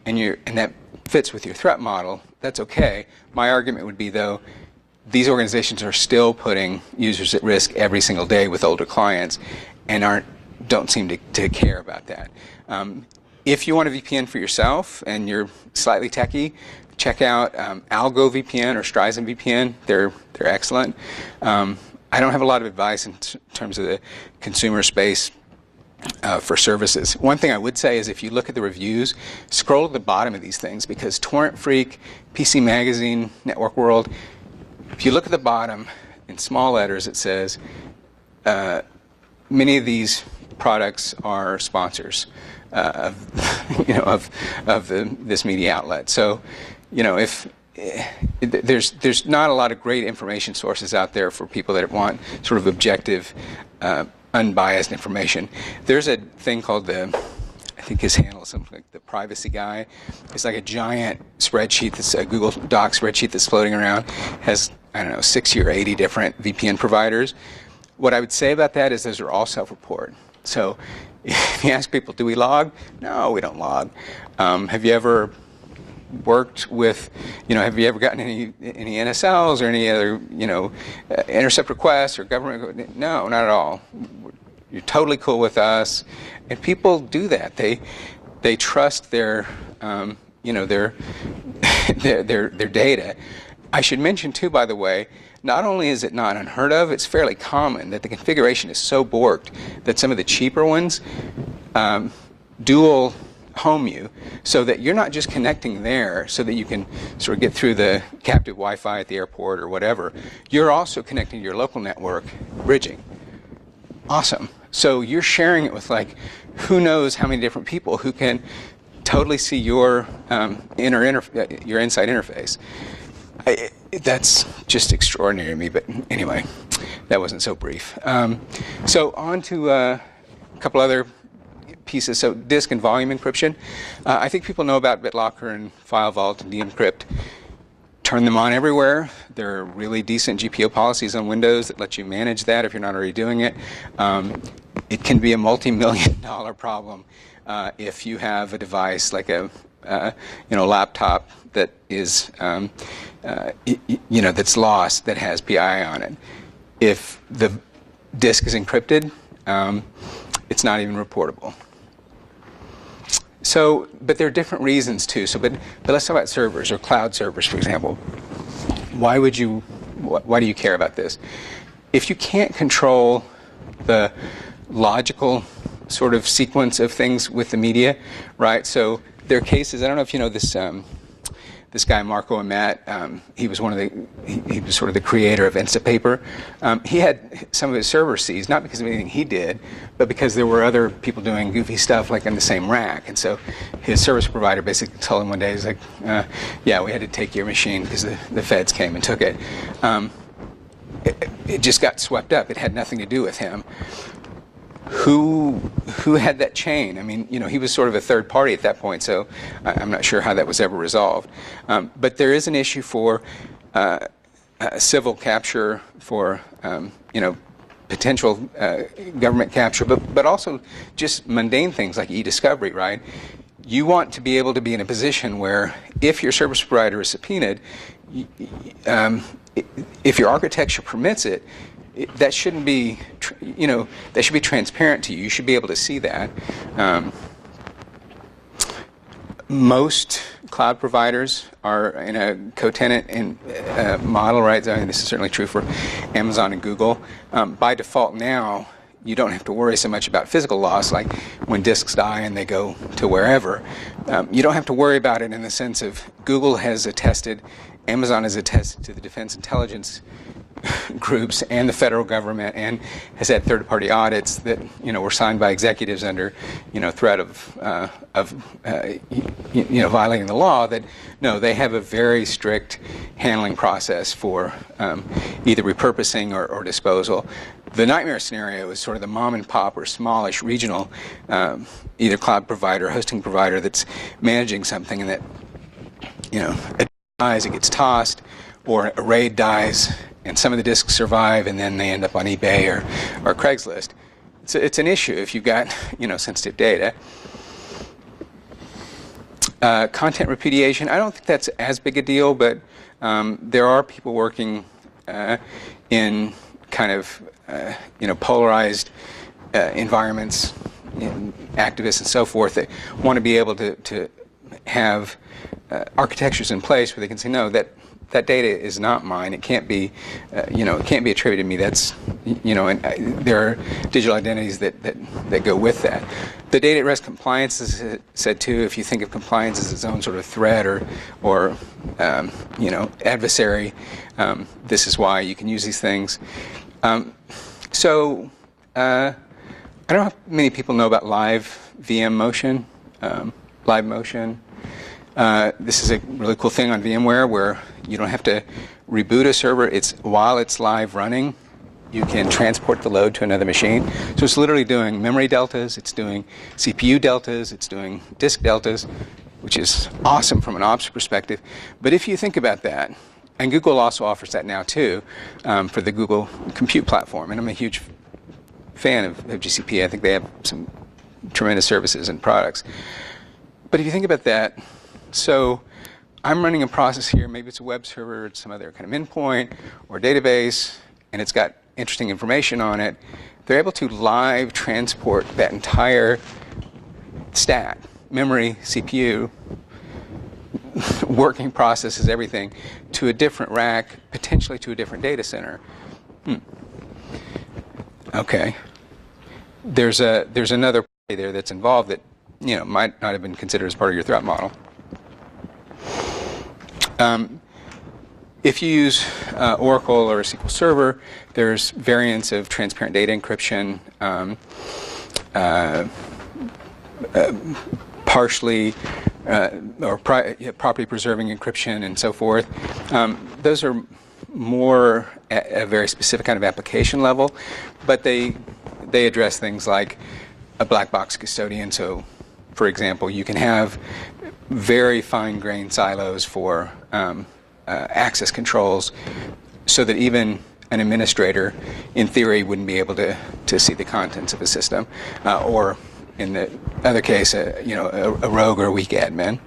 and that fits with your threat model, that's okay. My argument would be, though, these organizations are still putting users at risk every single day with older clients and don't seem to care about that. If you want a VPN for yourself and you're slightly techie, check out Algo VPN or Streisand VPN. They're excellent. I don't have a lot of advice in terms of the consumer space for services. One thing I would say is if you look at the reviews, scroll to the bottom of these things, because Torrent Freak, PC Magazine, Network World, if you look at the bottom, in small letters it says, many of these products are sponsors of this media outlet. So, if there's not a lot of great information sources out there for people that want sort of objective, unbiased information. There's a thing called I think his handle is something like the Privacy Guy. It's like a giant spreadsheet that's a Google Doc spreadsheet that's floating around. Has, I don't know, 60 or 80 different VPN providers. What I would say about that is those are all self-report. So if you ask people, do we log? No, we don't log. Have you ever worked with, have you ever gotten any NSLs or any other, intercept requests or government? No, not at all. You're totally cool with us. And people do that. They trust their data. I should mention too, by the way, not only is it not unheard of, it's fairly common that the configuration is so borked that some of the cheaper ones dual home you, so that you're not just connecting there so that you can sort of get through the captive Wi-Fi at the airport or whatever. You're also connecting to your local network, bridging. Awesome. So you're sharing it with who knows how many different people who can totally see your your inside interface. That's just extraordinary to me, but anyway, that wasn't so brief. So on to a couple other pieces. So disk and volume encryption. I think people know about BitLocker and FileVault and Decrypt. Turn them on everywhere. There are really decent GPO policies on Windows that let you manage that if you're not already doing it. It can be a multi-million-dollar problem if you have a device like a laptop that is that's lost, that has PII on it. If the disk is encrypted, it's not even reportable. So, but there are different reasons too. So, but let's talk about servers or cloud servers, for example. Why do you care about this? If you can't control the logical sort of sequence of things with the media, right? So there are cases. I don't know if you know this. This guy Marco Amat, he was he was sort of the creator of Instapaper. He had some of his servers seized, not because of anything he did, but because there were other people doing goofy stuff like in the same rack. And so his service provider basically told him one day, he's like, yeah, we had to take your machine because the feds came and took it. It just got swept up. It had nothing to do with him. Who had that chain? I mean, he was sort of a third party at that point, so I'm not sure how that was ever resolved. But there is an issue for civil capture, for potential government capture, but also just mundane things like e-discovery, right? You want to be able to be in a position where if your service provider is subpoenaed, if your architecture permits it, that shouldn't be, that should be transparent to you. You should be able to see that. Most cloud providers are in a co-tenant model, right? I mean, this is certainly true for Amazon and Google. By default now, you don't have to worry so much about physical loss, like when disks die and they go to wherever. You don't have to worry about it in the sense of Google has attested, Amazon has attested to the defense intelligence groups and the federal government, and has had third-party audits that were signed by executives under threat of violating the law. That no, they have a very strict handling process for either repurposing or disposal. The nightmare scenario is sort of the mom and pop or smallish regional either cloud provider, hosting provider that's managing something, and that it dies, it gets tossed, or a raid dies, and some of the disks survive, and then they end up on eBay or Craigslist. It's an issue if you've got sensitive data. Content repudiation, I don't think that's as big a deal, but there are people working in kind of polarized environments, activists and so forth, that want to be able to have architectures in place where they can say, no, that data is not mine. It can't be, it can't be attributed to me. That's, and there are digital identities that go with that. The data at rest compliance is said too. If you think of compliance as its own sort of threat or adversary, this is why you can use these things. So I don't know how many people know about live VM motion, live motion. This is a really cool thing on VMware where you don't have to reboot a server. While it's live running, you can transport the load to another machine. So it's literally doing memory deltas, it's doing CPU deltas, it's doing disk deltas, which is awesome from an ops perspective. But if you think about that, and Google also offers that now too for the Google Compute platform, and I'm a huge fan of GCP. I think they have some tremendous services and products. But if you think about that, so I'm running a process here, maybe it's a web server, it's some other kind of endpoint or database, and it's got interesting information on it. They're able to live transport that entire stack, memory, CPU, working processes, everything, to a different rack, potentially to a different data center. Okay. There's another party there that's involved that might not have been considered as part of your threat model. If you use Oracle or a SQL Server, there's variants of transparent data encryption, partially or property preserving encryption and so forth. Those are more at a very specific kind of application level, but they address things like a black box custodian. So, for example, you can have very fine-grained silos for access controls so that even an administrator, in theory, wouldn't be able to see the contents of a system, or in the other case, a rogue or a weak admin.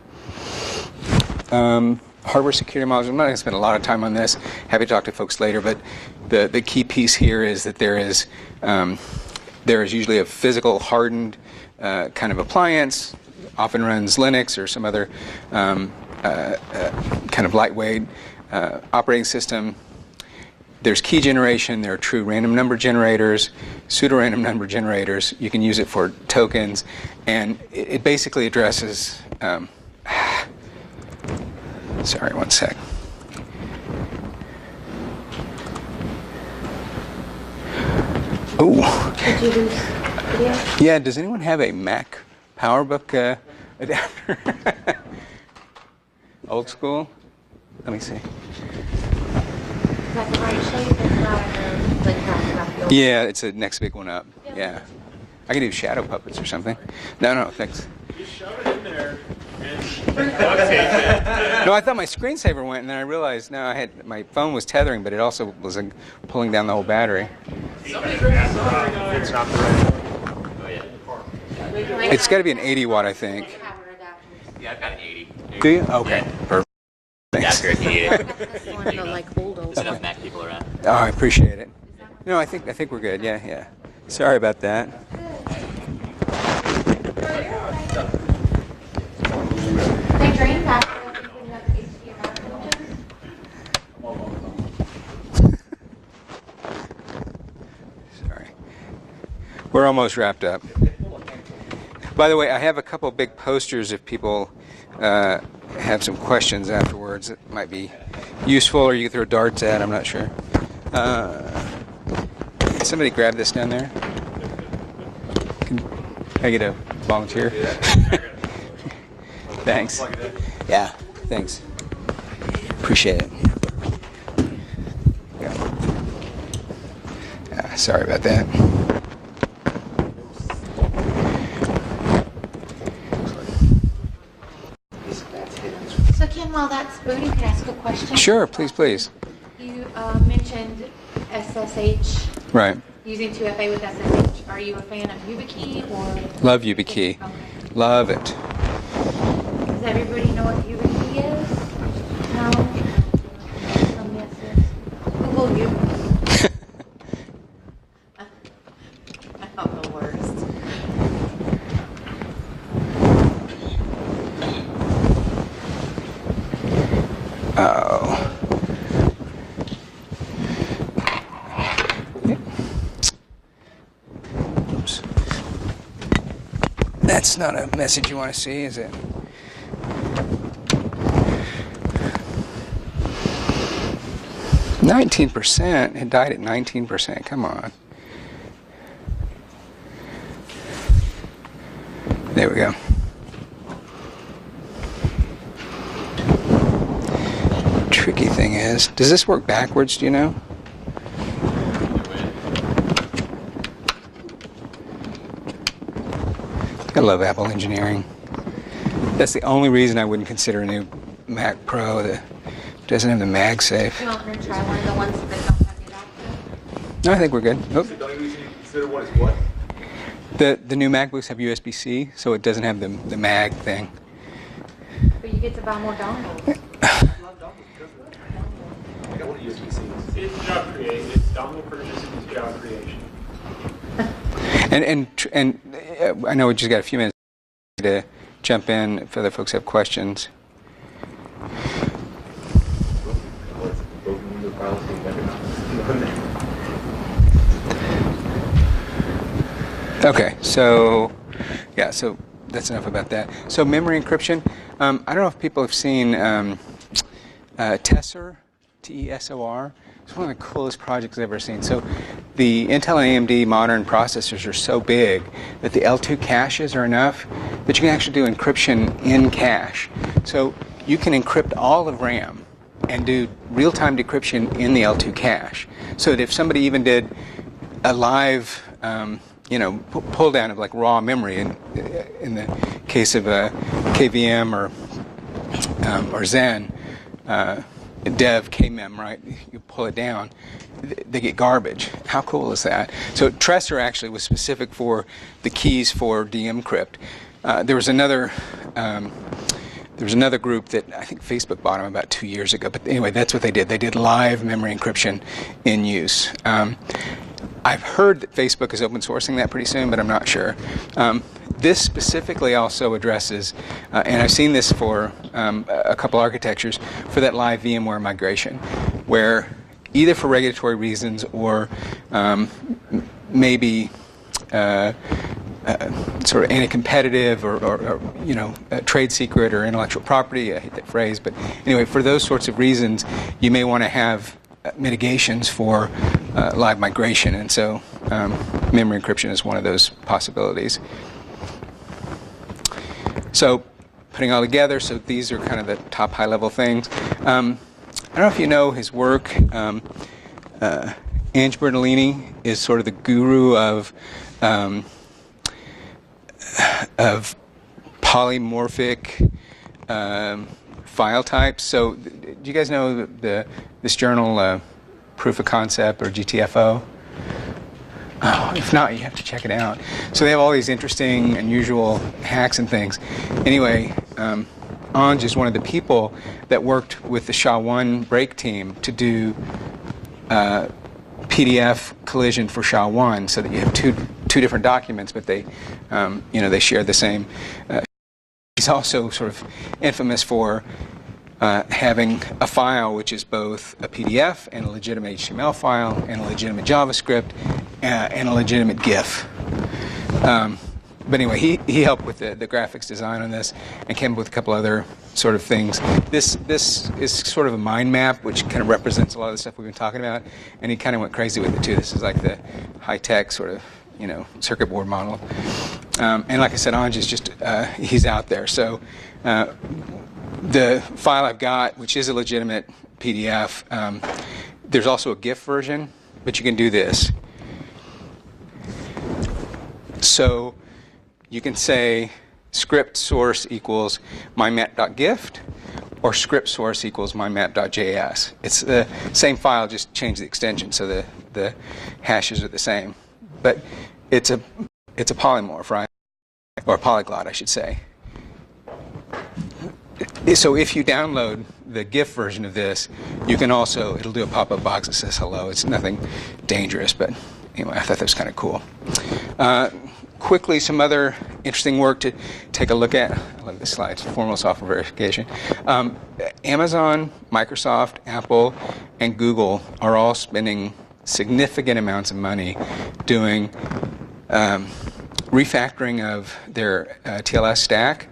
Hardware security models, I'm not going to spend a lot of time on this. Happy to talk to folks later, but the key piece here is that there is usually a physical hardened kind of appliance, often runs Linux or some other kind of lightweight operating system. There's key generation. There are true random number generators, pseudo-random number generators. You can use it for tokens, and it basically addresses. Sorry, one sec. Oh. Did you lose video? Yeah. Does anyone have a Mac PowerBook adapter? Old school. Let me see. Is that the right shape? It's not like Yeah, it's the next big one up. Yeah. I can do shadow puppets or something. No, thanks. Just shove it in there and No, I thought my screensaver went, and then I realized my phone was tethering, but it also was pulling down the whole battery. it's not the right one. Oh, yeah. It's got to be an 80 watt, I think. Yeah, I've got an 80. Do you? Okay. Yeah. Perfect. Thanks. Adapter if you need it. That's one of the like old There's enough Mac people around. Oh, I appreciate it. No, I think we're good. Yeah. Sorry about that. They drain faster if you put enough HDMI images. Sorry. We're almost wrapped up. By the way, I have a couple big posters if people have some questions afterwards that might be useful, or you can throw darts at. I'm not sure. Can somebody grab this down there? Can I get a volunteer? Thanks. Yeah, thanks. Appreciate it. Yeah, sorry about that. So Ken, while that's booting, can I ask a question? Sure, please. You mentioned SSH. Right. Using 2FA with SSH. Are you a fan of YubiKey or? Love YubiKey. Okay. Love it. Is everybody know what UVC is? No? Some yeses. Google UVC. I'm the worst. Oh. Oops. That's not a message you want to see, is it? %. It died at 19%. Come on. There we go. Tricky thing is, does this work backwards, do you know? I love Apple engineering. That's the only reason I wouldn't consider a new Mac Pro that doesn't have the MagSafe. You want me to try one of the ones that don't have the adapter? No, I think we're good. Oh. So don't you consider one as what? The new MacBooks have USB-C, so it doesn't have the mag thing. But you get to buy more dongles. I got one of USB-C. It's job creation. It's dongle purchase and it's job creation. And I know we just got a few minutes to jump in if other folks have questions. Okay, so yeah, so that's enough about that. So memory encryption. I don't know if people have seen Tessor, T-E-S-O-R. It's one of the coolest projects I've ever seen. So the Intel and AMD modern processors are so big that the L2 caches are enough that you can actually do encryption in cache. So you can encrypt all of RAM and do real-time decryption in the L2 cache. So that if somebody even did a live pull down of like raw memory in the case of a KVM or Zen, Dev KMEM, right? You pull it down, they get garbage. How cool is that? So Tresor actually was specific for the keys for decrypt. There was another group that I think Facebook bought them about 2 years ago. But anyway, that's what they did. They did live memory encryption in use. I've heard that Facebook is open sourcing that pretty soon, but I'm not sure. This specifically also addresses, and I've seen this for a couple architectures, for that live VMware migration, where either for regulatory reasons or maybe sort of anti-competitive or trade secret or intellectual property. I hate that phrase, but anyway, for those sorts of reasons, you may want to have mitigations for live migration, and so memory encryption is one of those possibilities. So putting it all together, so these are kind of the top high-level things. I don't know if you know his work. Ange Bertolini is sort of the guru of polymorphic file types. So do you guys know this journal, Proof of Concept, or GTFO? Oh, if not, you have to check it out. So they have all these interesting, unusual hacks and things. Anyway, Ange is one of the people that worked with the SHA-1 break team to do PDF collision for SHA-1, so that you have two different documents, but they share the same. He's also sort of infamous for having a file which is both a PDF and a legitimate HTML file and a legitimate JavaScript and a legitimate GIF. But anyway, he helped with the graphics design on this and came up with a couple other sort of things. This is sort of a mind map which kind of represents a lot of the stuff we've been talking about, and he kind of went crazy with it too. This is like the high-tech sort of circuit board model. And like I said, Ange is just he's out there. So the file I've got, which is a legitimate PDF, there's also a GIF version, but you can do this. So you can say script source equals mymap.gift or script source equals mymap.js. It's the same file, just change the extension so the hashes are the same. But it's a polymorph, right? Or a polyglot, I should say. So if you download the GIF version of this, you can also, it'll do a pop-up box that says hello. It's nothing dangerous, but anyway, I thought that was kind of cool. Quickly, some other interesting work to take a look at. I love this slide, formal software verification. Amazon, Microsoft, Apple, and Google are all spending significant amounts of money doing refactoring of their TLS stack.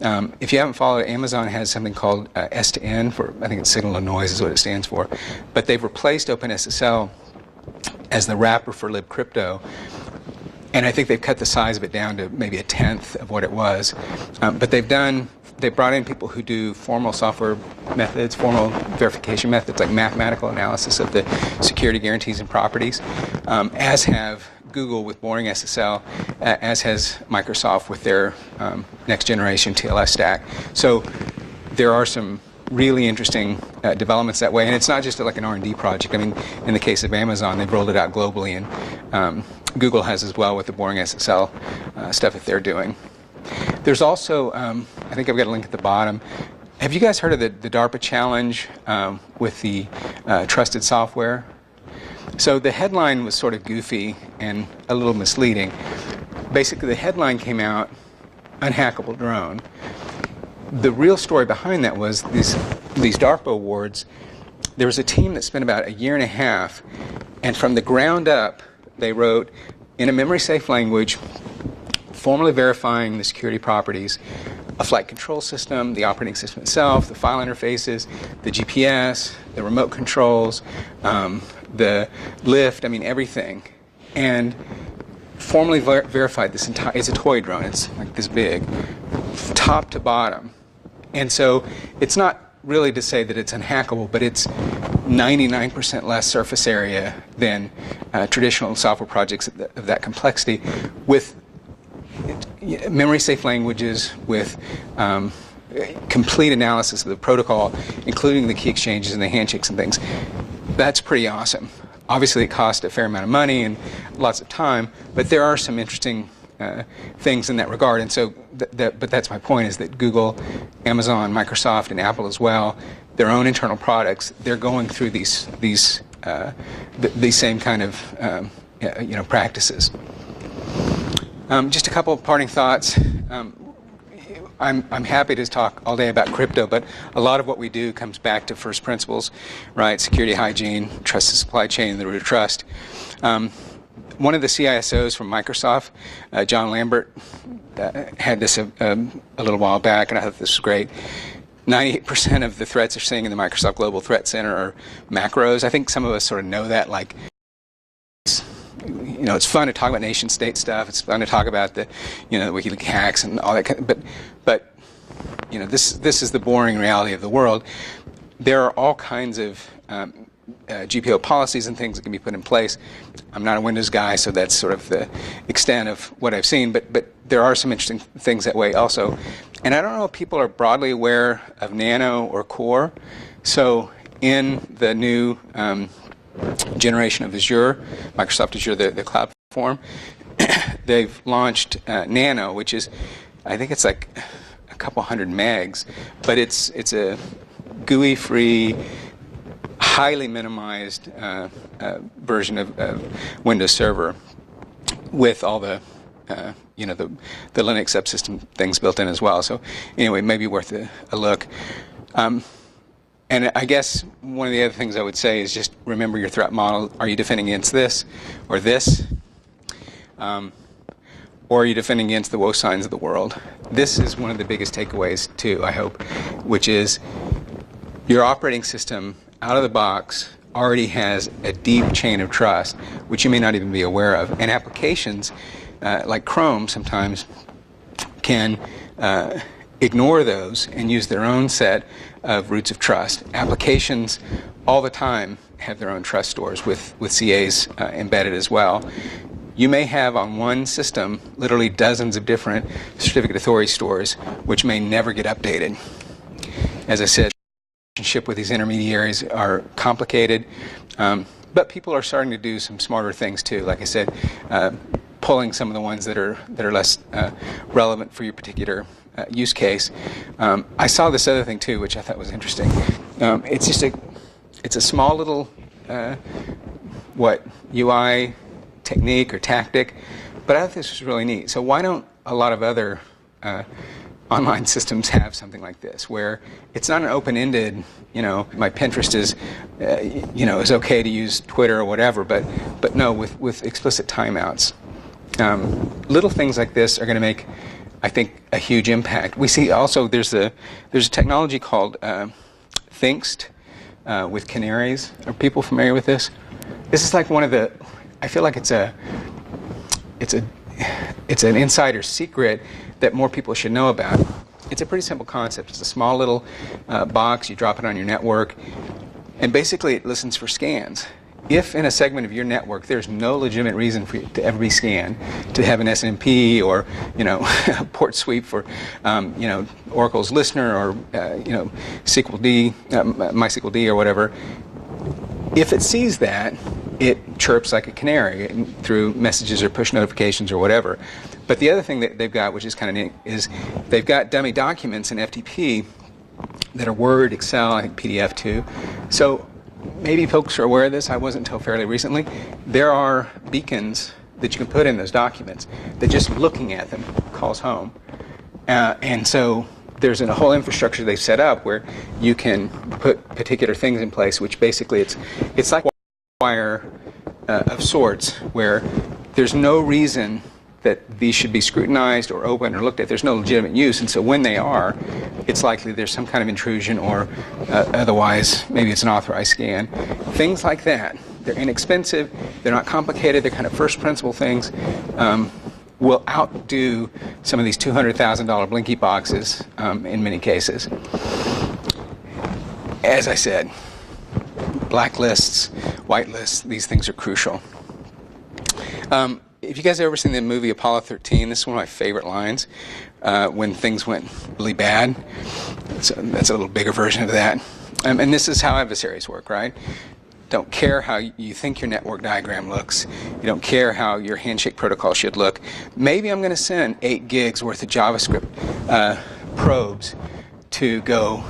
If you haven't followed, Amazon has something called S2N, for I think it's signal to noise is what it stands for, but they've replaced OpenSSL as the wrapper for libcrypto. And I think they've cut the size of it down to maybe a tenth of what it was. But they've brought in people who do formal software methods, formal verification methods, like mathematical analysis of the security guarantees and properties, as have Google with Boring SSL, as has Microsoft with their next generation TLS stack. So there are some really interesting developments that way, and it's not just like an R&D project. I mean, in the case of Amazon, they've rolled it out globally, and Google has as well with the Boring SSL stuff that they're doing. There's also, I think I've got a link at the bottom. Have you guys heard of the DARPA challenge with the trusted software? So the headline was sort of goofy and a little misleading. Basically, the headline came out, unhackable drone. The real story behind that was these DARPA awards. There was a team that spent about a year and a half, and from the ground up, they wrote in a memory-safe language, formally verifying the security properties, a flight control system, the operating system itself, the file interfaces, the GPS, the remote controls, the lift, I mean everything. And formally verified this entire, it's a toy drone, it's like this big, top to bottom. And so it's not really to say that it's unhackable, but it's 99% less surface area than traditional software projects of that complexity, with memory-safe languages, with complete analysis of the protocol, including the key exchanges and the handshakes and things. That's pretty awesome. Obviously, it costs a fair amount of money and lots of time, but there are some interesting things in that regard. And so, but that's my point, is that Google, Amazon, Microsoft, and Apple as well, their own internal products, they're going through these same kind of practices. Just a couple of parting thoughts. I'm happy to talk all day about crypto, but a lot of what we do comes back to first principles, right? Security, hygiene, trusted supply chain, the root of trust. One of the CISOs from Microsoft, John Lambert, had this a little while back, and I thought this was great. 98% of the threats they're seeing in the Microsoft Global Threat Center are macros. I think some of us sort of know that, like, it's fun to talk about nation-state stuff. It's fun to talk about the WikiLeaks hacks and all that kind of, but this is the boring reality of the world. There are all kinds of GPO policies and things that can be put in place. I'm not a Windows guy, so that's sort of the extent of what I've seen, but there are some interesting things that way also. And I don't know if people are broadly aware of Nano or Core. So in the new generation of Azure, Microsoft Azure, the cloud platform, they've launched Nano, which is, I think it's like a couple hundred megs, but it's a GUI-free, highly minimized version of Windows Server with all the the Linux subsystem things built in as well. So anyway, maybe worth a look. And I guess one of the other things I would say is just remember your threat model. Are you defending against this or this? Or are you defending against the woe signs of the world? This is one of the biggest takeaways too, I hope, which is your operating system out of the box already has a deep chain of trust, which you may not even be aware of. And applications like Chrome sometimes can ignore those and use their own set of roots of trust. Applications all the time have their own trust stores with CAs embedded as well. You may have on one system literally dozens of different certificate authority stores which may never get updated. As I said, relationship with these intermediaries are complicated, but people are starting to do some smarter things too. Like I said, pulling some of the ones that are less relevant for your particular use case. I saw this other thing too, which I thought was interesting. It's a small little UI technique or tactic, but I thought this was really neat. So why don't a lot of other online systems have something like this, where it's not an open-ended, my Pinterest is, is okay to use Twitter or whatever, but no, with explicit timeouts. Little things like this are going to make, I think, a huge impact. We see also there's a technology called Thinkst with canaries. Are people familiar with this? This is like one of the. I feel like it's an insider secret that more people should know about. It's a pretty simple concept. It's a small little box. You drop it on your network, and basically it listens for scans. If in a segment of your network there's no legitimate reason for it to ever be scanned, to have an SNMP or a port sweep for Oracle's listener or SQLD, MySQLD or whatever, if it sees that, it chirps like a canary through messages or push notifications or whatever. But the other thing that they've got, which is kind of neat, is they've got dummy documents in FTP that are Word, Excel, I think PDF too. So maybe folks are aware of this. I wasn't until fairly recently. There are beacons that you can put in those documents that just looking at them calls home. And so there's a whole infrastructure they've set up where you can put particular things in place, which basically it's like wire of sorts, where there's no reason that these should be scrutinized or opened or looked at. There's no legitimate use, and so when they are, it's likely there's some kind of intrusion or otherwise maybe it's an authorized scan. Things like that. They're inexpensive, they're not complicated, they're kind of first principle things, will outdo some of these $200,000 Blinky boxes in many cases. As I said, blacklists, whitelists, these things are crucial. If you guys have ever seen the movie Apollo 13, this is one of my favorite lines when things went really bad. So that's a little bigger version of that. And this is how adversaries work, right? Don't care how you think your network diagram looks. You don't care how your handshake protocol should look. Maybe I'm going to send 8 gigs worth of JavaScript probes to go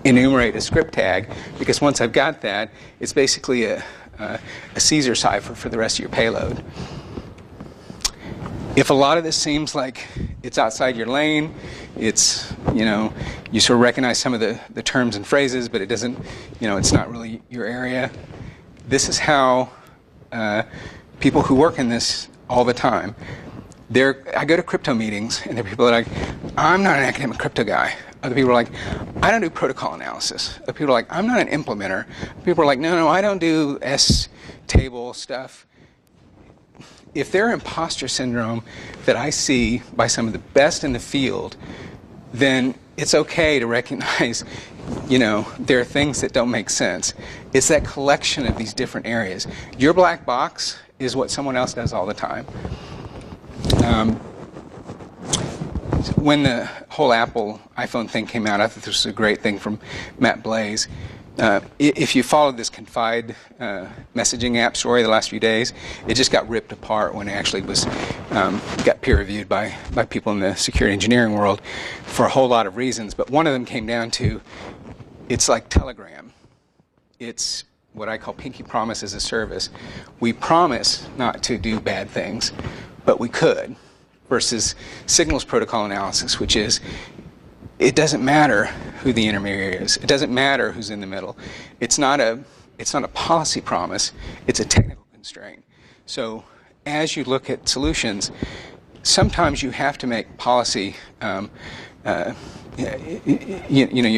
enumerate a script tag, because once I've got that, it's basically a Caesar cipher for the rest of your payload. If a lot of this seems like it's outside your lane, it's, you sort of recognize some of the terms and phrases, but it doesn't, it's not really your area. This is how people who work in this all the time, I go to crypto meetings, and there are people that are like, I'm not an academic crypto guy. Other people are like, I don't do protocol analysis. Other people are like, I'm not an implementer. People are like, no, I don't do S-table stuff. If there are imposter syndrome that I see by some of the best in the field, then it's okay to recognize, there are things that don't make sense. It's that collection of these different areas. Your black box is what someone else does all the time. When the whole Apple iPhone thing came out, I thought this was a great thing from Matt Blaze. If you followed this Confide messaging app story the last few days, it just got ripped apart when it actually was got peer reviewed by people in the security engineering world for a whole lot of reasons. But one of them came down to, it's like Telegram. It's what I call pinky promise as a service. We promise not to do bad things, but we could. Versus signals protocol analysis, which is, it doesn't matter who the intermediary is. It doesn't matter who's in the middle. It's not a policy promise. It's a technical constraint. So as you look at solutions, sometimes you have to make policy. You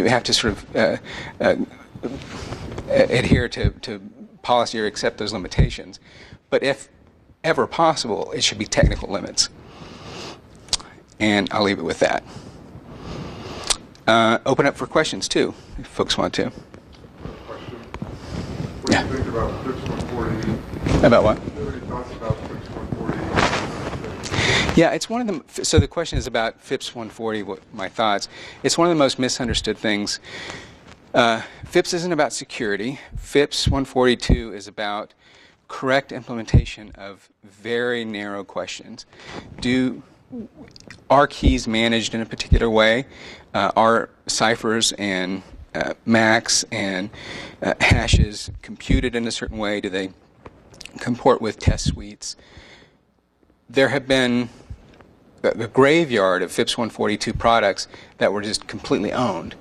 have to sort of adhere to policy or accept those limitations. But if ever possible, it should be technical limits. And I'll leave it with that. Open up for questions, too, if folks want to. Question. What do you think about FIPS 140? About what? What are your thoughts about FIPS 140? Yeah, it's one of them. So the question is about FIPS 140, what my thoughts. It's one of the most misunderstood things. FIPS isn't about security. FIPS 142 is about correct implementation of very narrow questions. our keys managed in a particular way, our ciphers and MACs and hashes computed in a certain way? Do they comport with test suites? There have been a graveyard of FIPS 142 products that were just completely owned.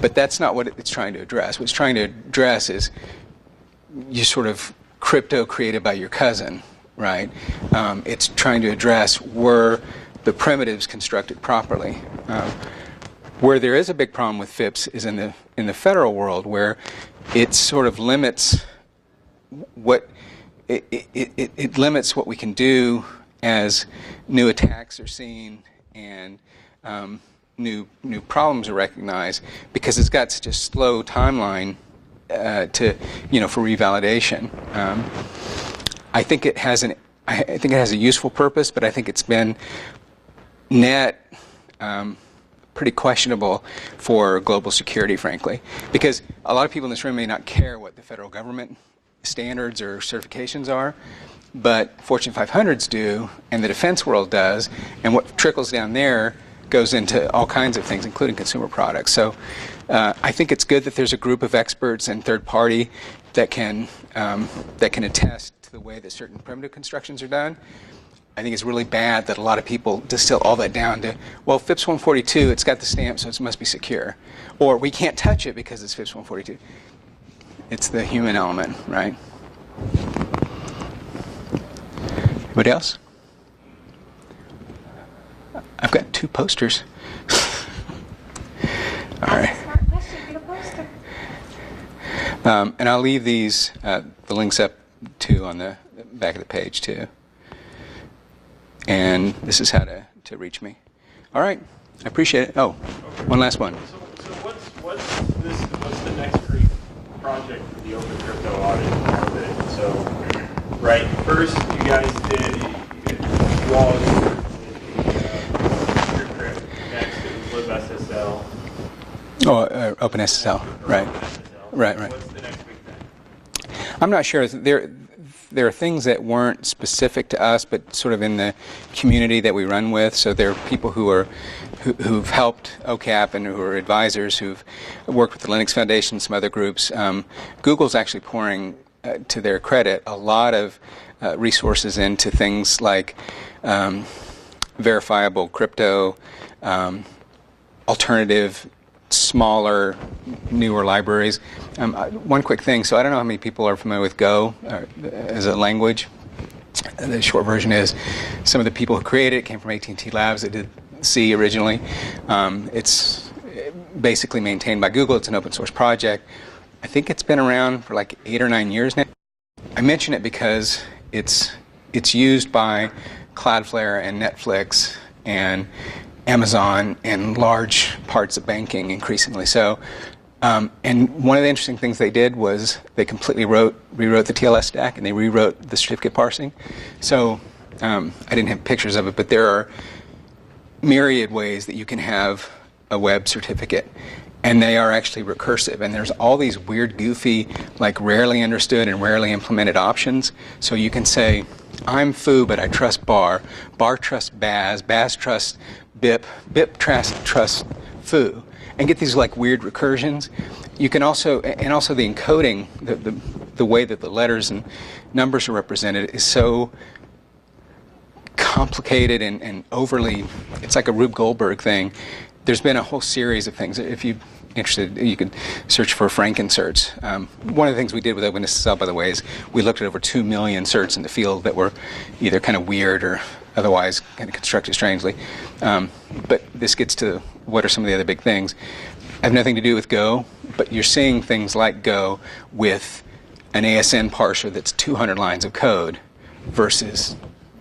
But that's not what it's trying to address. What it's trying to address is you sort of crypto created by your cousin, right? It's trying to address were the primitives constructed properly. Where there is a big problem with FIPS is in the federal world, where it sort of limits what it limits what we can do as new attacks are seen and new problems are recognized, because it's got such a slow timeline for revalidation. I think it has a useful purpose, but I think it's been pretty questionable for global security, frankly, because a lot of people in this room may not care what the federal government standards or certifications are, but Fortune 500s do, and the defense world does, and what trickles down there goes into all kinds of things, including consumer products. So I think it's good that there's a group of experts and third party that can attest to the way that certain primitive constructions are done. I think it's really bad that a lot of people distill all that down to, well, FIPS 142, it's got the stamp, so it must be secure. Or we can't touch it because it's FIPS 142. It's the human element, right? Anybody else? I've got 2 posters. All right. Smart question. Get a poster. And I'll leave these, the links up too on the back of the page too. And this is how to reach me. All right. I appreciate it. Oh, one last one. So what's the next project for the open crypto audit of it? So, right, first you guys did walls crypt. Next it was libSSL. Oh, OpenSSL. Right. Right. What's the next big thing? I'm not sure. There are things that weren't specific to us, but sort of in the community that we run with. So there are people who've helped OCAP and who are advisors who've worked with the Linux Foundation and some other groups. Google's actually pouring, to their credit, a lot of resources into things like verifiable crypto, alternative, smaller, newer libraries. One quick thing, so I don't know how many people are familiar with Go as a language. The short version is some of the people who created it came from AT&T Labs that did C originally. It's basically maintained by Google. It's an open source project. I think it's been around for like 8 or 9 years now. I mention it because it's used by Cloudflare and Netflix and Amazon and large parts of banking increasingly so. And one of the interesting things they did was they completely rewrote the TLS stack, and they rewrote the certificate parsing. So I didn't have pictures of it, but there are myriad ways that you can have a web certificate, and they are actually recursive. And there's all these weird, goofy, like rarely understood and rarely implemented options. So you can say, I'm foo, but I trust bar. Bar trusts Baz. Baz trusts Bip. Bip trusts foo. And get these like weird recursions. You can also, and also the encoding, the way that the letters and numbers are represented is so complicated and overly, it's like a Rube Goldberg thing. There's been a whole series of things. If you're interested, you can search for frankencerts. One of the things we did with OpenSSL, by the way, is we looked at over 2 million certs in the field that were either kind of weird or otherwise kind of constructed strangely. But this gets to what are some of the other big things. I have nothing to do with Go, but you're seeing things like Go with an ASN parser that's 200 lines of code versus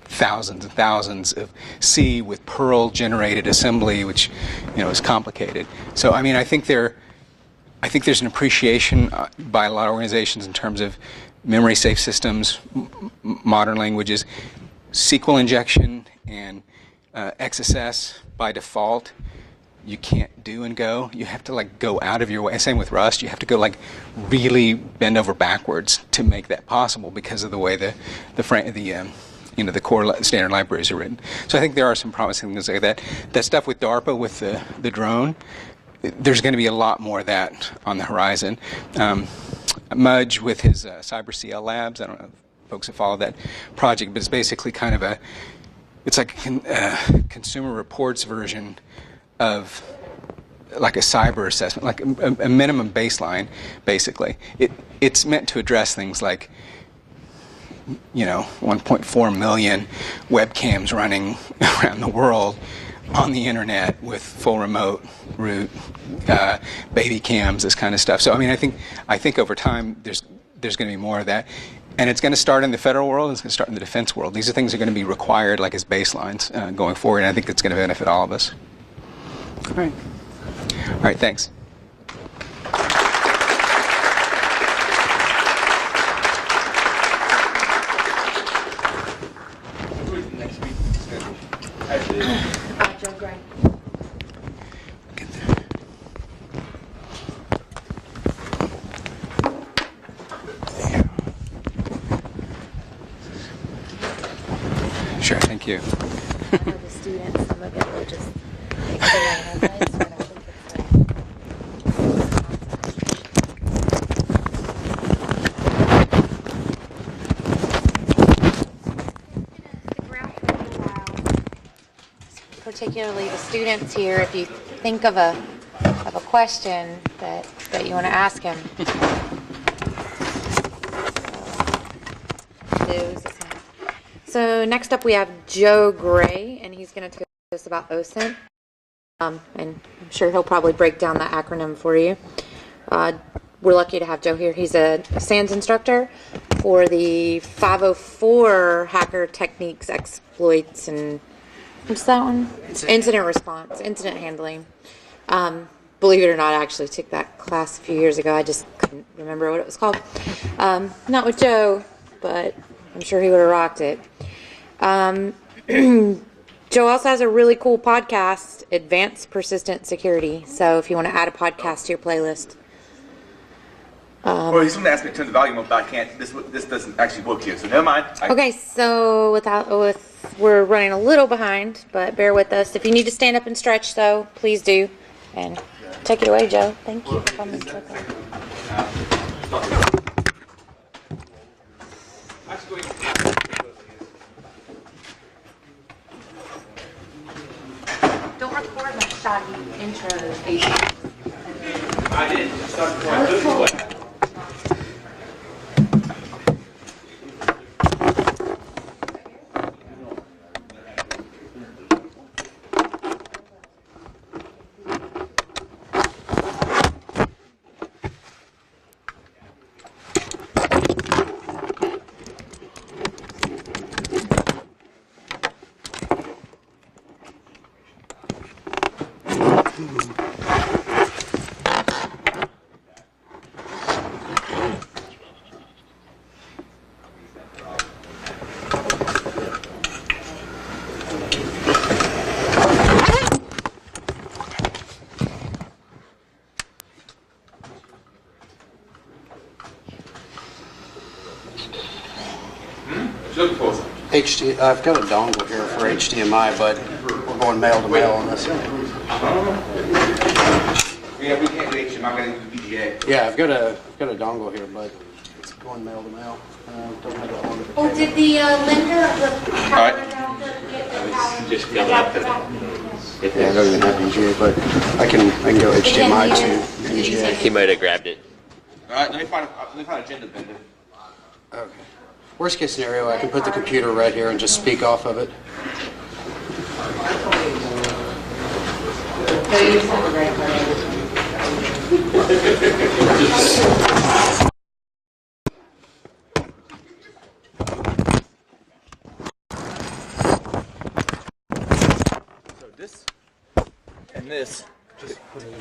thousands and thousands of C with Perl generated assembly, which is complicated. So I mean, I think there's an appreciation by a lot of organizations in terms of memory safe systems, modern languages, SQL injection, and XSS by default. You can't do in Go. You have to like go out of your way. Same with Rust. You have to go like really bend over backwards to make that possible because of the way the the core standard libraries are written. So I think there are some promising things like that. That stuff with DARPA, with the drone, there's going to be a lot more of that on the horizon. Mudge with his CyberCL Labs, I don't know if folks have followed that project, but it's basically kind of it's like a consumer reports version of like a cyber assessment, like a minimum baseline, basically. It's meant to address things like 1.4 million webcams running around the world on the internet with full remote root, baby cams, this kind of stuff. So I think over time there's going to be more of that, and it's going to start in the federal world. It's going to start in the defense world. These are things that are going to be required, like as baselines going forward, and I think it's going to benefit all of us. All right, thanks. Next week. Joe Gray. Get there. Sure, thank you. I know the students, some of it will just take the highlights, but I think it's particularly the students here, if you think of a question that you want to ask him. So next up we have Joe Gray, and he's going to tell us about OSINT. And I'm sure he'll probably break down the acronym for you. We're lucky to have Joe here. He's a SANS instructor for the 504 hacker techniques, exploits, and what's that one? Incident response, incident handling. Believe it or not, I actually took that class a few years ago. I just couldn't remember what it was called. Not with Joe, but I'm sure he would have rocked it. Joe also has a really cool podcast, Advanced Persistent Security. So if you want to add a podcast to your playlist. Well, he's going to ask me to turn the volume up, but I can't. This doesn't actually work here, so never mind. Okay, so we're running a little behind, but bear with us. If you need to stand up and stretch, though, please do. And take it away, Joe. Thank you for coming. Don't record that shoddy intro. I did. Start I've got a dongle here for HDMI, but we're going male to male on this. Yeah, we can't do HDMI. I'm going to do VGA. Yeah, I've got a dongle here, but it's going male to male. Don't have that one. Oh, did the lender of the All power right. get the power? Just come up. Yeah, I don't even have VGA, but I can go HDMI to VGA. He might have grabbed it. All right, let me find a gender bender. Okay. Worst case scenario, I can put the computer right here and just speak off of it. So this and this. Just put it in.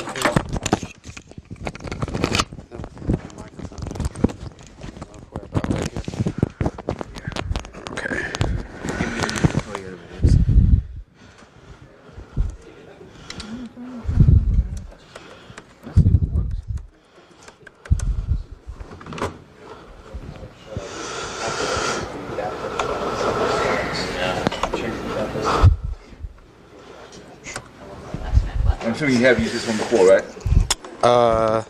assuming you have used this one before, right?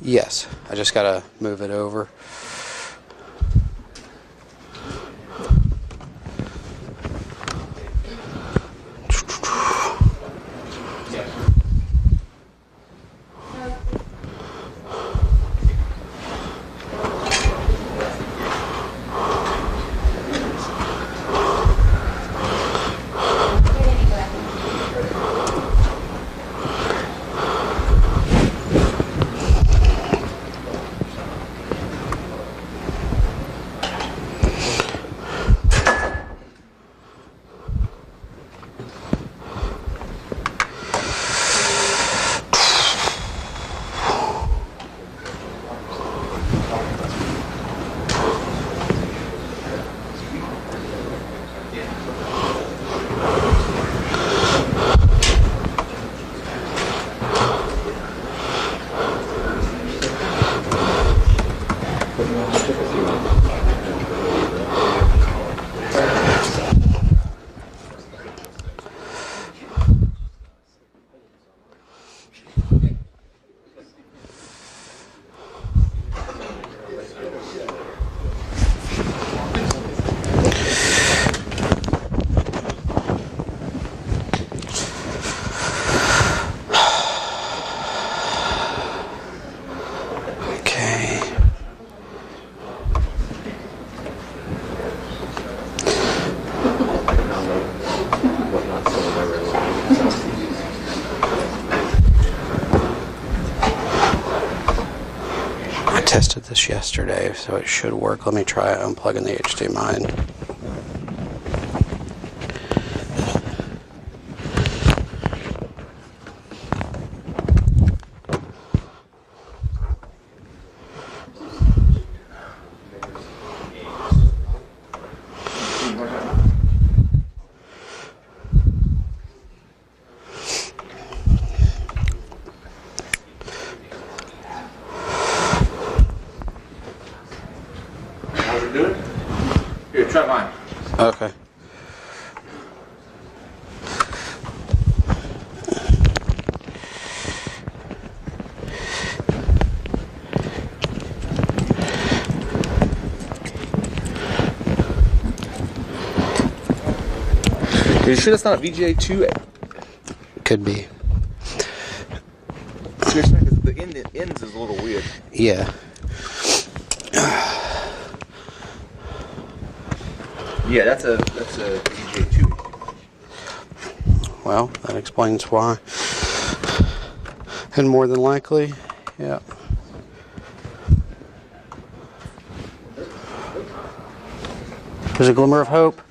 Yes. I just gotta move it over. Tested this yesterday, so it should work. Let me try unplugging the HDMI. Here, try mine. Okay. Are you sure that's not a VGA2? Could be. Seriously, because the ends is a little weird. Yeah. Yeah, that's a VGA2. Well, that explains why. And more than likely, yeah. There's a glimmer of hope.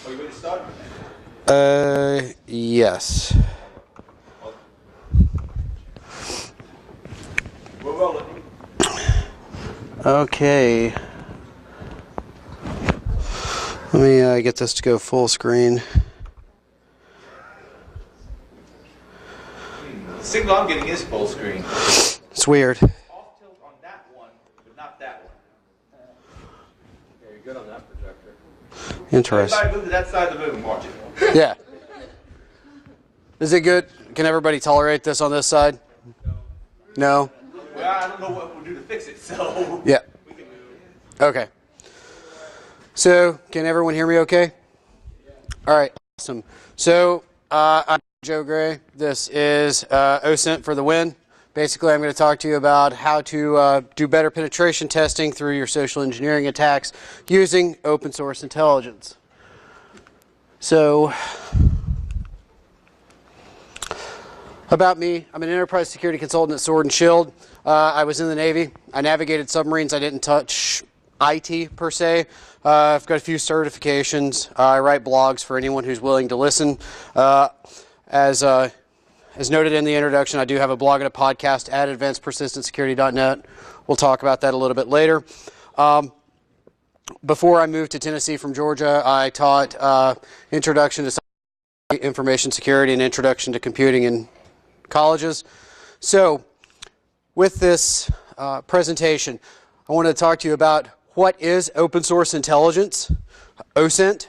Are you ready to start? Yes. We're rolling. Okay. Let me get this to go full screen. The signal I'm getting is full screen. It's weird. Off tilt on that one, but not that one. Yeah, you're good on that projector. Interesting. Everybody move to that side of the room and watch it. Yeah. Is it good? Can everybody tolerate this on this side? No? Well, I don't know what we'll do to fix it, so. Yeah. We can move. Okay. So, can everyone hear me okay? All right, awesome. So, I'm Joe Gray. This is OSINT for the win. Basically, I'm going to talk to you about how to do better penetration testing through your social engineering attacks using open source intelligence. So, about me, I'm an enterprise security consultant at Sword and Shield. I was in the Navy. I navigated submarines. I didn't touch IT per se. I've got a few certifications. I write blogs for anyone who's willing to listen. As noted in the introduction, I do have a blog and a podcast at advancedpersistentsecurity.net. We'll talk about that a little bit later. Before I moved to Tennessee from Georgia, I taught Introduction to Information Security and Introduction to Computing in colleges. So, with this presentation, I want to talk to you about what is open source intelligence, OSINT.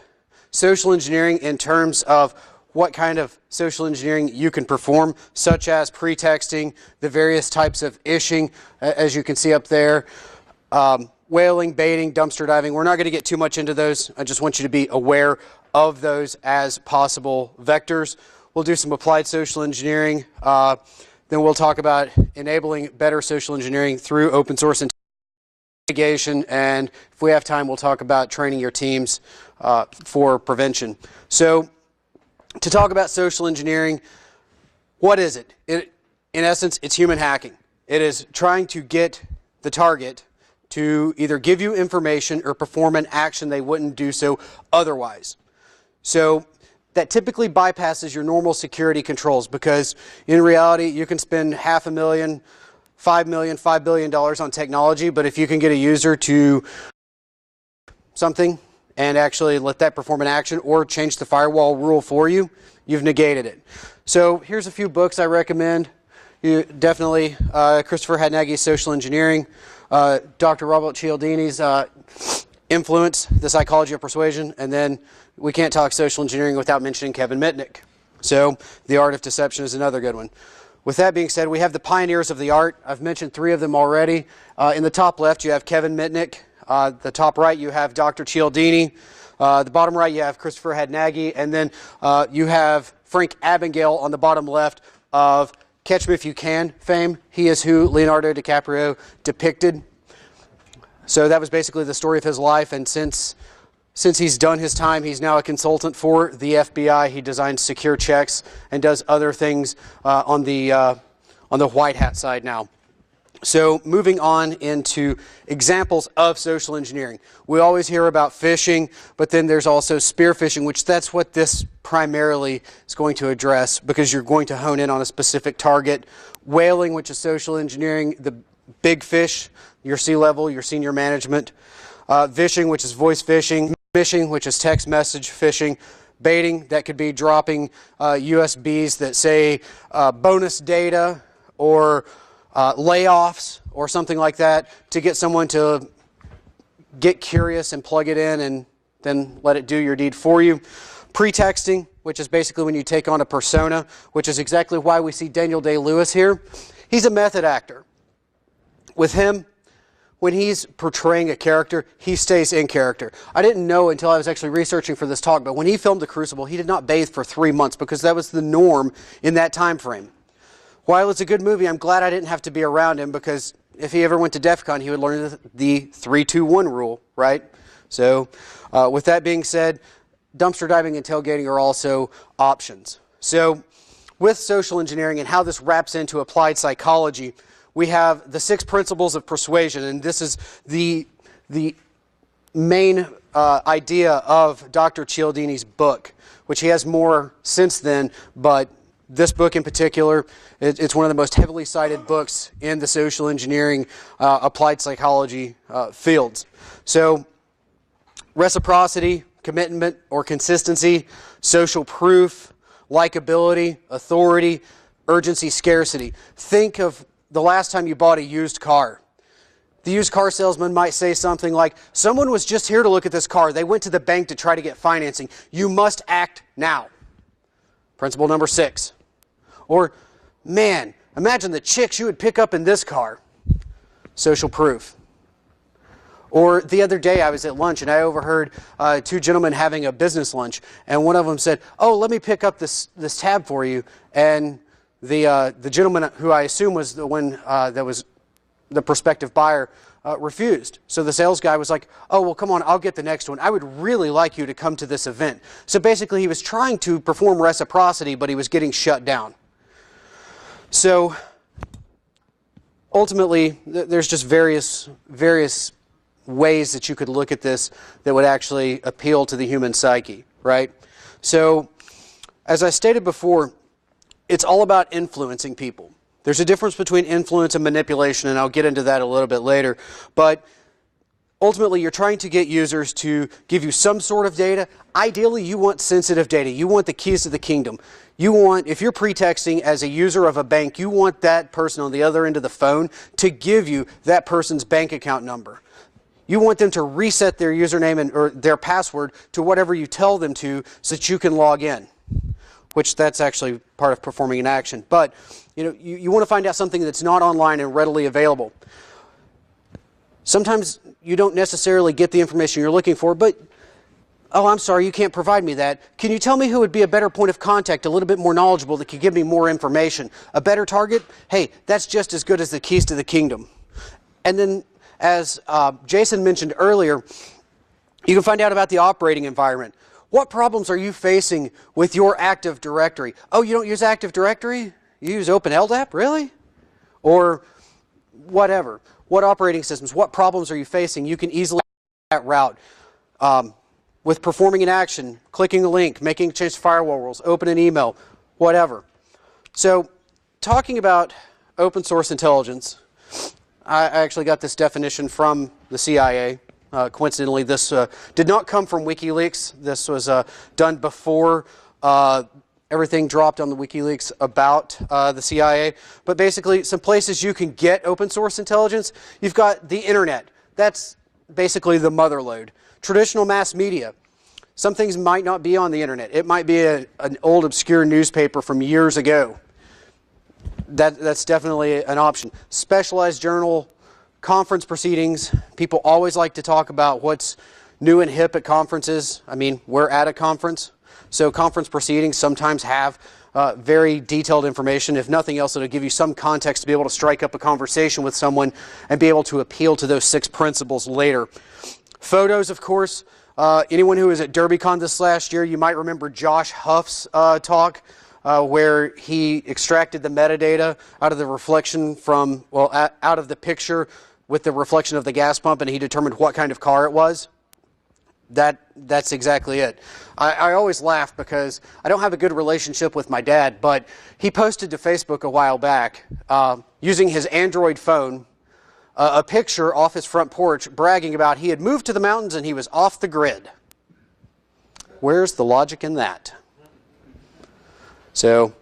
social engineering in terms of what kind of social engineering you can perform, such as pretexting, the various types of ishing, as you can see up there, whaling, baiting, dumpster diving. We're not going to get too much into those. I just want you to be aware of those as possible vectors. We'll do some applied social engineering. Then we'll talk about enabling better social engineering through open source mitigation, and if we have time, we'll talk about training your teams for prevention. So, to talk about social engineering, what is it? In essence, it's human hacking. It is trying to get the target to either give you information or perform an action they wouldn't do so otherwise. So that typically bypasses your normal security controls, because in reality, you can spend $500,000, $5 million, $5 billion on technology, but if you can get a user to something and actually let that perform an action or change the firewall rule for you, you've negated it. So here's a few books I recommend. You definitely, Christopher Hadnagy's Social Engineering, Dr. Robert Cialdini's Influence, The Psychology of Persuasion, and then we can't talk social engineering without mentioning Kevin Mitnick. So The Art of Deception is another good one. With that being said, we have the pioneers of the art. I've mentioned 3 of them already. In the top left, you have Kevin Mitnick. The top right, you have Dr. Cialdini. The bottom right, you have Christopher Hadnagy. And then you have Frank Abagnale on the bottom left of Catch Me If You Can fame. He is who Leonardo DiCaprio depicted. So that was basically the story of his life. And since he's done his time, he's now a consultant for the FBI. He designs secure checks and does other things on the white hat side now. So moving on into examples of social engineering. We always hear about phishing, but then there's also spear phishing, which that's what this primarily is going to address, because you're going to hone in on a specific target. Whaling, which is social engineering the big fish, your C-level, your senior management. Vishing, which is voice phishing. Phishing, which is text message phishing. Baiting, that could be dropping USBs that say bonus data or layoffs or something like that to get someone to get curious and plug it in and then let it do your deed for you. Pretexting, which is basically when you take on a persona, which is exactly why we see Daniel Day-Lewis here. He's a method actor. With him, when he's portraying a character, he stays in character. I didn't know until I was actually researching for this talk, but when he filmed The Crucible, he did not bathe for 3 months because that was the norm in that time frame. While it's a good movie, I'm glad I didn't have to be around him, because if he ever went to DEF CON, he would learn the 3-2-1 rule, right? So with that being said, dumpster diving and tailgating are also options. So with social engineering and how this wraps into applied psychology, we have the 6 principles of persuasion, and this is the main idea of Dr. Cialdini's book, which he has more since then, but this book in particular, it's one of the most heavily cited books in the social engineering applied psychology fields. So reciprocity, commitment or consistency, social proof, likability, authority, urgency, scarcity. Think of the last time you bought a used car. The used car salesman might say something like, someone was just here to look at this car. They went to the bank to try to get financing. You must act now. Principle number 6. Or, man, imagine the chicks you would pick up in this car. Social proof. Or the other day I was at lunch and I overheard 2 gentlemen having a business lunch, and one of them said, oh, let me pick up this tab for you. And the gentleman, who I assume was the one that was the prospective buyer, refused. So the sales guy was like, oh, well, come on, I'll get the next one. I would really like you to come to this event. So basically he was trying to perform reciprocity, but he was getting shut down. So ultimately, there's just various ways that you could look at this that would actually appeal to the human psyche, right? So as I stated before, it's all about influencing people. There's a difference between influence and manipulation, and I'll get into that a little bit later. But ultimately, you're trying to get users to give you some sort of data. Ideally, you want sensitive data. You want the keys to the kingdom. You want, if you're pretexting as a user of a bank, you want that person on the other end of the phone to give you that person's bank account number. You want them to reset their username or their password to whatever you tell them to so that you can log in, which that's actually part of performing an action. But you want to find out something that's not online and readily available. Sometimes you don't necessarily get the information you're looking for, but, oh, I'm sorry, you can't provide me that. Can you tell me who would be a better point of contact, a little bit more knowledgeable, that could give me more information? A better target? Hey, that's just as good as the keys to the kingdom. And then, as Jason mentioned earlier, you can find out about the operating environment. What problems are you facing with your Active Directory? Oh, you don't use Active Directory? You use OpenLDAP? Really? Or whatever. What operating systems? What problems are you facing? You can easily go that route. With performing an action, clicking a link, making a change to firewall rules, open an email, whatever. So, talking about open source intelligence, I actually got this definition from the CIA. Coincidentally, this did not come from WikiLeaks. This was done before everything dropped on the WikiLeaks about the CIA. But basically, some places you can get open source intelligence. You've got the internet. That's basically the mother lode. Traditional mass media. Some things might not be on the internet. It might be an old obscure newspaper from years ago. That's definitely an option. Specialized journal, conference proceedings. People always like to talk about what's new and hip at conferences. I mean, we're at a conference. So conference proceedings sometimes have very detailed information. If nothing else, it'll give you some context to be able to strike up a conversation with someone and be able to appeal to those 6 principles later. Photos, of course. Anyone who was at DerbyCon this last year, you might remember Josh Huff's talk where he extracted the metadata out of the reflection from, well, out of the picture with the reflection of the gas pump, and he determined what kind of car it was. That's exactly it. I always laugh because I don't have a good relationship with my dad, but he posted to Facebook a while back using his Android phone a picture off his front porch bragging about he had moved to the mountains and he was off the grid. Where's the logic in that? So,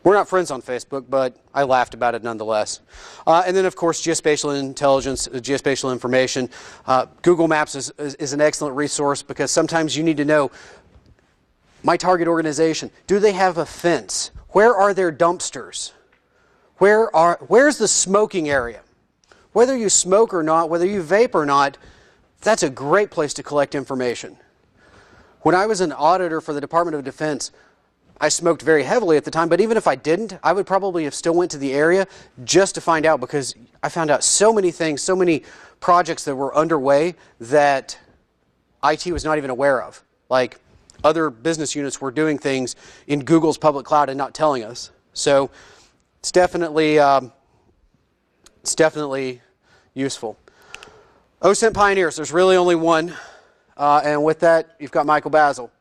we're not friends on Facebook, but I laughed about it nonetheless. And then, of course, geospatial intelligence, geospatial information. Google Maps is an excellent resource because sometimes you need to know, my target organization, do they have a fence? Where are their dumpsters? Where's the smoking area? Whether you smoke or not, whether you vape or not, that's a great place to collect information. When I was an auditor for the Department of Defense, I smoked very heavily at the time, but even if I didn't, I would probably have still went to the area just to find out, because I found out so many things, so many projects that were underway that IT was not even aware of. Like, other business units were doing things in Google's public cloud and not telling us. So it's definitely useful. OSINT pioneers, there's really only one. And with that, you've got Michael Basil.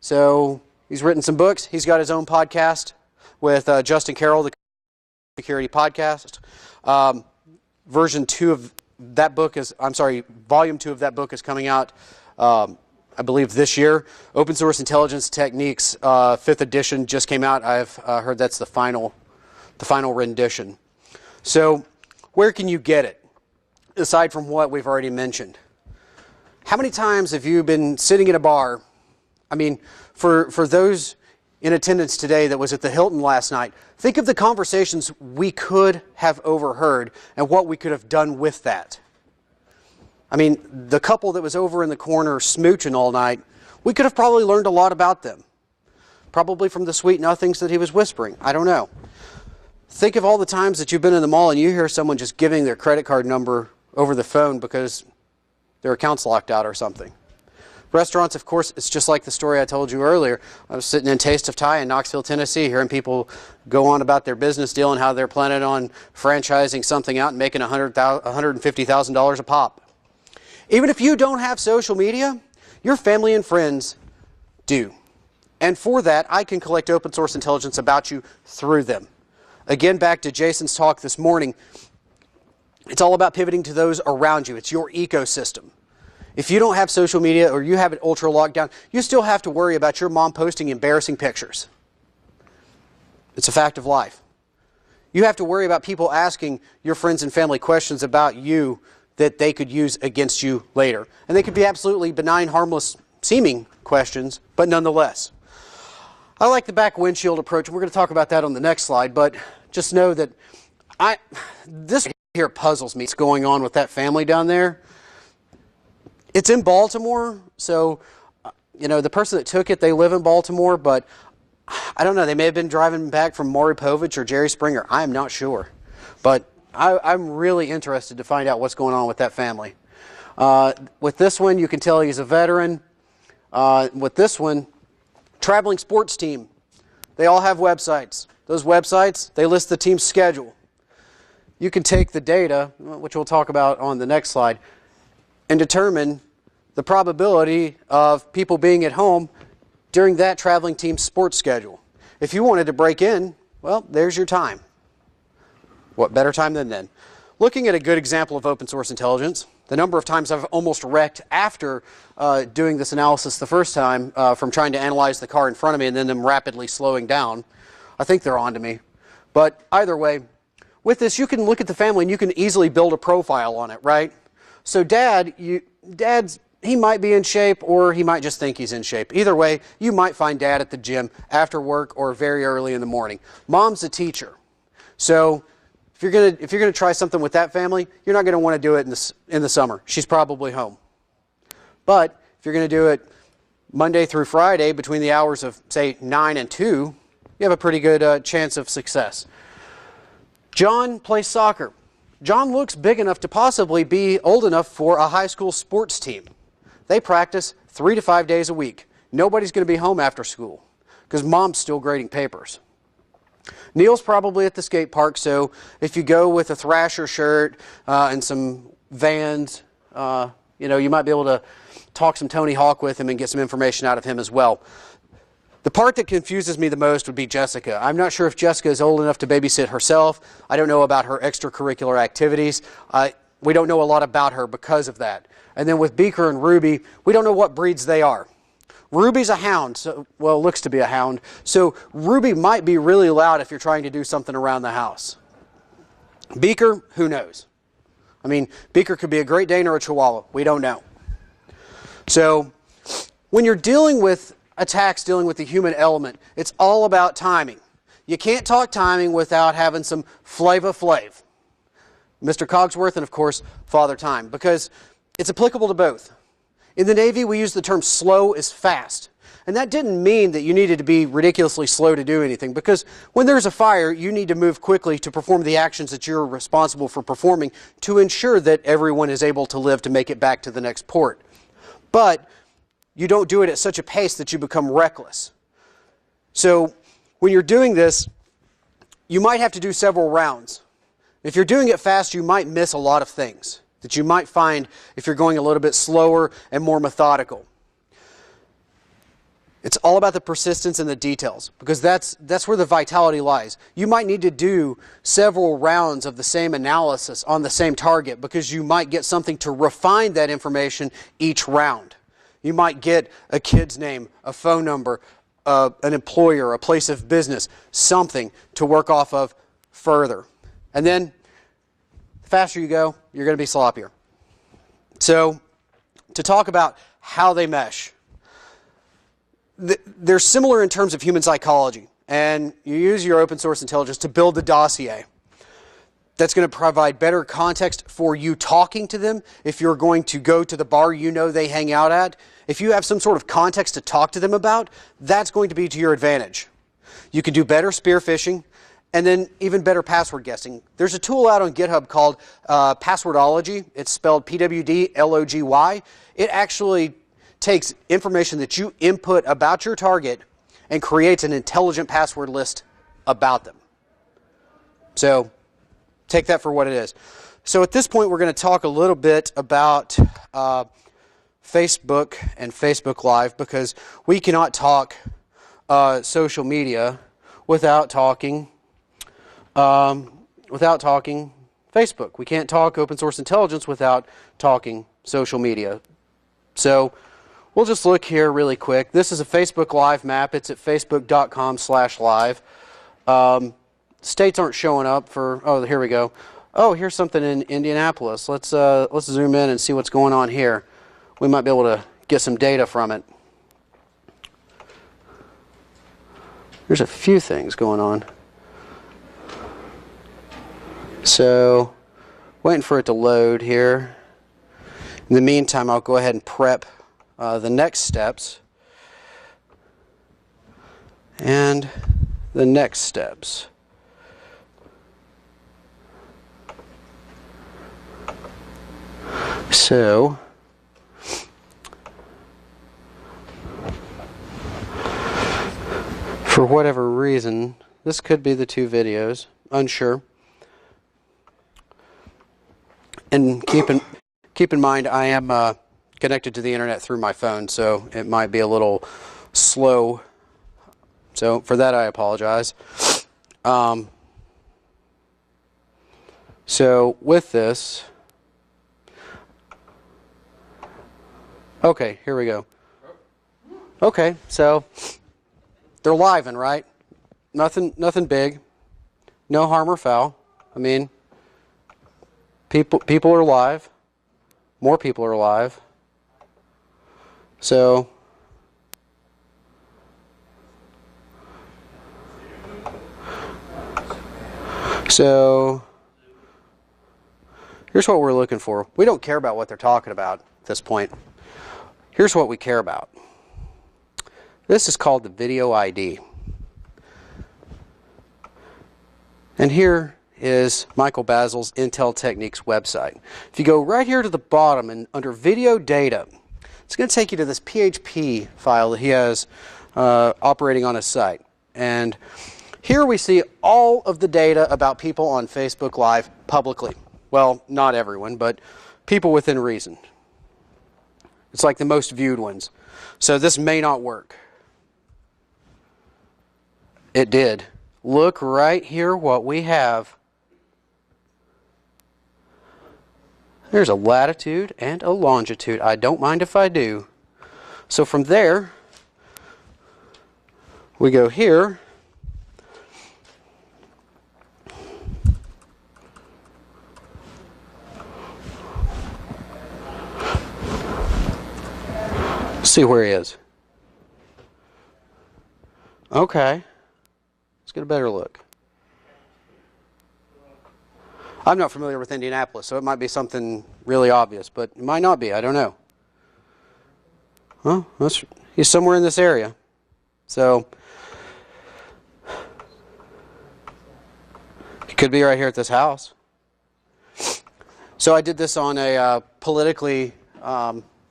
So he's written some books. He's got his own podcast with Justin Carroll, the Security Podcast. Volume 2 of that book is coming out, I believe, this year. Open Source Intelligence Techniques, 5th edition just came out. I've heard that's the final rendition. So where can you get it, aside from what we've already mentioned? How many times have you been sitting in a bar? I mean, for those in attendance today that was at the Hilton last night, think of the conversations we could have overheard and what we could have done with that. I mean, the couple that was over in the corner smooching all night, we could have probably learned a lot about them. Probably from the sweet nothings that he was whispering. I don't know. Think of all the times that you've been in the mall and you hear someone just giving their credit card number over the phone because their account's locked out or something. Restaurants, of course, it's just like the story I told you earlier. I was sitting in Taste of Thai in Knoxville, Tennessee, hearing people go on about their business deal and how they're planning on franchising something out and making $150,000 a pop. Even if you don't have social media, your family and friends do. And for that, I can collect open source intelligence about you through them. Again, back to Jason's talk this morning, it's all about pivoting to those around you. It's your ecosystem. If you don't have social media or you have it ultra locked down, you still have to worry about your mom posting embarrassing pictures. It's a fact of life. You have to worry about people asking your friends and family questions about you that they could use against you later. And they could be absolutely benign, harmless seeming questions, but nonetheless. I like the back windshield approach. We're going to talk about that on the next slide, but just know that this here puzzles me. What's going on with that family down there? It's in Baltimore, so the person that took it, they live in Baltimore, but I don't know. They may have been driving back from Maury Povich or Jerry Springer. I am not sure, but I'm really interested to find out what's going on with that family. With this one, you can tell he's a veteran. With this one, traveling sports team. They all have websites. Those websites, they list the team's schedule. You can take the data, which we'll talk about on the next slide, and determine the probability of people being at home during that traveling team's sports schedule. If you wanted to break in, well, there's your time. What better time than then? Looking at a good example of open source intelligence, the number of times I've almost wrecked after doing this analysis the first time from trying to analyze the car in front of me and then them rapidly slowing down, I think they're on to me. But either way, with this, you can look at the family and you can easily build a profile on it, right? So Dad's, he might be in shape or he might just think he's in shape. Either way, you might find Dad at the gym after work or very early in the morning. Mom's a teacher. So if you're gonna try something with that family, you're not gonna want to do it in the summer. She's probably home. But if you're gonna do it Monday through Friday between the hours of, say, 9 and 2, you have a pretty good chance of success. John plays soccer. John looks big enough to possibly be old enough for a high school sports team. They practice 3 to 5 days a week. Nobody's going to be home after school because Mom's still grading papers. Neil's probably at the skate park, so if you go with a Thrasher shirt and some Vans, you might be able to talk some Tony Hawk with him and get some information out of him as well. The part that confuses me the most would be Jessica. I'm not sure if Jessica is old enough to babysit herself. I don't know about her extracurricular activities. We don't know a lot about her because of that. And then with Beaker and Ruby, we don't know what breeds they are. Ruby's a hound, looks to be a hound. So Ruby might be really loud if you're trying to do something around the house. Beaker, who knows? I mean, Beaker could be a Great Dane or a Chihuahua. We don't know. So when you're dealing with attacks dealing with the human element, it's all about timing. You can't talk timing without having some Flava Flav. Mr. Cogsworth and, of course, Father Time, because it's applicable to both. In the Navy, we use the term slow is fast. And that didn't mean that you needed to be ridiculously slow to do anything, because when there's a fire, you need to move quickly to perform the actions that you're responsible for performing to ensure that everyone is able to live to make it back to the next port. But you don't do it at such a pace that you become reckless. So when you're doing this, you might have to do several rounds. If you're doing it fast, you might miss a lot of things that you might find if you're going a little bit slower and more methodical. It's all about the persistence and the details, because that's where the vitality lies. You might need to do several rounds of the same analysis on the same target because you might get something to refine that information each round. You might get a kid's name, a phone number, an employer, a place of business, something to work off of further. And then the faster you go, you're going to be sloppier. So to talk about how they mesh, they're similar in terms of human psychology, and you use your open source intelligence to build the dossier. That's going to provide better context for you talking to them. If you're going to go to the bar you know they hang out at, if you have some sort of context to talk to them about, that's going to be to your advantage. You can do better spear phishing, and then even better password guessing. There's a tool out on GitHub called Passwordology. It's spelled P-W-D-L-O-G-Y. It actually takes information that you input about your target and creates an intelligent password list about them. So take that for what it is. So at this point, we're going to talk a little bit about Facebook and Facebook Live, because we cannot talk social media without talking Facebook. We can't talk open source intelligence without talking social media. So we'll just look here really quick. This is a Facebook Live map. It's at facebook.com/live. States aren't showing up for, oh, here we go. oh, here's something in Indianapolis. Let's zoom in and see what's going on here. We might be able to get some data from it. There's a few things going on. So, waiting for it to load here. In the meantime, I'll go ahead and prep the next steps. And the next steps. So, for whatever reason, this could be the two videos, unsure. And keep in mind, I am connected to the internet through my phone, so it might be a little slow. So for that, I apologize. So with this, okay, here we go. Okay, so they're live, right? Nothing big, no harm or foul. I mean, people are live. More people are live. So here's what we're looking for. We don't care about what they're talking about at this point. Here's what we care about. This is called the video ID. And here is Michael Basil's Intel Techniques website. If you go right here to the bottom and under video data, it's going to take you to this PHP file that he has operating on his site. And here we see all of the data about people on Facebook Live publicly. Well, not everyone, but people within reason. It's like the most viewed ones. So this may not work. It did. Look right here what we have. There's a latitude and a longitude. I don't mind if I do. So from there, we go here. See where he is. Okay. Let's get a better look. I'm not familiar with Indianapolis, so it might be something really obvious, but it might not be. I don't know. Well, he's somewhere in this area. So, he could be right here at this house. So I did this on a politically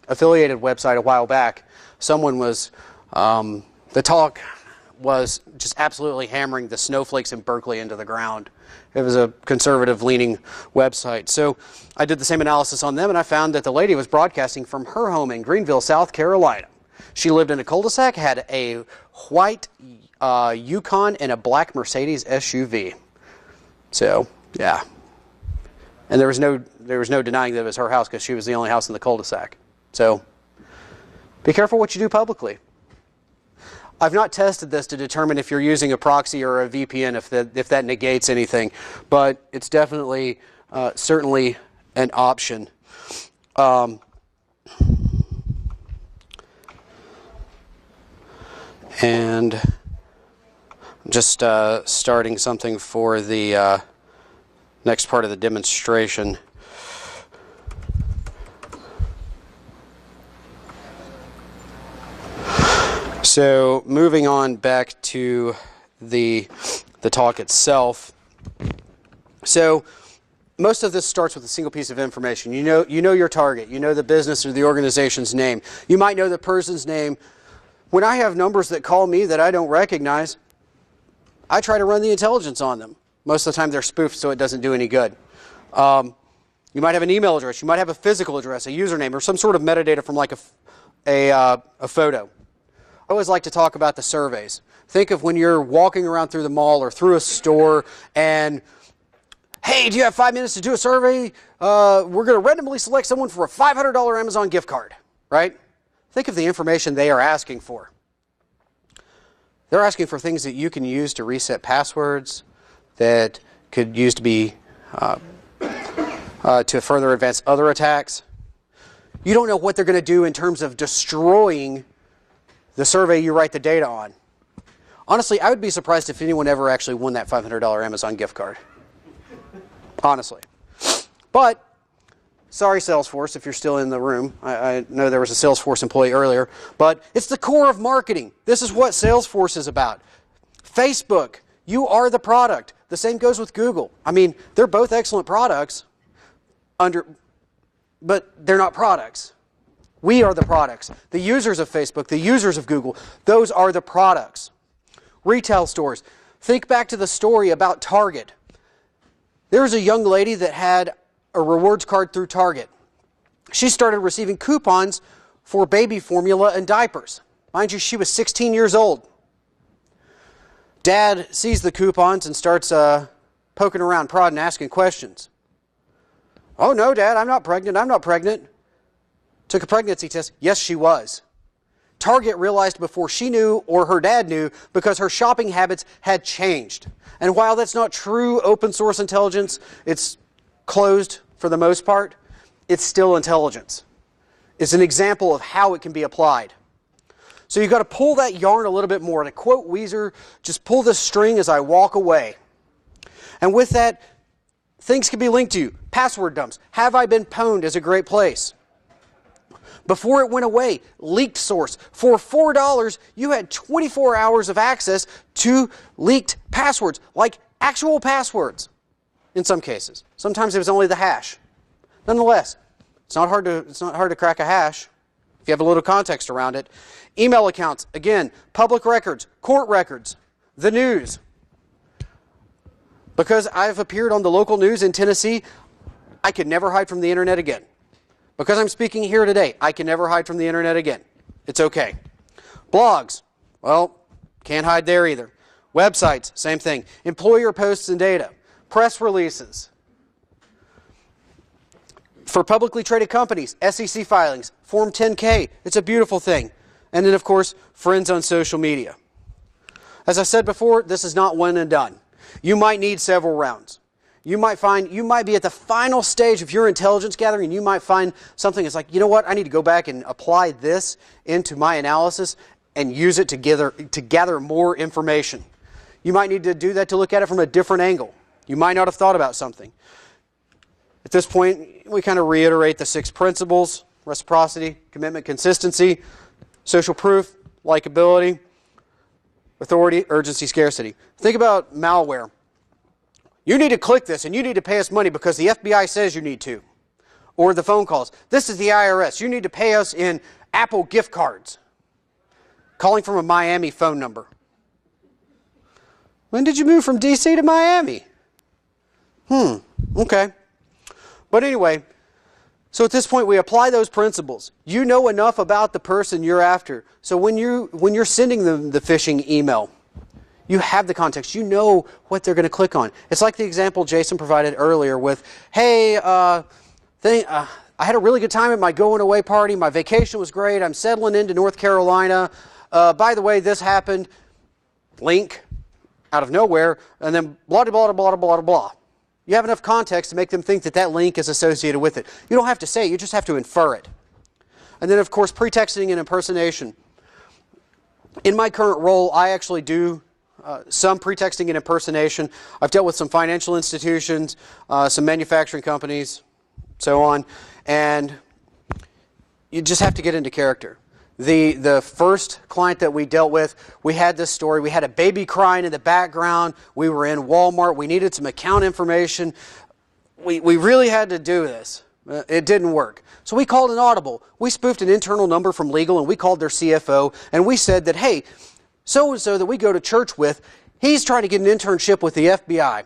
affiliated website a while back. Someone was, the talk was just absolutely hammering the snowflakes in Berkeley into the ground. It was a conservative-leaning website. So I did the same analysis on them, and I found that the lady was broadcasting from her home in Greenville, South Carolina. She lived in a cul-de-sac, had a white Yukon and a black Mercedes SUV. So, yeah. And there was no denying that it was her house because she was the only house in the cul-de-sac. So, be careful what you do publicly. I've not tested this to determine if you're using a proxy or a VPN, if that negates anything, but it's definitely, certainly an option. And I'm just starting something for the next part of the demonstration. So moving on back to the talk itself. So most of this starts with a single piece of information. You know your target. You know the business or the organization's name. You might know the person's name. When I have numbers that call me that I don't recognize, I try to run the intelligence on them. Most of the time they're spoofed, so it doesn't do any good. You might have an email address. You might have a physical address, a username, or some sort of metadata from like a photo. I always like to talk about the surveys. Think of when you're walking around through the mall or through a store and, hey, do you have 5 minutes to do a survey? We're going to randomly select someone for a $500 Amazon gift card, right? Think of the information they are asking for. They're asking for things that you can use to reset passwords, that could use to be to further advance other attacks. You don't know what they're going to do in terms of destroying the survey you write the data on. Honestly, I would be surprised if anyone ever actually won that $500 Amazon gift card. Honestly. But, sorry Salesforce if you're still in the room. I know there was a Salesforce employee earlier. But it's the core of marketing. This is what Salesforce is about. Facebook, you are the product. The same goes with Google. I mean, they're both excellent products, but they're not products. We are the products. The users of Facebook, the users of Google, those are the products. Retail stores. Think back to the story about Target. There was a young lady that had a rewards card through Target. She started receiving coupons for baby formula and diapers. Mind you, she was 16 years old. Dad sees the coupons and starts poking around, prodding, asking questions. Oh, no, Dad, I'm not pregnant. I'm not pregnant. Took a pregnancy test. Yes, she was. Target realized before she knew or her dad knew because her shopping habits had changed. And while that's not true open source intelligence, it's closed for the most part, it's still intelligence. It's an example of how it can be applied. So you've got to pull that yarn a little bit more. To quote Weezer, just pull the string as I walk away. And with that, things can be linked to you. Password dumps. Have I been pwned is a great place. Before it went away, leaked source. For $4, you had 24 hours of access to leaked passwords, like actual passwords in some cases. Sometimes it was only the hash. Nonetheless, it's not hard to crack a hash if you have a little context around it. Email accounts, again, public records, court records, the news. Because I've appeared on the local news in Tennessee, I could never hide from the internet again. Because I'm speaking here today, I can never hide from the internet again. It's okay. Blogs, well, can't hide there either. Websites, same thing. Employer posts and data. Press releases. For publicly traded companies, SEC filings, Form 10K, it's a beautiful thing. And then, of course, friends on social media. As I said before, this is not one and done. You might need several rounds. You might be at the final stage of your intelligence gathering, and you might find something that's like, you know what, I need to go back and apply this into my analysis and use it to gather more information. You might need to do that to look at it from a different angle. You might not have thought about something. At this point, we kind of reiterate the 6 principles: reciprocity, commitment, consistency, social proof, likability, authority, urgency, scarcity. Think about malware. You need to click this and you need to pay us money because the FBI says you need to. Or the phone calls. This is the IRS. You need to pay us in Apple gift cards. Calling from a Miami phone number. When did you move from DC to Miami? Okay. But anyway, so at this point we apply those principles. You know enough about the person you're after. So when you're sending them the phishing email, you have the context. You know what they're going to click on. It's like the example Jason provided earlier with, hey, I had a really good time at my going away party. My vacation was great. I'm settling into North Carolina. By the way, this happened. Link out of nowhere. And then blah, blah, blah, blah, blah, blah. You have enough context to make them think that that link is associated with it. You don't have to say it. You just have to infer it. And then, of course, pretexting and impersonation. In my current role, I actually do some pretexting and impersonation. I've dealt with some financial institutions, some manufacturing companies, so on, and you just have to get into character. The first client that we dealt with, we had this story. We had a baby crying in the background. We were in Walmart. We needed some account information. We really had to do this. It didn't work. So we called an audible. We spoofed an internal number from legal, and we called their CFO, and we said that, hey, so-and-so that we go to church with, he's trying to get an internship with the FBI.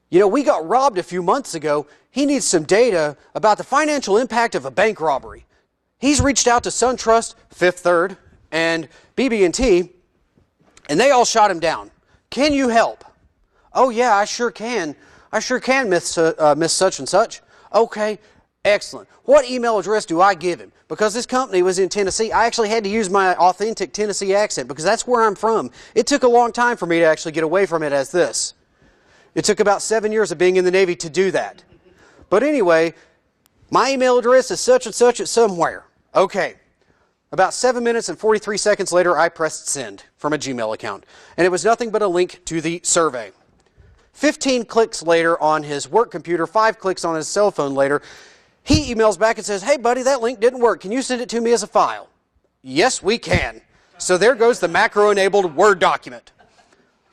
You know, we got robbed a few months ago. He needs some data about the financial impact of a bank robbery. He's reached out to SunTrust, Fifth Third, and BB&T, and they all shot him down. Can you help? Oh, yeah, I sure can. I sure can, Miss Such and Such. Okay, excellent. What email address do I give him? Because this company was in Tennessee, I actually had to use my authentic Tennessee accent because that's where I'm from. It took a long time for me to actually get away from it as this. It took about 7 years of being in the Navy to do that. But anyway, my email address is such and such at somewhere. Okay. About 7 minutes and 43 seconds later, I pressed send from a Gmail account. And it was nothing but a link to the survey. 15 clicks later on his work computer, 5 clicks on his cell phone later, he emails back and says, hey buddy, that link didn't work. Can you send it to me as a file? Yes, we can. So there goes the macro-enabled Word document.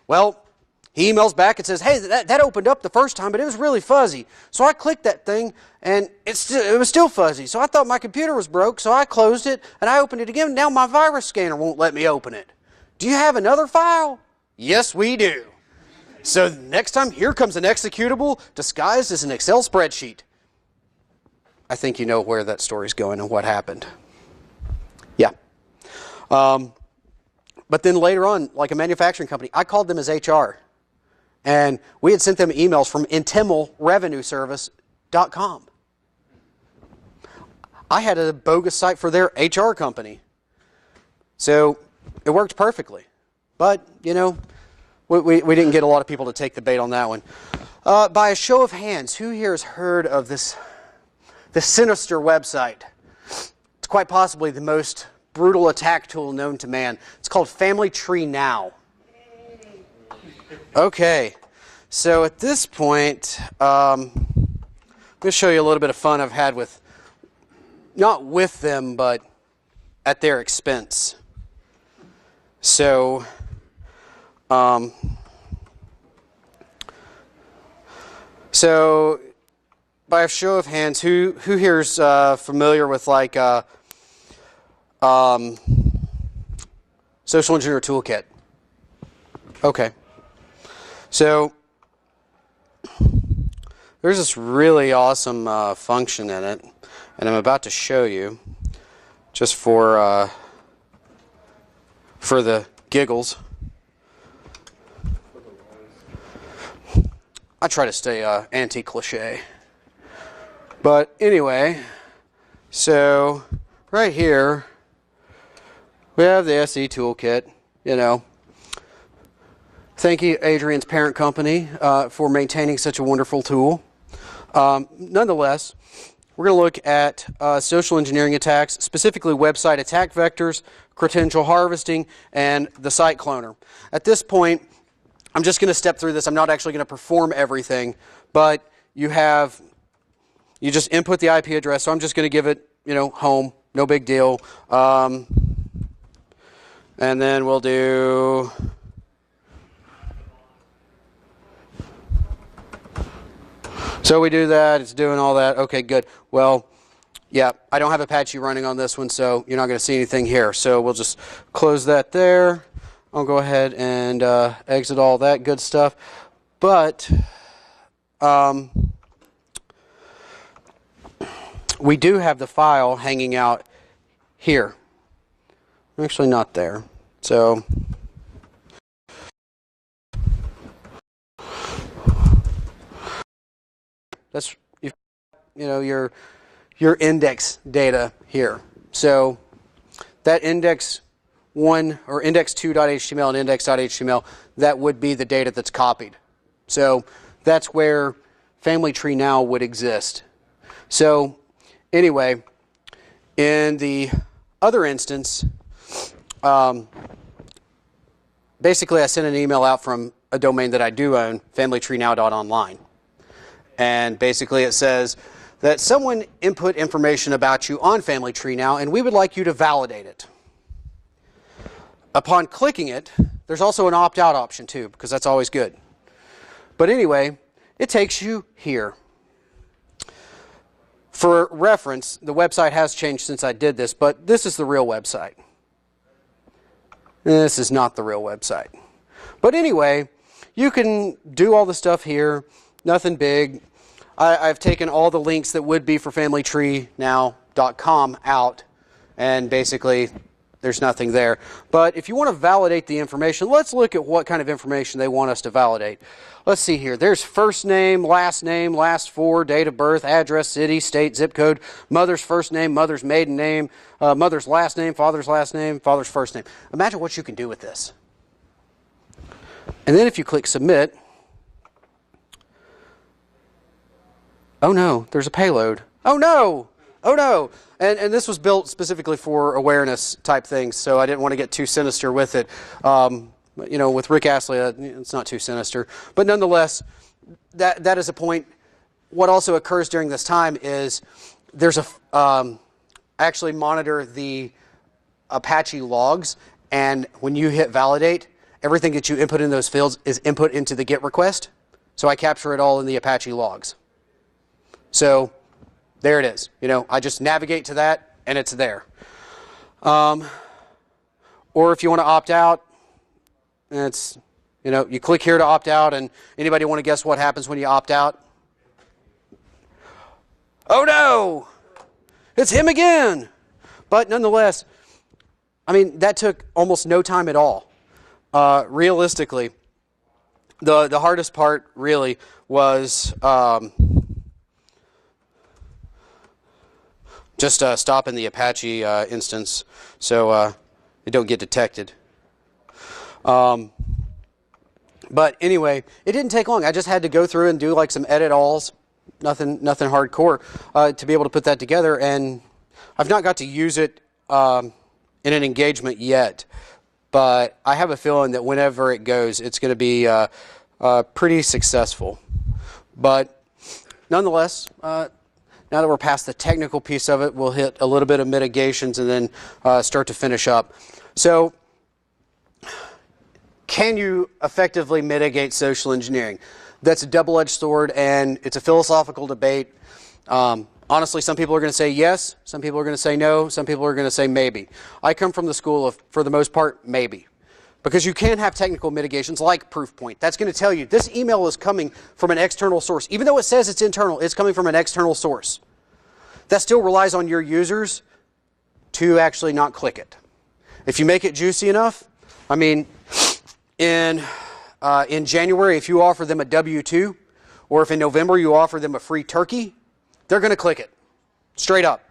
Well, he emails back and says, hey, that opened up the first time, but it was really fuzzy. So I clicked that thing, and it was still fuzzy. So I thought my computer was broke, so I closed it, and I opened it again. Now my virus scanner won't let me open it. Do you have another file? Yes, we do. So next time, here comes an executable disguised as an Excel spreadsheet. I think you know where that story's going and what happened. Yeah. But then later on, like a manufacturing company, I called them as HR. And we had sent them emails from intimilrevenueservice.com. I had a bogus site for their HR company. So it worked perfectly. But, you know, we didn't get a lot of people to take the bait on that one. By a show of hands, who here has heard of this sinister website? It's quite possibly the most brutal attack tool known to man. It's called Family Tree Now. Okay, so at this point, I'm going to show you a little bit of fun I've had with, not with them, but at their expense. So, by a show of hands, who here's familiar with like Social Engineer Toolkit? Okay. So there's this really awesome function in it, and I'm about to show you, just for the giggles. I try to stay anti-cliche. But anyway, so right here we have the SE Toolkit, you know. Thank you, Adrian's parent company, for maintaining such a wonderful tool. Nonetheless, we're going to look at social engineering attacks, specifically website attack vectors, credential harvesting, and the site cloner. At this point, I'm just going to step through this. I'm not actually going to perform everything, but you just input the IP address. So I'm just going to give it, you know, home, no big deal. And then we'll do. So we do that, it's doing all that. Okay, good. Well, yeah, I don't have Apache running on this one, so you're not going to see anything here. So we'll just close that there. I'll go ahead and exit all that good stuff. But we do have the file hanging out here. Actually not there. So that's, you know, your index data here. So that index 1 or index2.html and index.html, that would be the data that's copied. So that's where Family Tree Now would exist. So anyway, in the other instance, basically I sent an email out from a domain that I do own, familytreenow.online. And basically it says that someone input information about you on Family Tree Now, and we would like you to validate it. Upon clicking it, there's also an opt-out option too, because that's always good. But anyway, it takes you here. For reference, the website has changed since I did this, but this is the real website. This is not the real website. But anyway, you can do all the stuff here, nothing big. I've taken all the links that would be for familytreenow.com out, and basically there's nothing there. But if you want to validate the information, let's look at what kind of information they want us to validate. Let's see here. There's first name, last four, date of birth, address, city, state, zip code, mother's first name, mother's maiden name, mother's last name, father's first name. Imagine what you can do with this. And then if you click submit, oh no, there's a payload. Oh no, oh no. And this was built specifically for awareness type things, so I didn't want to get too sinister with it. With Rick Astley, it's not too sinister. But nonetheless, that is a point. What also occurs during this time is there's I actually monitor the Apache logs, and when you hit validate, everything that you input in those fields is input into the GET request. So I capture it all in the Apache logs. So there it is. I just navigate to that, and it's there. Or if you want to opt out, it's, you click here to opt out, and anybody want to guess what happens when you opt out? Oh no! It's him again! But nonetheless, that took almost no time at all. Realistically, the hardest part really was just stopping the Apache instance so it don't get detected. But anyway, it didn't take long. I just had to go through and do like some edit alls, nothing hardcore, to be able to put that together. And I've not got to use it in an engagement yet, but I have a feeling that whenever it goes, it's going to be pretty successful. But nonetheless, now that we're past the technical piece of it, we'll hit a little bit of mitigations and then start to finish up. So, can you effectively mitigate social engineering? That's a double-edged sword, and it's a philosophical debate. Honestly, some people are going to say yes, some people are going to say no, some people are going to say maybe. I come from the school of, for the most part, maybe. Because you can have technical mitigations like Proofpoint. That's going to tell you this email is coming from an external source. Even though it says it's internal, it's coming from an external source. That still relies on your users to actually not click it. If you make it juicy enough, in January, if you offer them a W-2, or if in November you offer them a free turkey, they're going to click it, straight up.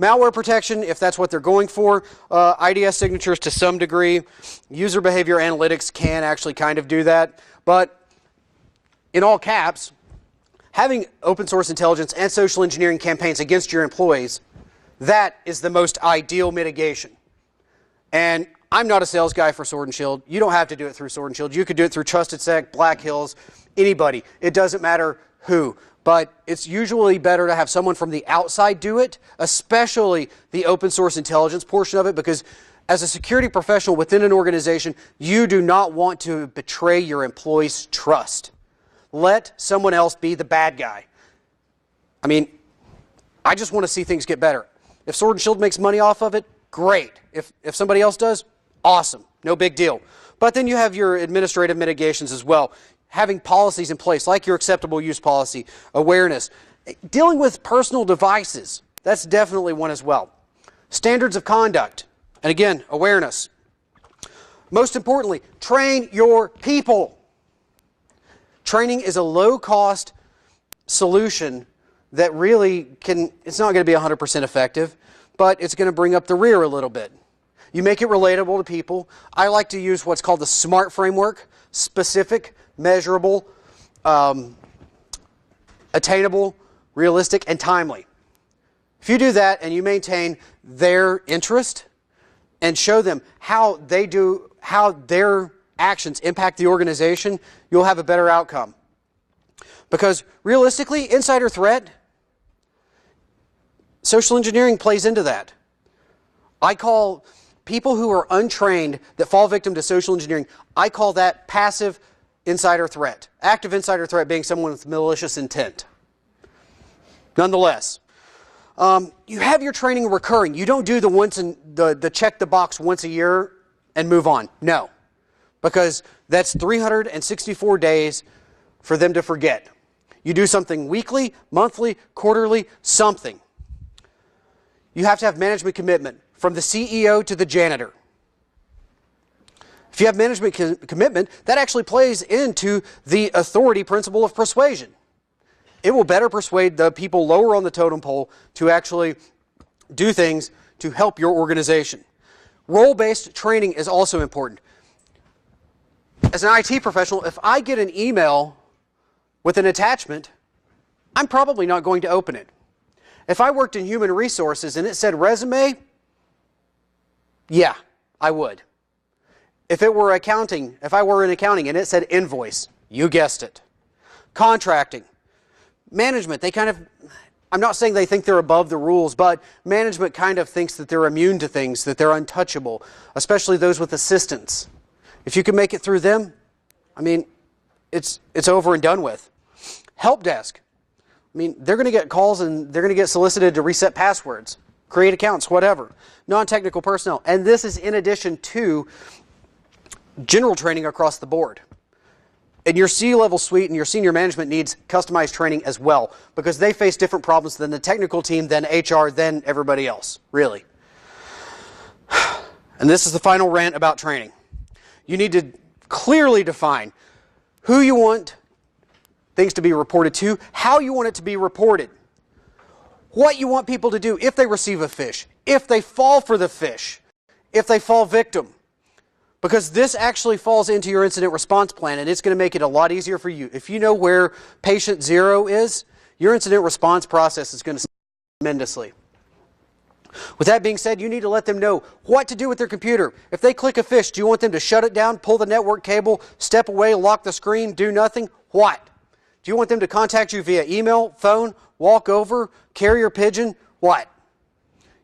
Malware protection, if that's what they're going for, IDS signatures to some degree. User behavior analytics can actually kind of do that. But in all caps, having open source intelligence and social engineering campaigns against your employees, that is the most ideal mitigation. And I'm not a sales guy for Sword and Shield. You don't have to do it through Sword and Shield. You could do it through TrustedSec, Black Hills, anybody. It doesn't matter who. But it's usually better to have someone from the outside do it, especially the open source intelligence portion of it, because as a security professional within an organization, you do not want to betray your employees' trust. Let someone else be the bad guy. I just want to see things get better. If Sword and Shield makes money off of it, great. If somebody else does, awesome. No big deal. But then you have your administrative mitigations as well. Having policies in place, like your acceptable use policy, awareness. Dealing with personal devices, that's definitely one as well. Standards of conduct, and again, awareness. Most importantly, train your people. Training is a low-cost solution that really it's not going to be 100% effective, but it's going to bring up the rear a little bit. You make it relatable to people. I like to use what's called the SMART framework: specific, measurable, attainable, realistic, and timely. If you do that and you maintain their interest and show them how their actions impact the organization, you'll have a better outcome. Because realistically, insider threat, social engineering plays into that. I call people who are untrained that fall victim to social engineering, I call that passive insider threat. Active insider threat being someone with malicious intent. Nonetheless, you have your training recurring. You don't do the check the box once a year and move on. No, because that's 364 days for them to forget. You do something weekly, monthly, quarterly, something. You have to have management commitment from the CEO to the janitor. If you have management commitment, that actually plays into the authority principle of persuasion. It will better persuade the people lower on the totem pole to actually do things to help your organization. Role-based training is also important. As an IT professional, if I get an email with an attachment, I'm probably not going to open it. If I worked in human resources and it said resume, yeah, I would. If it were accounting, if I were in accounting and it said invoice, you guessed it. Contracting. Management, they kind of, I'm not saying they think they're above the rules, but management kind of thinks that they're immune to things, that they're untouchable, especially those with assistants. If you can make it through them, I mean, it's over and done with. Help desk. I mean, they're going to get calls and they're going to get solicited to reset passwords, create accounts, whatever. Non-technical personnel. And this is in addition to general training across the board. And your C-level suite and your senior management needs customized training as well, because they face different problems than the technical team, than HR, than everybody else, really. And this is the final rant about training. You need to clearly define who you want things to be reported to, how you want it to be reported, what you want people to do if they receive a fish, if they fall for the fish, if they fall victim. Because this actually falls into your incident response plan, and it's going to make it a lot easier for you. If you know where patient 0 is, your incident response process is going to tremendously. With that being said, you need to let them know what to do with their computer. If they click a fish, do you want them to shut it down, pull the network cable, step away, lock the screen, do nothing? What? Do you want them to contact you via email, phone, walk over, carrier pigeon? What?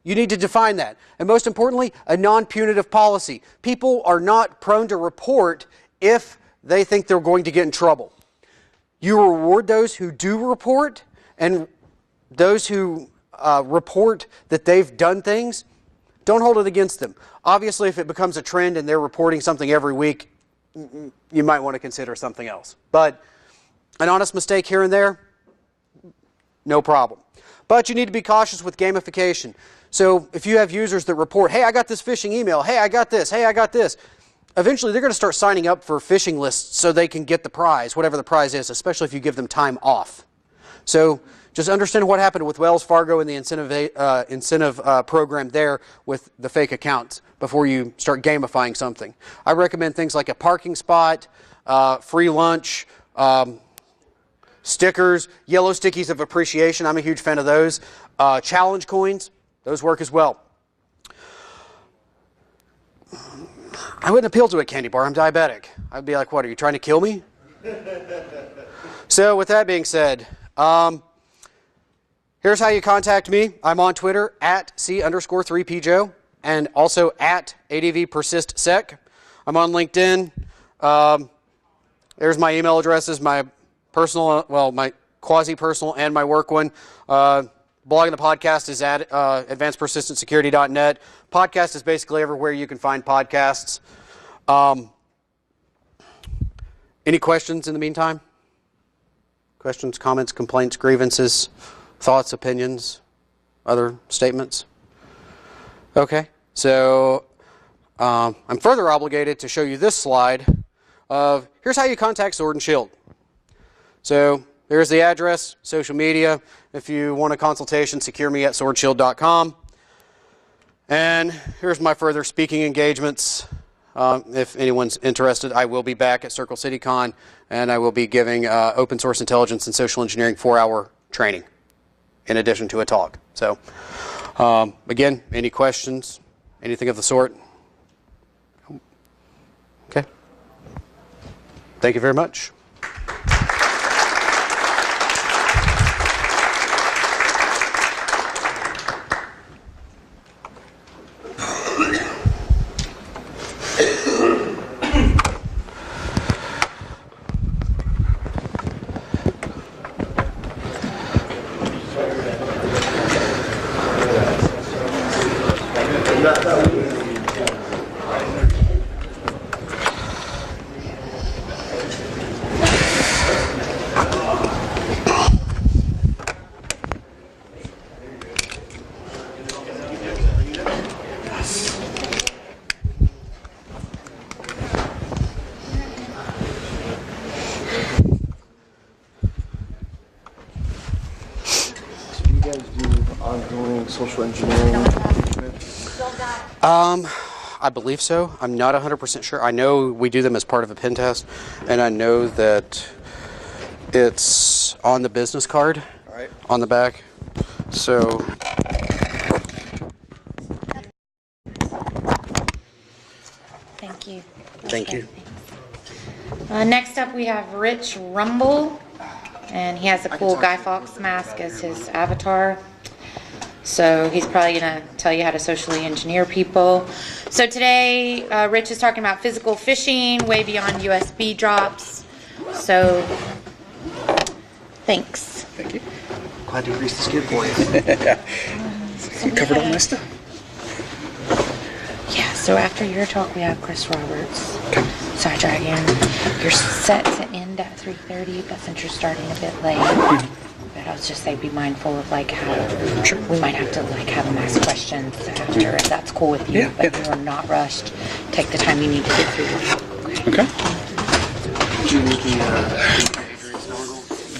You need to define that. And most importantly, a non-punitive policy. People are not prone to report if they think they're going to get in trouble. You reward those who do report, and those who report that they've done things, don't hold it against them. Obviously, if it becomes a trend and they're reporting something every week, you might want to consider something else. But an honest mistake here and there, no problem. But you need to be cautious with gamification. So if you have users that report, hey, I got this phishing email, hey, I got this, hey, I got this, eventually they're going to start signing up for phishing lists so they can get the prize, whatever the prize is, especially if you give them time off. So just understand what happened with Wells Fargo and the incentive program there with the fake accounts before you start gamifying something. I recommend things like a parking spot, free lunch, stickers, yellow stickies of appreciation. I'm a huge fan of those. Challenge coins, those work as well. I wouldn't appeal to a candy bar. I'm diabetic. I'd be like, what, are you trying to kill me? So with that being said, here's how you contact me. I'm on Twitter at C_3PJoe and also at ADVPersistSec. I'm on LinkedIn. There's my email addresses, my personal, well, my quasi-personal and my work one. Blogging the podcast is at advancedpersistentsecurity.net. Podcast is basically everywhere you can find podcasts. Any questions in the meantime? Questions, comments, complaints, grievances, thoughts, opinions, other statements? Okay, so I'm further obligated to show you this slide of here's how you contact Sword and Shield. So there's the address, social media. If you want a consultation, secure me at swordshield.com. And here's my further speaking engagements. If anyone's interested, I will be back at Circle City Con, and I will be giving open source intelligence and social engineering 4-hour training in addition to a talk. So again, any questions, anything of the sort? Okay. Thank you very much. Social engineering I believe so. I'm not 100% sure. I know we do them as part of a pen test, and I know that it's on the business card. on the back. So Thank you. thank you. Next up, we have Rich Rumble, and he has a cool Guy Fawkes mask as his avatar. So he's probably going to tell you how to socially engineer people. So today, Rich is talking about physical phishing, way beyond USB drops. So, thanks. Thank you. Glad to grease the skid for you. You covered all my stuff. Yeah, so after your talk, we have Chris Roberts. Side Dragon. You're set to end at 3:30, but since you're starting a bit late, but I'll just say be mindful of like how we might have to like have them ask questions after, if that's cool with you. But you're not rushed. Take the time you need to get through it. Okay. Do you need the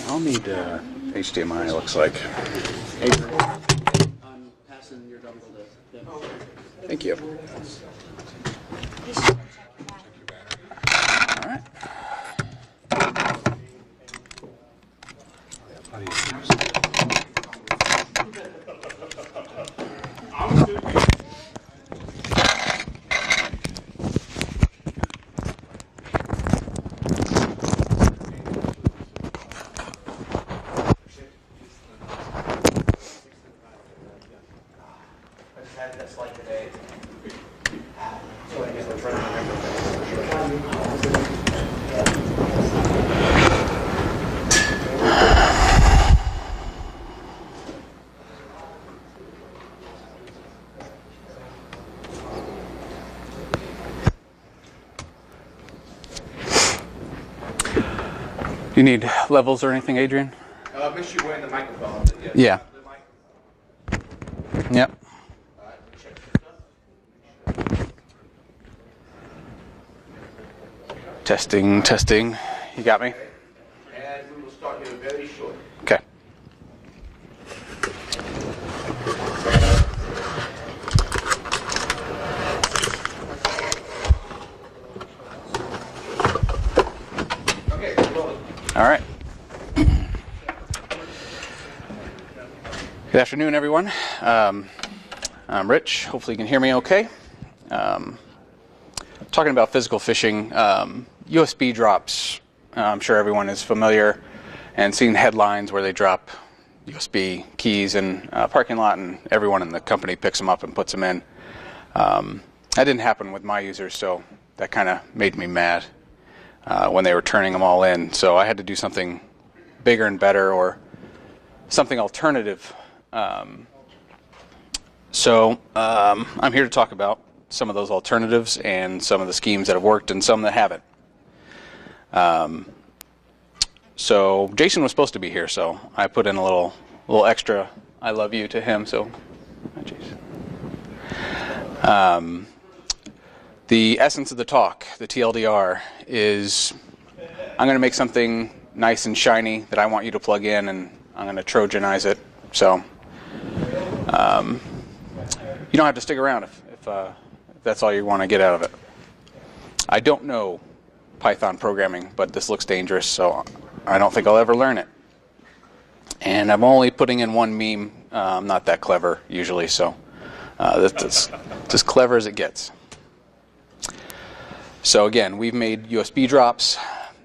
I'll need HDMI, it looks like. I'm passing your dongle to them. Thank you. All right. Do you need levels or anything, Adrian? Make sure you're wearing the microphone. Yeah. Yep. Testing, testing. You got me? And we will start here very short. Okay. Okay, rolling. All right. Good afternoon, everyone. I'm Rich. Hopefully you can hear me okay. Talking about physical phishing, USB drops. I'm sure everyone is familiar and seen headlines where they drop USB keys in a parking lot and everyone in the company picks them up and puts them in. That didn't happen with my users, so that kind of made me mad when they were turning them all in. So I had to do something bigger and better, or something alternative. So I'm here to talk about some of those alternatives and some of the schemes that have worked and some that haven't. So Jason was supposed to be here, so I put in a little extra "I love you" to him. So, Jason. The essence of the talk, the TLDR, is I'm going to make something nice and shiny that I want you to plug in, and I'm going to Trojanize it. So you don't have to stick around if that's all you want to get out of it. I don't know Python programming, but this looks dangerous, so I don't think I'll ever learn it. And I'm only putting in one meme. I'm not that clever usually, so that's as clever as it gets. So again, we've made USB drops.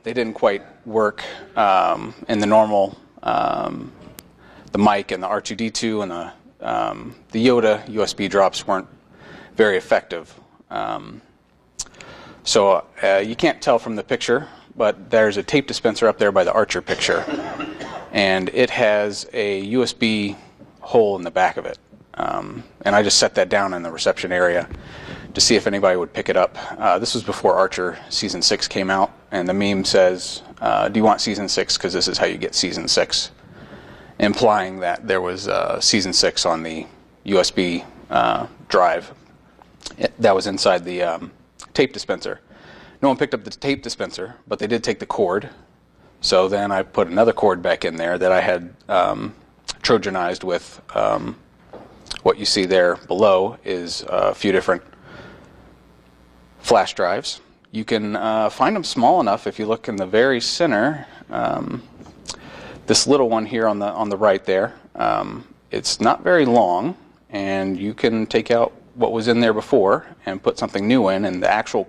They didn't quite work in the normal, the mic and the R2D2 and the Yoda USB drops weren't very effective. So you can't tell from the picture, but there's a tape dispenser up there by the Archer picture, and it has a USB hole in the back of it. And I just set that down in the reception area to see if anybody would pick it up. This was before Archer Season 6 came out, and the meme says, do you want Season 6? Because this is how you get Season 6, implying that there was Season 6 on the USB drive that was inside the tape dispenser. No one picked up the tape dispenser, but they did take the cord. So then I put another cord back in there that I had Trojanized with. What you see there below is a few different flash drives. You can find them small enough if you look in the very center. This little one here on the right there, it's not very long, and you can take out what was in there before and put something new in, and the actual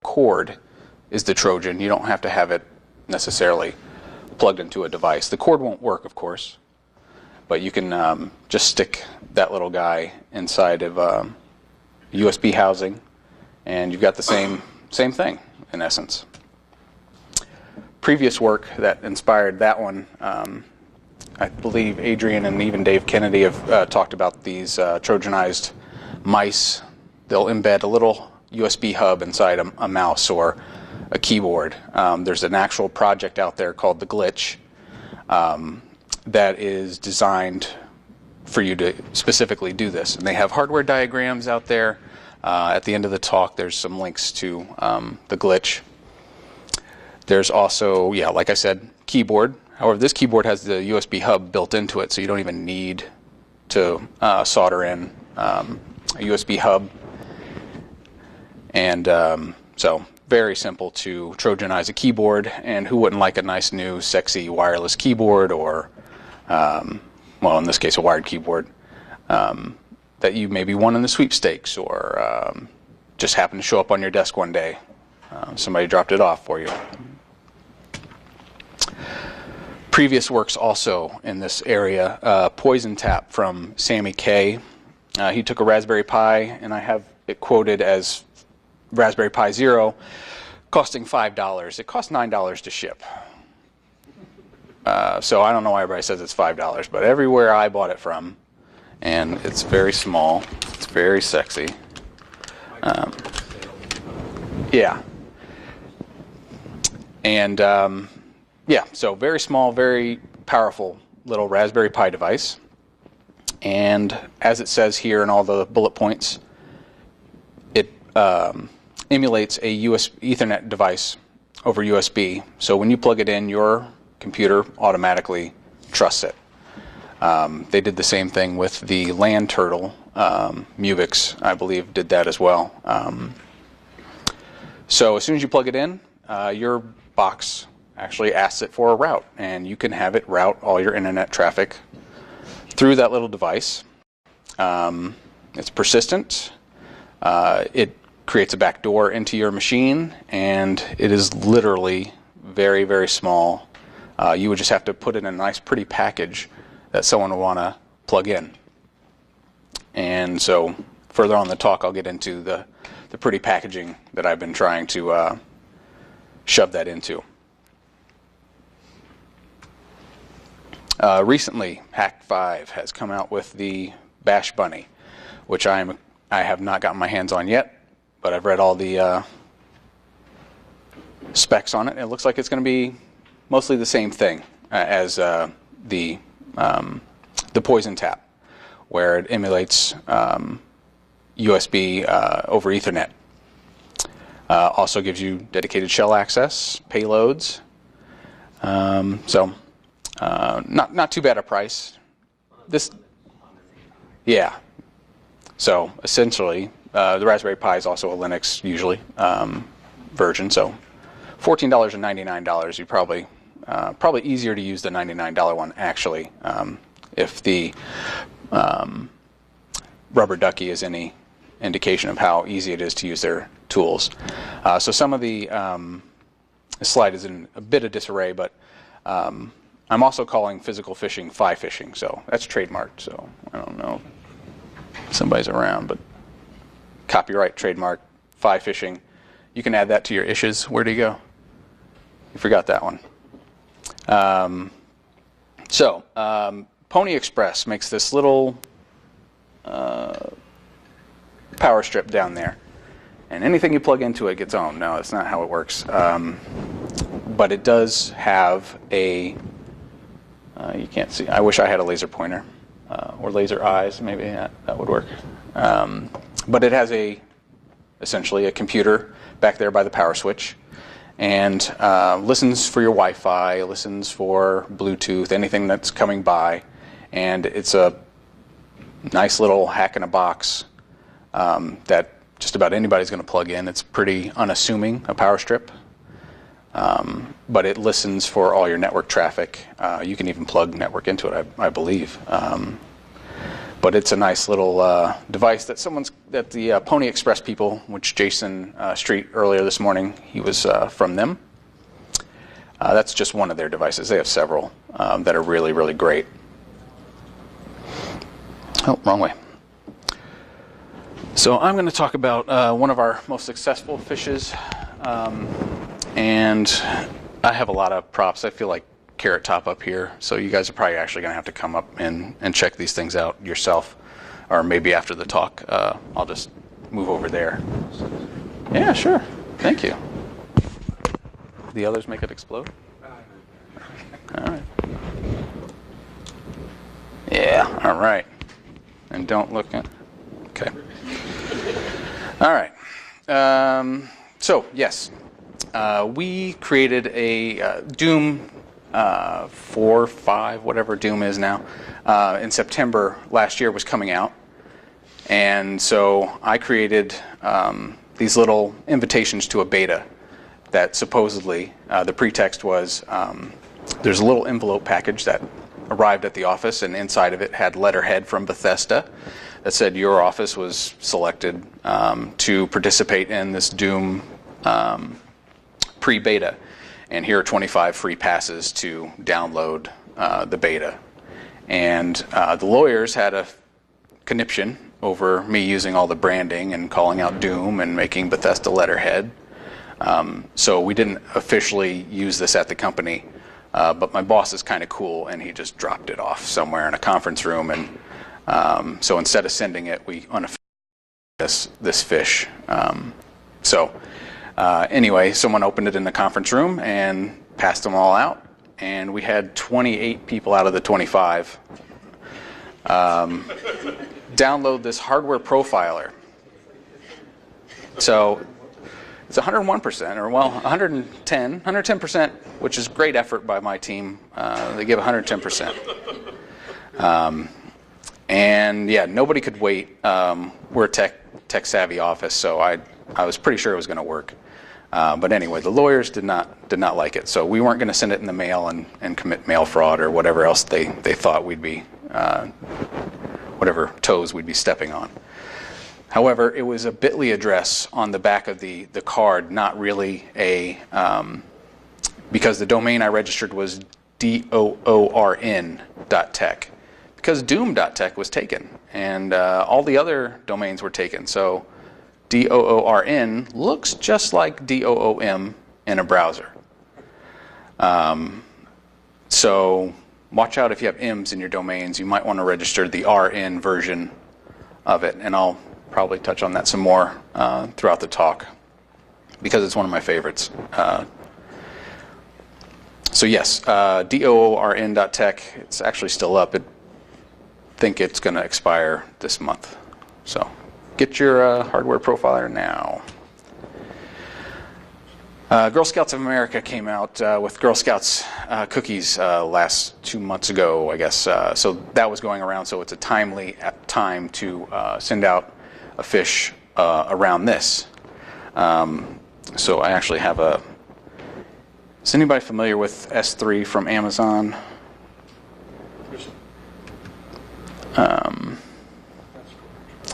cord is the Trojan. You don't have to have it necessarily plugged into a device. The cord won't work, of course, but you can just stick that little guy inside of USB housing, and you've got the same thing in essence. Previous work that inspired that one, I believe Adrian and even Dave Kennedy have talked about these Trojanized mice. They'll embed a little USB hub inside a mouse or a keyboard. There's an actual project out there called The Glitch that is designed for you to specifically do this. And they have hardware diagrams out there. At the end of the talk, there's some links to The Glitch. There's also, yeah, like I said, keyboard. However, this keyboard has the USB hub built into it, so you don't even need to solder in a USB hub. And so very simple to Trojanize a keyboard, and who wouldn't like a nice new sexy wireless keyboard, or well, in this case a wired keyboard that you maybe won in the sweepstakes, or just happened to show up on your desk one day. Somebody dropped it off for you. Previous works also in this area, Poison Tap from Sammy K. He took a Raspberry Pi, and I have it quoted as Raspberry Pi Zero, costing $5. It cost $9 to ship. So I don't know why everybody says it's $5, but everywhere I bought it from, and it's very small, it's very sexy. Yeah. And yeah, so very small, very powerful little Raspberry Pi device. And as it says here in all the bullet points, it emulates a Ethernet device over USB. So when you plug it in, your computer automatically trusts it. They did the same thing with the Land Turtle. Mubix, I believe, did that as well. So as soon as you plug it in, your box actually asks it for a route, and you can have it route all your internet traffic through that little device. It's persistent. It creates a backdoor into your machine, and it is literally very, very small. You would just have to put it in a nice, pretty package that someone would want to plug in. And so further on in the talk, I'll get into the pretty packaging that I've been trying to shove that into. Recently, Hack 5 has come out with the Bash Bunny, which I have not gotten my hands on yet, but I've read all the specs on it, and it looks like it's going to be mostly the same thing as the Poison Tap, where it emulates USB over Ethernet. Also gives you dedicated shell access, payloads. So not too bad a price. This, yeah. So essentially, the Raspberry Pi is also a Linux usually version. So $14.99. You probably easier to use the $99 one actually, if the Rubber Ducky is any indication of how easy it is to use their tools. So some of the slide is in a bit of disarray, but I'm also calling physical phishing phi phishing, so that's trademarked. So I don't know if somebody's around, but copyright, trademark, phi phishing. You can add that to your issues. Where do you go? You forgot that one. Pony Express makes this little power strip down there, and anything you plug into it gets owned. No, that's not how it works. But it does have a, you can't see, I wish I had a laser pointer, or laser eyes, maybe that would work. But it has essentially a computer back there by the power switch, and listens for your Wi-Fi, listens for Bluetooth, anything that's coming by, and it's a nice little hack-in-a-box that just about anybody's going to plug in. It's pretty unassuming, a power strip, but it listens for all your network traffic. You can even plug network into it, I believe. But it's a nice little device that the Pony Express people, which Jason Street earlier this morning, he was from them. That's just one of their devices. They have several that are really, really great. Oh, wrong way. So I'm going to talk about one of our most successful fishes, and I have a lot of props. I feel like Carrot Top up here, so you guys are probably actually going to have to come up and check these things out yourself, or maybe after the talk. I'll just move over there. Yeah, sure. Thank you. The others make it explode? All right. Yeah, all right. And don't look at... Okay. All right. So, yes. We created a Doom 4, 5, whatever Doom is now, in September last year was coming out. And so I created these little invitations to a beta that supposedly, the pretext was, there's a little envelope package that arrived at the office, and inside of it had letterhead from Bethesda that said your office was selected to participate in this Doom pre-beta, and here are 25 free passes to download the beta. And the lawyers had a conniption over me using all the branding and calling out Doom and making Bethesda letterhead. So we didn't officially use this at the company, but my boss is kind of cool, and he just dropped it off somewhere in a conference room. And so instead of sending it, we unofficially this fish. Anyway, someone opened it in the conference room and passed them all out, and we had 28 people out of the 25 download this hardware profiler. So it's 101%, or well, 110%, which is great effort by my team. They give 110%. And yeah, nobody could wait. We're a tech savvy office, so I was pretty sure it was going to work. But anyway, the lawyers did not like it, so we weren't going to send it in the mail and commit mail fraud or whatever else they thought we'd be, whatever toes we'd be stepping on. However, it was a bit.ly address on the back of the card, not really a, because the domain I registered was doorn.tech, because doom.tech was taken, and all the other domains were taken. So DOORN looks just like DOOM in a browser. So watch out if you have IMs in your domains. You might want to register the RN version of it, and I'll probably touch on that some more throughout the talk, because it's one of my favorites. So yes, DOORN.tech, it's actually still up. I think it's going to expire this month. So get your hardware profiler now. Girl Scouts of America came out with Girl Scouts cookies last 2 months ago, I guess. So that was going around, so it's a timely time to send out a fish around this. So I actually have a... Is anybody familiar with S3 from Amazon? Oh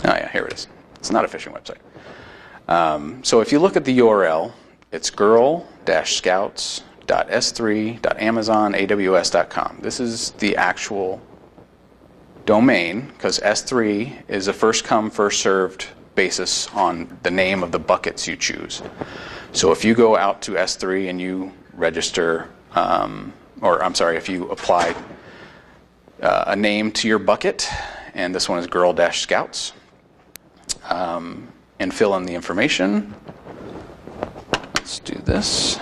yeah, here it is. It's not a fishing website. So if you look at the URL, it's girl-scouts.s3.amazonaws.com. This is the actual domain, because S3 is a first-come, first-served basis on the name of the buckets you choose. So if you go out to S3 and you register, if you apply a name to your bucket, and this one is girl-scouts, and fill in the information. Let's do this.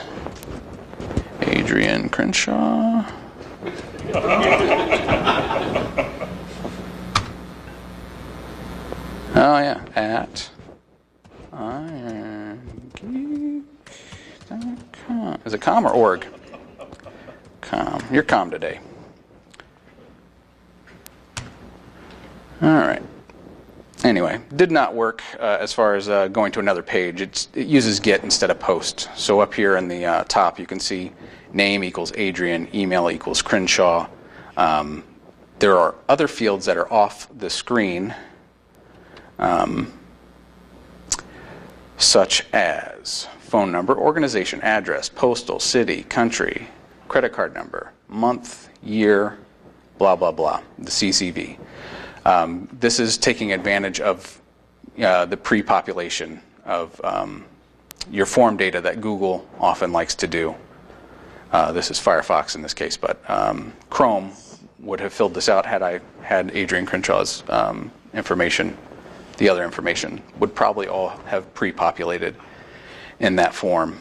Adrian Crenshaw. Oh yeah, at irongeek.com. Is it com or org? Com. You're com today. All right. Anyway, did not work as far as going to another page. It uses get instead of post. So up here in the top, you can see name equals Adrian, email equals Crenshaw. There are other fields that are off the screen, such as phone number, organization, address, postal, city, country, credit card number, month, year, blah, blah, blah, the CCV. This is taking advantage of the pre-population of your form data that Google often likes to do. This is Firefox in this case, but Chrome would have filled this out had I had Adrian Crenshaw's information. The other information would probably all have pre-populated in that form.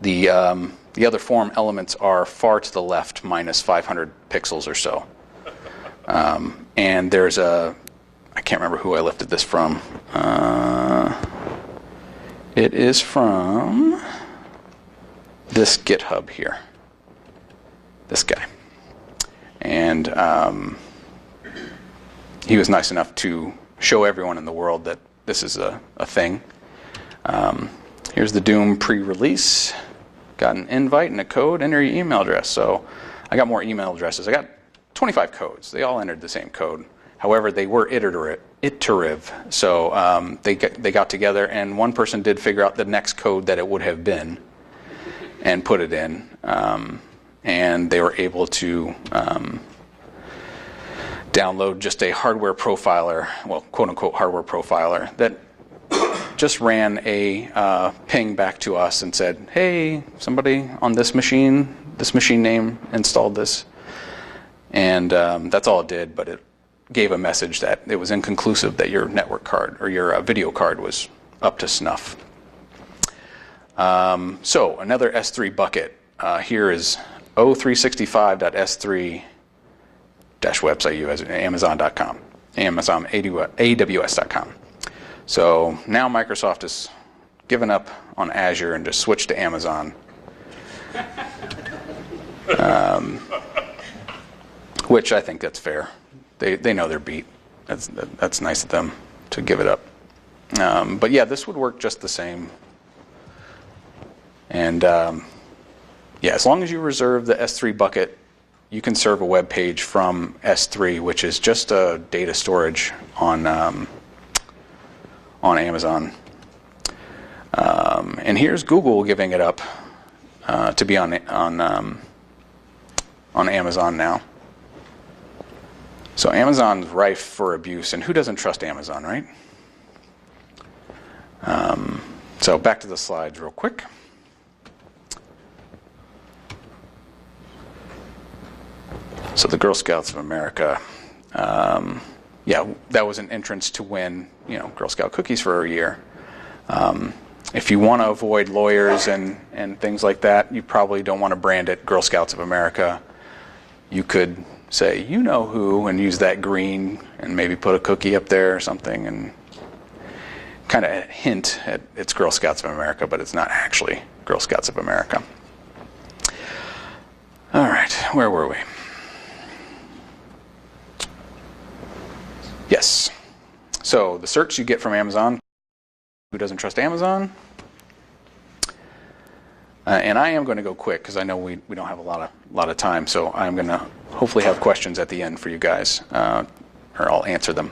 The other form elements are far to the left, minus 500 pixels or so. And there's I can't remember who I lifted this from. It is from this GitHub here. This guy. And he was nice enough to show everyone in the world that this is a thing. Here's the Doom pre-release. Got an invite and a code. Enter your email address. So I got more email addresses. I got 25 codes. They all entered the same code. However, they were iterative. So they got together, and one person did figure out the next code that it would have been and put it in. And they were able to download just a hardware profiler, well, quote-unquote hardware profiler, that just ran a ping back to us and said, hey, somebody on this machine name installed this. And that's all it did, but it gave a message that it was inconclusive that your network card or your video card was up to snuff. So another S3 bucket. Here is o365.s3-website as amazon.com, Amazon AWS.com. So now Microsoft has given up on Azure and just switched to Amazon. Which I think that's fair. They know their beat. That's nice of them to give it up. But yeah, this would work just the same. And yeah, as long as you reserve the S3 bucket, you can serve a web page from S3, which is just a data storage on Amazon. And here's Google giving it up to be on Amazon now. So Amazon's rife for abuse, and who doesn't trust Amazon, right? So back to the slides real quick. So the Girl Scouts of America, yeah, that was an entrance to win, Girl Scout cookies for a year. If you want to avoid lawyers and things like that, you probably don't want to brand it Girl Scouts of America. You could say, you know who, and use that green and maybe put a cookie up there or something and kind of hint at it's Girl Scouts of America, but it's not actually Girl Scouts of America. All right, where were we? Yes. So the search you get from Amazon. Who doesn't trust Amazon? And I am going to go quick because I know we don't have a lot of time. So I'm going to hopefully have questions at the end for you guys, or I'll answer them.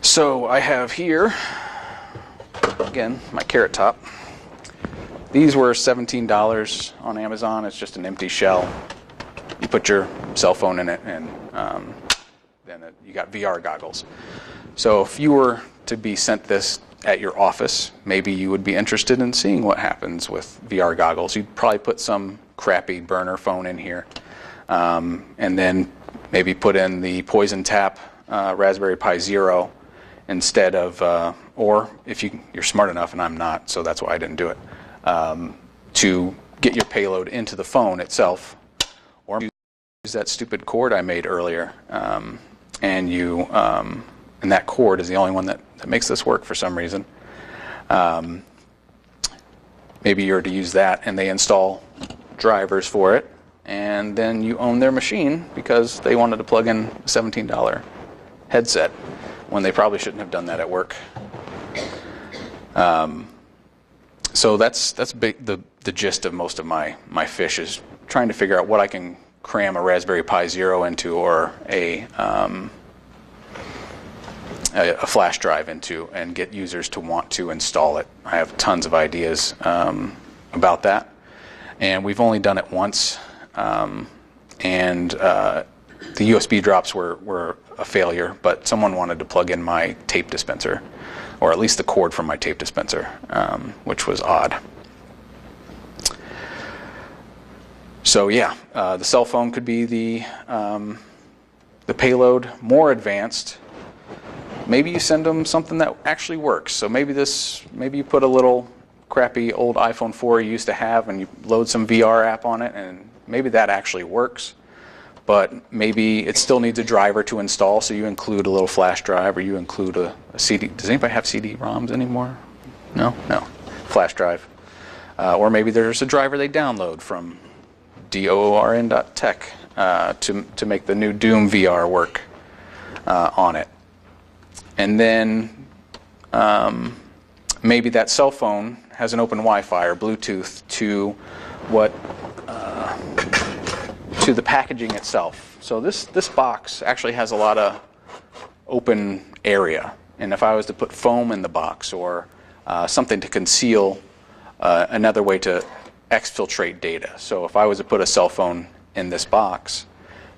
So I have here, again, my Carrot Top. These were $17 on Amazon. It's just an empty shell. You put your cell phone in it, and then you got VR goggles. So if you were to be sent this at your office, maybe you would be interested in seeing what happens with VR goggles. You'd probably put some crappy burner phone in here, and then maybe put in the Poison Tap Raspberry Pi Zero instead of, or if you're smart enough, and I'm not, so that's why I didn't do it, to get your payload into the phone itself, or use that stupid cord I made earlier, and you. And that cord is the only one that makes this work for some reason. Maybe you're to use that, and they install drivers for it, and then you own their machine because they wanted to plug in a $17 headset when they probably shouldn't have done that at work. So that's big, the gist of most of my fish is trying to figure out what I can cram a Raspberry Pi Zero into, or a flash drive into, and get users to want to install it. I have tons of ideas about that, and we've only done it once, and the USB drops were a failure, but someone wanted to plug in my tape dispenser, or at least the cord from my tape dispenser, which was odd. So yeah, the cell phone could be the payload. More advanced, maybe you send them something that actually works. So maybe you put a little crappy old iPhone 4 you used to have, and you load some VR app on it, and maybe that actually works. But maybe it still needs a driver to install, so you include a little flash drive, or you include a CD. Does anybody have CD-ROMs anymore? No? Flash drive. Or maybe there's a driver they download from doorn.tech to make the new Doom VR work on it. And then maybe that cell phone has an open Wi-Fi or Bluetooth to to the packaging itself. So this box actually has a lot of open area, and if I was to put foam in the box, or something to conceal another way to exfiltrate data. So if I was to put a cell phone in this box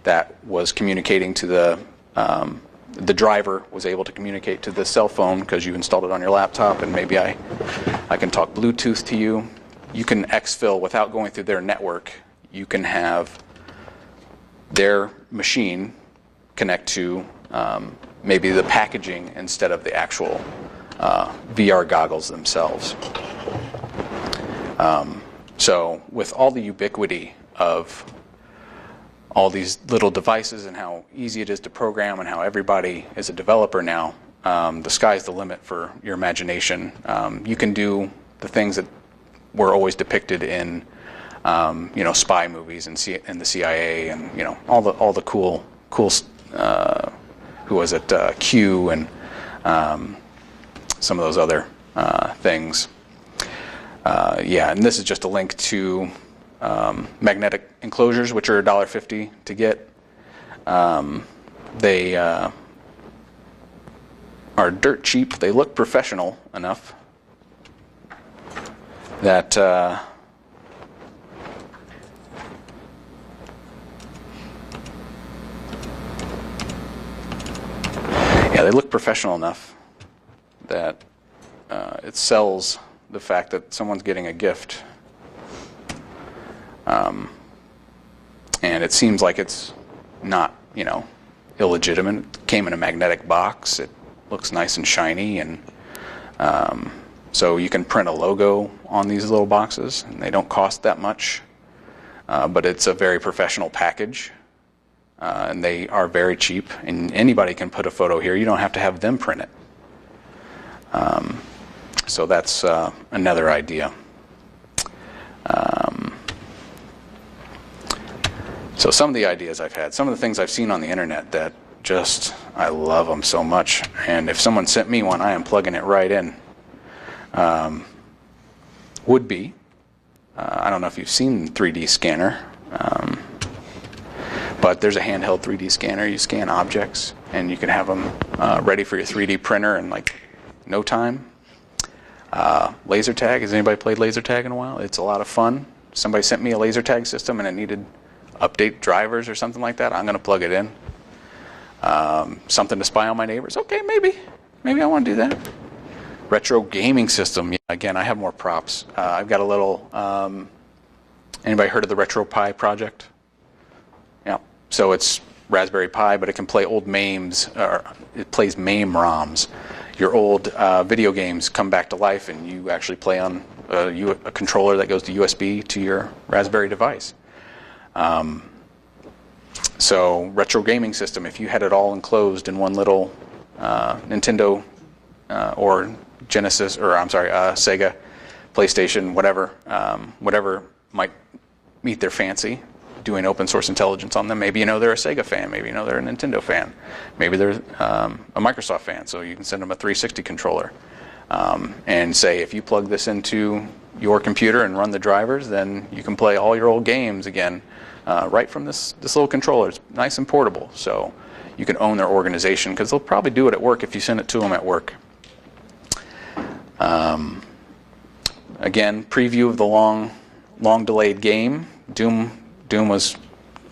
that was communicating to the driver was able to communicate to the cell phone because you installed it on your laptop, and maybe I can talk Bluetooth to you. You can exfil without going through their network. You can have their machine connect to maybe the packaging instead of the actual VR goggles themselves. So with all the ubiquity of all these little devices and how easy it is to program and how everybody is a developer now, the sky's the limit for your imagination. You can do the things that were always depicted in spy movies and the CIA, and all the cool who was it, Q, and some of those other things. And this is just a link to magnetic enclosures, which are $1.50 to get. They are dirt cheap. They look professional enough that they look professional enough that it sells the fact that someone's getting a gift. And it seems like it's not, illegitimate. It came in a magnetic box. It looks nice and shiny, and so you can print a logo on these little boxes, and they don't cost that much. But it's a very professional package, and they are very cheap, and anybody can put a photo here. You don't have to have them print it. So that's another idea. So some of the ideas I've had, some of the things I've seen on the internet that I love them so much. And if someone sent me one, I am plugging it right in. Would be, I don't know if you've seen 3D scanner, but there's a handheld 3D scanner. You scan objects, and you can have them ready for your 3D printer in like no time. Laser tag. Has anybody played laser tag in a while? It's a lot of fun. Somebody sent me a laser tag system, and it needed update drivers or something like that. I'm going to plug it in. Something to spy on my neighbors. Okay, maybe I want to do that. Retro gaming system. Yeah, again, I have more props. I've got a little. Anybody heard of the Retro Pi project? Yeah. So it's Raspberry Pi, but it can play old MAMEs, or it plays MAME ROMs. Your old video games come back to life, and you actually play on a controller that goes to USB to your Raspberry device. So retro gaming system, if you had it all enclosed in one little Nintendo or Genesis, or Sega, PlayStation, whatever might meet their fancy, doing open source intelligence on them. Maybe you know they're a Sega fan. Maybe you know they're a Nintendo fan. Maybe they're a Microsoft fan. So you can send them a 360 controller and say, if you plug this into your computer and run the drivers, then you can play all your old games again right from this little controller. It's nice and portable. So you can own their organization, because they'll probably do it at work if you send it to them at work. Again, preview of the long delayed game. Doom was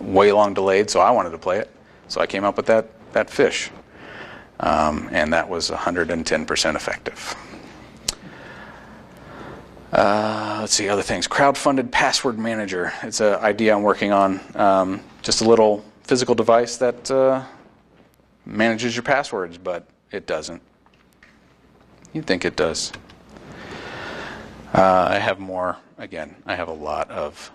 way long delayed, so I wanted to play it. So I came up with that fish. And that was 110% effective. Let's see, other things. Crowdfunded password manager. It's an idea I'm working on. Just a little physical device that manages your passwords, but it doesn't. You'd think it does. I have more. Again, I have a lot of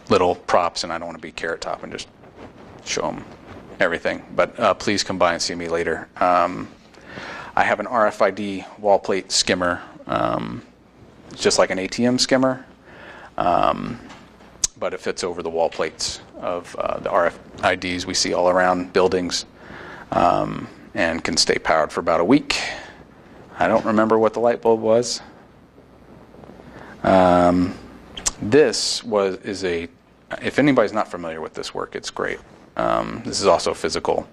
little props, and I don't want to be Carrot Top and just show them everything. But please come by and see me later. I have an RFID wall plate skimmer. It's just like an ATM skimmer, but it fits over the wall plates of the RFIDs we see all around buildings, and can stay powered for about a week. I don't remember what the light bulb was. If anybody's not familiar with this work, it's great. This is also physical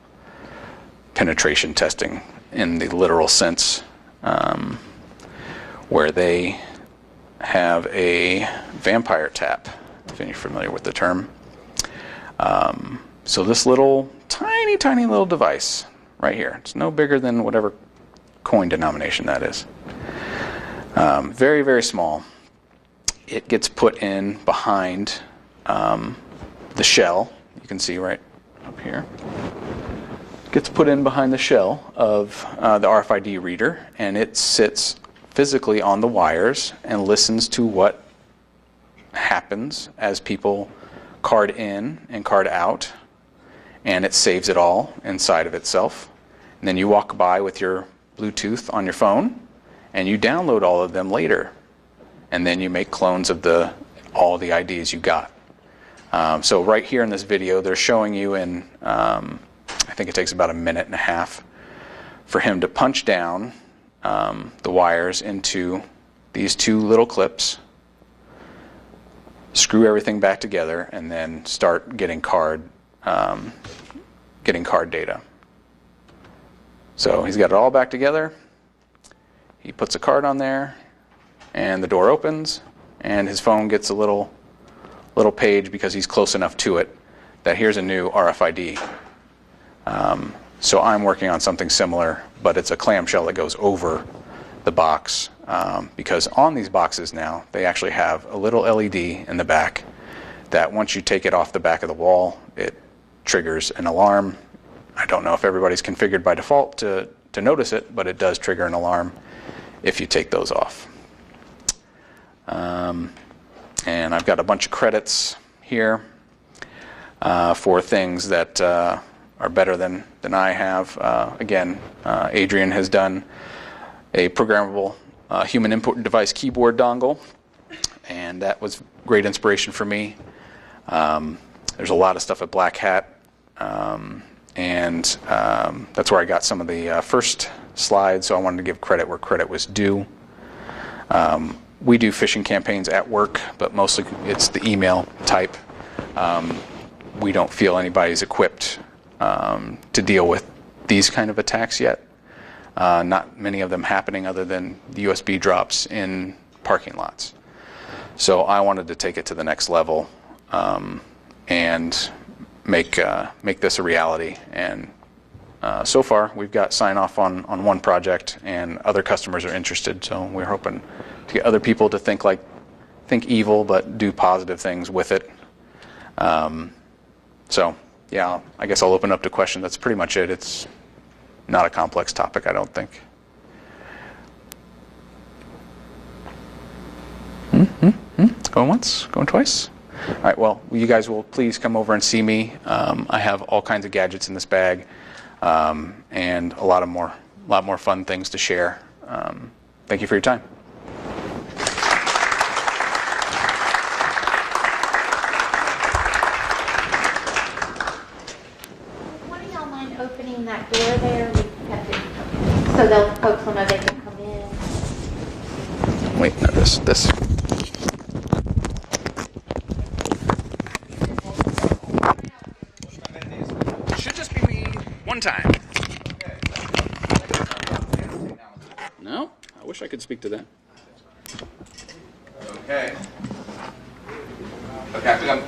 penetration testing in the literal sense, where they have a vampire tap, if you're familiar with the term. So this little, tiny little device right here, it's no bigger than whatever coin denomination that is. Very, very small. It gets put in behind the shell. You can see right up here. It gets put in behind the shell of the RFID reader, and it sits physically on the wires and listens to what happens as people card in and card out, and it saves it all inside of itself. And then you walk by with your Bluetooth on your phone, and you download all of them later, and then you make clones of all the IDs you got. So right here in this video, they're showing you in, I think it takes about 1.5 minutes for him to punch down the wires into these two little clips, screw everything back together, and then start getting card data. So he's got it all back together. He puts a card on there, and the door opens, and his phone gets a little page because he's close enough to it that here's a new RFID. So I'm working on something similar, but it's a clamshell that goes over the box, because on these boxes now, they actually have a little LED in the back that once you take it off the back of the wall, it triggers an alarm. I don't know if everybody's configured by default to notice it, but it does trigger an alarm if you take those off. And I've got a bunch of credits here for things that are better than I have. Again, Adrian has done a programmable human input device keyboard dongle, and that was great inspiration for me. There's a lot of stuff at Black Hat, and that's where I got some of the first slides, so I wanted to give credit where credit was due. We do phishing campaigns at work, but mostly it's the email type. We don't feel anybody's equipped to deal with these kind of attacks yet. Not many of them happening other than the USB drops in parking lots. So I wanted to take it to the next level and make this a reality. And so far, we've got sign off on one project, and other customers are interested. So we're hoping to get other people to think evil but do positive things with it. So yeah, I guess I'll open up to questions. That's pretty much it. It's not a complex topic, I don't think. Going once, going twice. All right, well, you guys will please come over and see me. I have all kinds of gadgets in this bag, and a lot more fun things to share. Thank you for your time. door there, we kept it, so they'll, folks will know they can come in. Wait, no, this. Should just be me one time. No, I wish I could speak to that. Okay. Okay, I think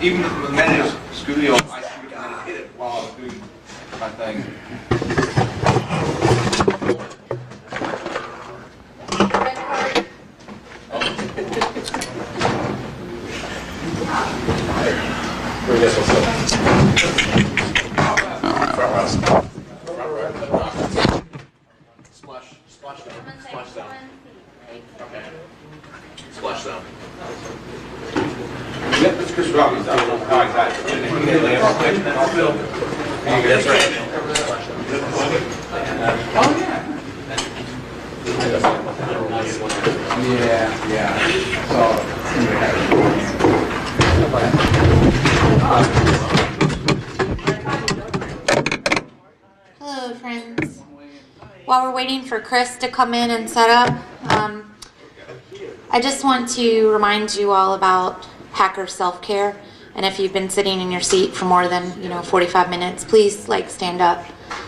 even with the manager's studio, I hit it while I was doing my thing. Splash down. Yep, it's Chris Robbins. That's right. Oh, yeah. Hello, friends. While we're waiting for Chris to come in and set up, I just want to remind you all about hacker self-care. And if you've been sitting in your seat for more than 45 minutes, please stand up,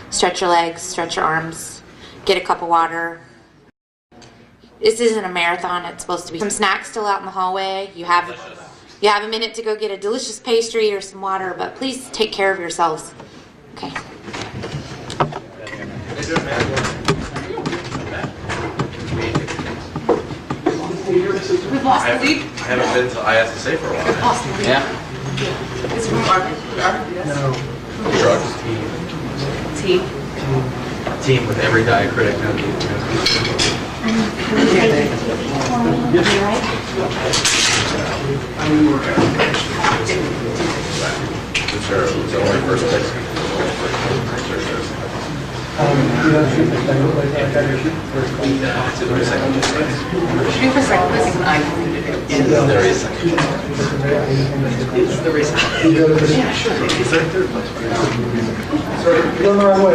stretch your legs, stretch your arms, get a cup of water. This isn't a marathon. It's supposed to be some snacks still out in the hallway. You have a minute to go get a delicious pastry or some water, but please take care of yourselves. Okay. We've lost the lead. I haven't been to ISSA for a while. We've lost the lead. Yeah. It's from RBS. Drugs. Team. Team with every diacritic note. Sure, it was only first place. Shooting for second place is an icon. There is second. There is. Yeah, sure. Is there third place? You're on the right way.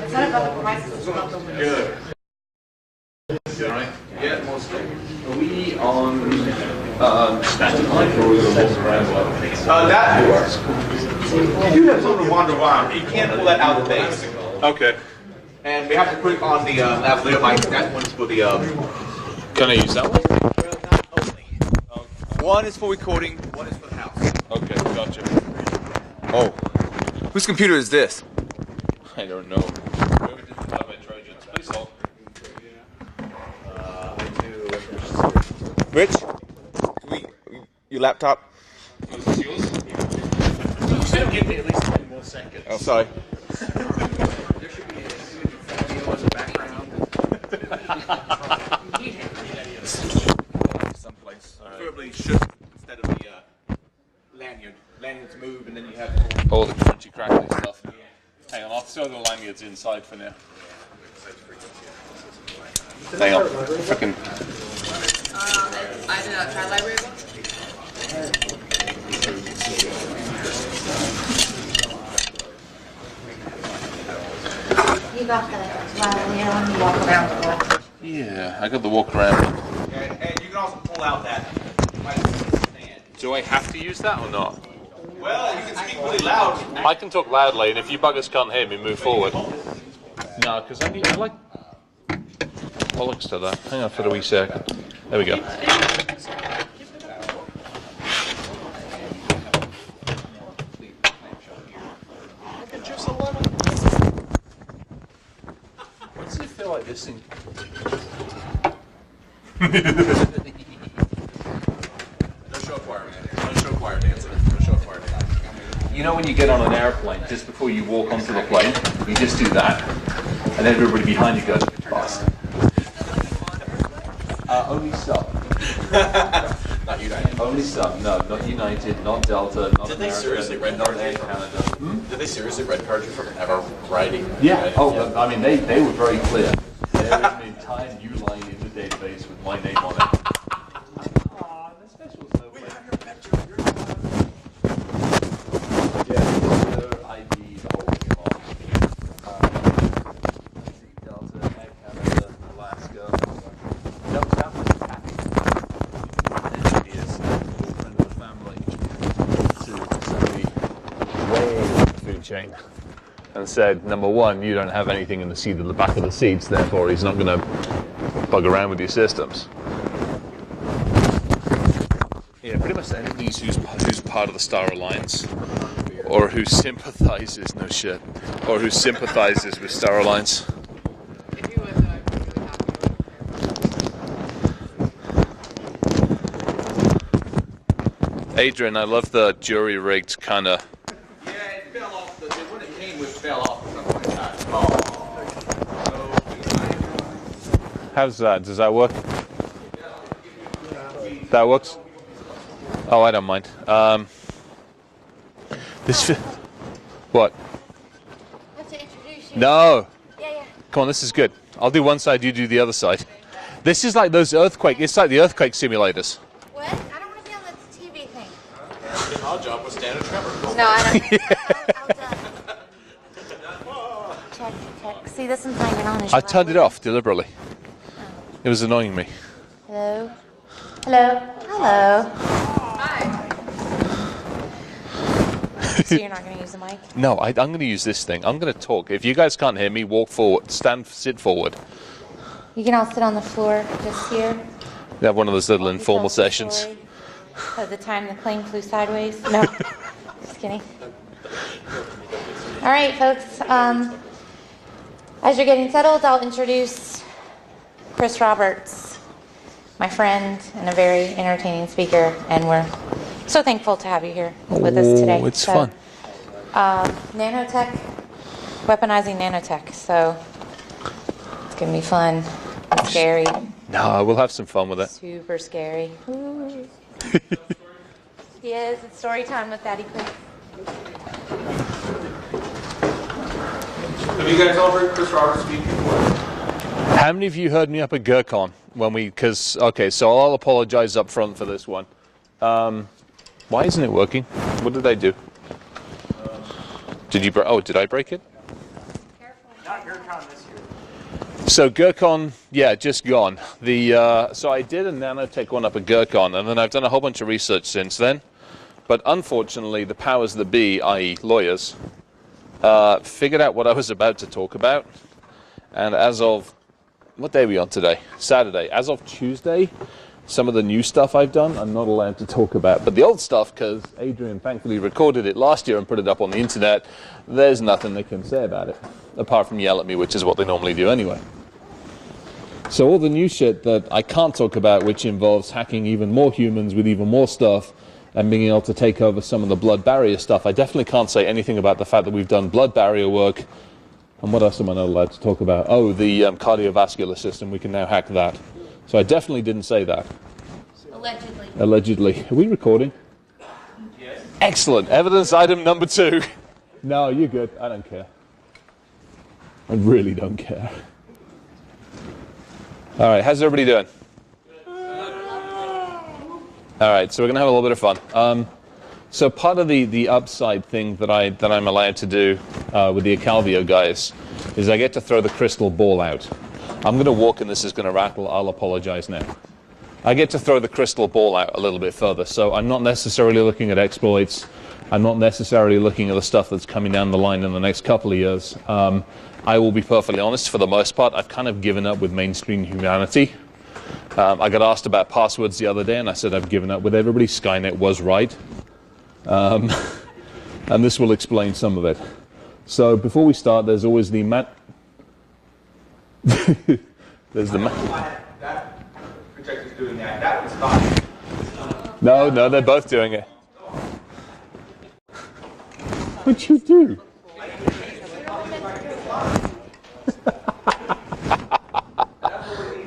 Is that about the prices? It's about the winners. Good. You all right? Yeah, mostly. Are we on static line or are we going to walk around? That works. You do have something to wander around. You can't pull that out of the base. Okay. And we have to put it on the lavalier mic. That one's for the. Can I use that one? One is for recording. One is for the house. Okay, gotcha. Oh, Whose computer is this? I don't know. Whoever did the Java Trojans, please hold. Rich? Your laptop? Is this yours? You should give me at least 10 more seconds. Oh, sorry. There should be a video as a background. Someplace. Preferably should instead of the lanyard. Lanyards move and then you have All the crunchy crackly stuff. Hang on, I'll throw the lanyards inside for now. Hang on. Frickin'. I did not try library book. You got the walk around. Yeah, I got the walk around. and you can also pull out that stand. Do I have to use that or not? Well, you can speak really loud. I can talk loudly, and if you buggers can't hear me, move forward. No, because I like bollocks to that. Hang on for a wee second. There we go. What's it feel like this thing? No show choir, man. No show choir dancing. No show choir dancing. You know when you get on an airplane, just before you walk onto the plane, you just do that, and then everybody behind you goes, boss. Only sub. Not United. Only sub. No, not United, not Delta, not Did they American, seriously red not card Air you? Canada. Did they seriously red card you from ever riding? Yeah. Oh, I mean, they were very clear. There is an entire new line in the database with my name on it. Ah, the specials though. Yeah, supply chain and said, number one, you don't have anything in the seat at the back of the seats, therefore he's not going to bug around with your systems. Yeah, pretty much anybody who's part of the Star Alliance, or who sympathizes, no shit, or who sympathizes with Star Alliance. Adrian, I love the jury-rigged kind of... Yeah, it fell off. The one it came with fell off or something like that. How's that? Does that work? That works? Oh, I don't mind. What? I have to introduce you. No! Yeah. Come on, this is good. I'll do one side, you do the other side. This is like those earthquake... It's like the earthquake simulators. What? I don't want to be on the TV thing. Our job was Standard Trevor. No, I don't. Check. See, this one's not even on. I turned it off deliberately. It was annoying me. Hello. So you're not going to use the mic? No, I'm going to use this thing. I'm going to talk. If you guys can't hear me, walk forward. Sit forward. You can all sit on the floor just here. We have one of those little informal sessions. Of the time the plane flew sideways. No, just kidding. All right, folks. As you're getting settled, I'll introduce Chris Roberts, my friend and a very entertaining speaker, and we're so thankful to have you here with us today. It's fun. Nanotech, weaponizing nanotech. So it's gonna be fun and scary. No, we'll have some fun with it. Super scary. Yes, it's story time with Daddy Chris. Have you guys all heard Chris Roberts speak before? How many of you heard me up at GERCON when we? Okay, so I'll apologize up front for this one. Why isn't it working? What did I do? Did I break it? Not GERCON this year. So GERCON, yeah, just gone. So I did a nanotech one up at GERCON, and then I've done a whole bunch of research since then. But unfortunately, the powers that be, i.e. lawyers, figured out what I was about to talk about. And as of, what day are we on today? Saturday. As of Tuesday, some of the new stuff I've done, I'm not allowed to talk about. But the old stuff, because Adrian thankfully recorded it last year and put it up on the internet, there's nothing they can say about it, apart from yell at me, which is what they normally do anyway. So all the new shit that I can't talk about, which involves hacking even more humans with even more stuff, and being able to take over some of the blood barrier stuff, I definitely can't say anything about the fact that we've done blood barrier work. And what else am I not allowed to talk about? Oh, the cardiovascular system, we can now hack that. So I definitely didn't say that. Allegedly. Are we recording? Yes. Excellent. Evidence item number 2. No, you're good. I don't care. I really don't care. All right, how's everybody doing? All right, so we're going to have a little bit of fun. So part of the upside thing that I'm allowed to do with the Acalvio guys is I get to throw the crystal ball out. I'm going to walk and this is going to rattle. I'll apologize now. I get to throw the crystal ball out a little bit further. So I'm not necessarily looking at exploits. I'm not necessarily looking at the stuff that's coming down the line in the next couple of years. I will be perfectly honest, for the most part, I've kind of given up with mainstream humanity. I got asked about passwords the other day, and I said I've given up with everybody. Skynet was right. And this will explain some of it. So before we start, there's always the there's the That projector's doing that. That was fine. No, they're both doing it. What'd you do?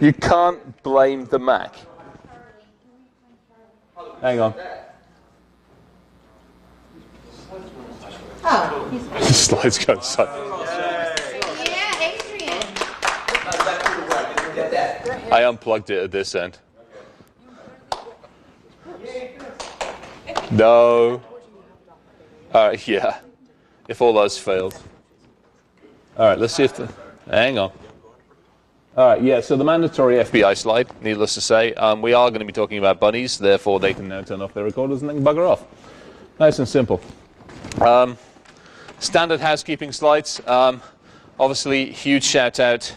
You can't blame the Mac. Hang on. Oh, The slides go inside. yeah, Adrian. I unplugged it at this end. No. Yeah. If all those failed. All right, let's see if hang on. All right, yeah, so the mandatory FBI slide, needless to say, we are going to be talking about bunnies, therefore they can now turn off their recorders and they can bugger off. Nice and simple. Standard housekeeping slides. Obviously, huge shout out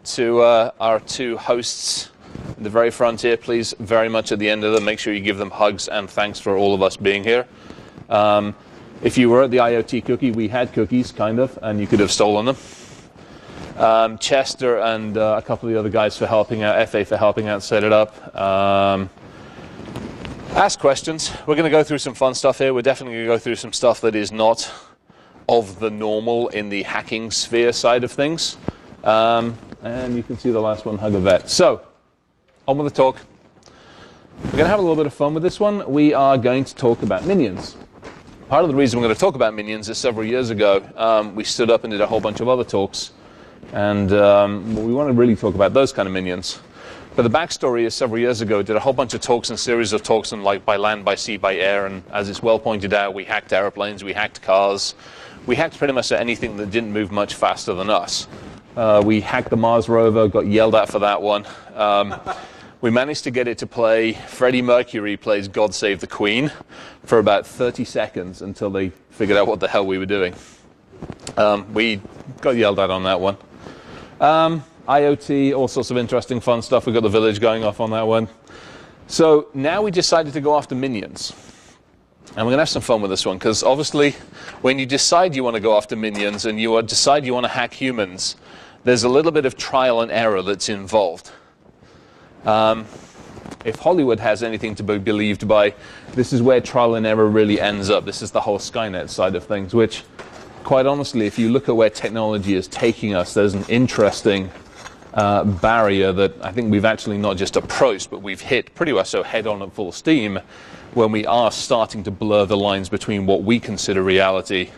to our two hosts at the very front here. Please, very much at the end of them, make sure you give them hugs and thanks for all of us being here. If you were at the IoT cookie, we had cookies, kind of, and you could have stolen them. Chester and a couple of the other guys for helping out, FA for helping out set it up. Ask questions. We're going to go through some fun stuff here. We're definitely going to go through some stuff that is not of the normal in the hacking sphere side of things. And you can see the last one, hug a vet. So, on with the talk. We're going to have a little bit of fun with this one. We are going to talk about minions. Part of the reason we're going to talk about minions is several years ago, we stood up and did a whole bunch of other talks. And we want to really talk about those kind of minions. But the backstory is several years ago, did a whole bunch of talks and series of talks on like by land, by sea, by air. And as it's well pointed out, we hacked airplanes, we hacked cars. We hacked pretty much anything that didn't move much faster than us. We hacked the Mars rover, got yelled at for that one. We managed to get it to play, Freddie Mercury plays God Save the Queen for about 30 seconds until they figured out what the hell we were doing. We got yelled at on that one. IoT, all sorts of interesting fun stuff. We got the village going off on that one. So now we decided to go after minions. And we're going to have some fun with this one, because obviously when you decide you want to go after minions and you decide you want to hack humans, there's a little bit of trial and error that's involved. If Hollywood has anything to be believed by, this is where trial and error really ends up. This is the whole Skynet side of things, which, quite honestly, if you look at where technology is taking us, there's an interesting barrier that I think we've actually not just approached, but we've hit pretty much so head-on at full steam when we are starting to blur the lines between what we consider reality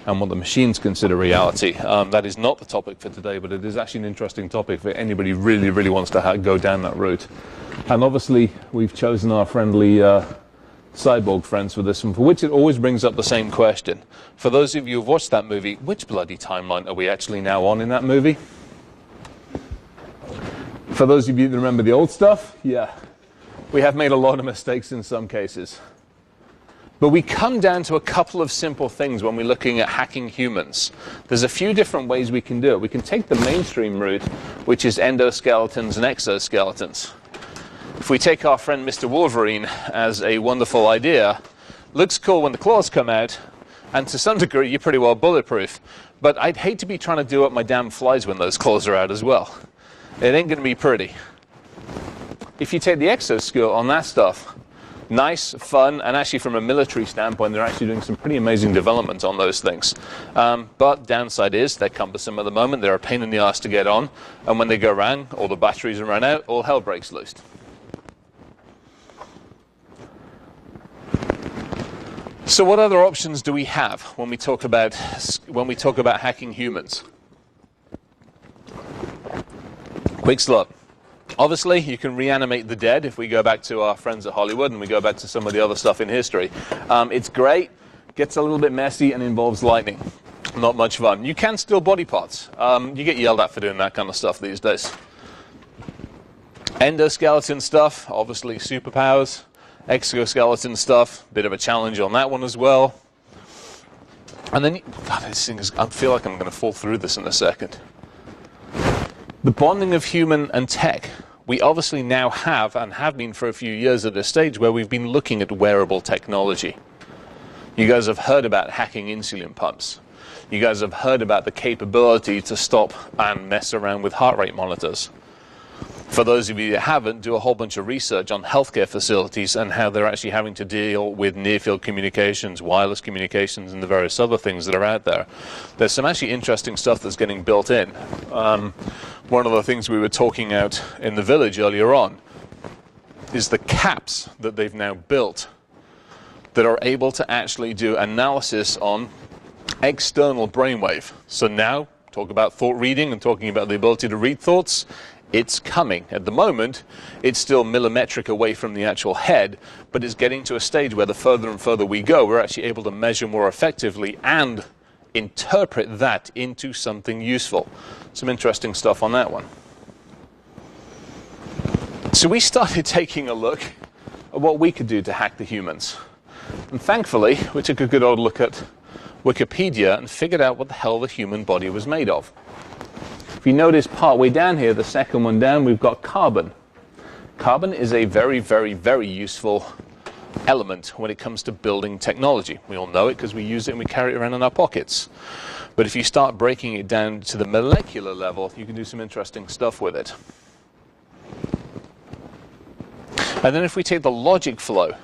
and what the machines consider reality. That is not the topic for today, but it is actually an interesting topic for anybody who really, really wants to go down that route. And obviously, we've chosen our friendly cyborg friends for this one, for which it always brings up the same question. For those of you who've watched that movie, which bloody timeline are we actually now on in that movie? For those of you that remember the old stuff, yeah, we have made a lot of mistakes in some cases. But we come down to a couple of simple things when we're looking at hacking humans. There's a few different ways we can do it. We can take the mainstream route, which is endoskeletons and exoskeletons. If we take our friend Mr. Wolverine as a wonderful idea, looks cool when the claws come out, and to some degree you're pretty well bulletproof. But I'd hate to be trying to do up my damn flies when those claws are out as well. It ain't going to be pretty. If you take the exoskeleton on that stuff, nice, fun, and actually from a military standpoint, they're actually doing some pretty amazing development on those things. But downside is they're cumbersome at the moment. They're a pain in the ass to get on. And when they go wrong, all the batteries are run out, all hell breaks loose. So what other options do we have when we talk about hacking humans? Quick slot. Obviously, you can reanimate the dead if we go back to our friends at Hollywood and we go back to some of the other stuff in history. It's great, gets a little bit messy, and involves lightning. Not much fun. You can steal body parts. You get yelled at for doing that kind of stuff these days. Endoskeleton stuff, obviously superpowers. Exoskeleton stuff, bit of a challenge on that one as well. And then, God, this thing is, I feel like I'm going to fall through this in a second. The bonding of human and tech. We obviously now have, and have been for a few years at a stage where we've been looking at wearable technology. You guys have heard about hacking insulin pumps. You guys have heard about the capability to stop and mess around with heart rate monitors. For those of you that haven't, do a whole bunch of research on healthcare facilities and how they're actually having to deal with near-field communications, wireless communications, and the various other things that are out there. There's some actually interesting stuff that's getting built in. One of the things we were talking out in the village earlier on is the caps that they've now built that are able to actually do analysis on external brainwave. So now, talk about thought reading and talking about the ability to read thoughts. It's coming. At the moment, it's still millimetric away from the actual head, but it's getting to a stage where the further and further we go, we're actually able to measure more effectively and interpret that into something useful. Some interesting stuff on that one. So we started taking a look at what we could do to hack the humans. And thankfully, we took a good old look at Wikipedia and figured out what the hell the human body was made of. If you notice partway down here, the second one down, we've got carbon. Carbon is a very, very, very useful element when it comes to building technology. We all know it because we use it and we carry it around in our pockets. But if you start breaking it down to the molecular level, you can do some interesting stuff with it. And then if we take the logic flow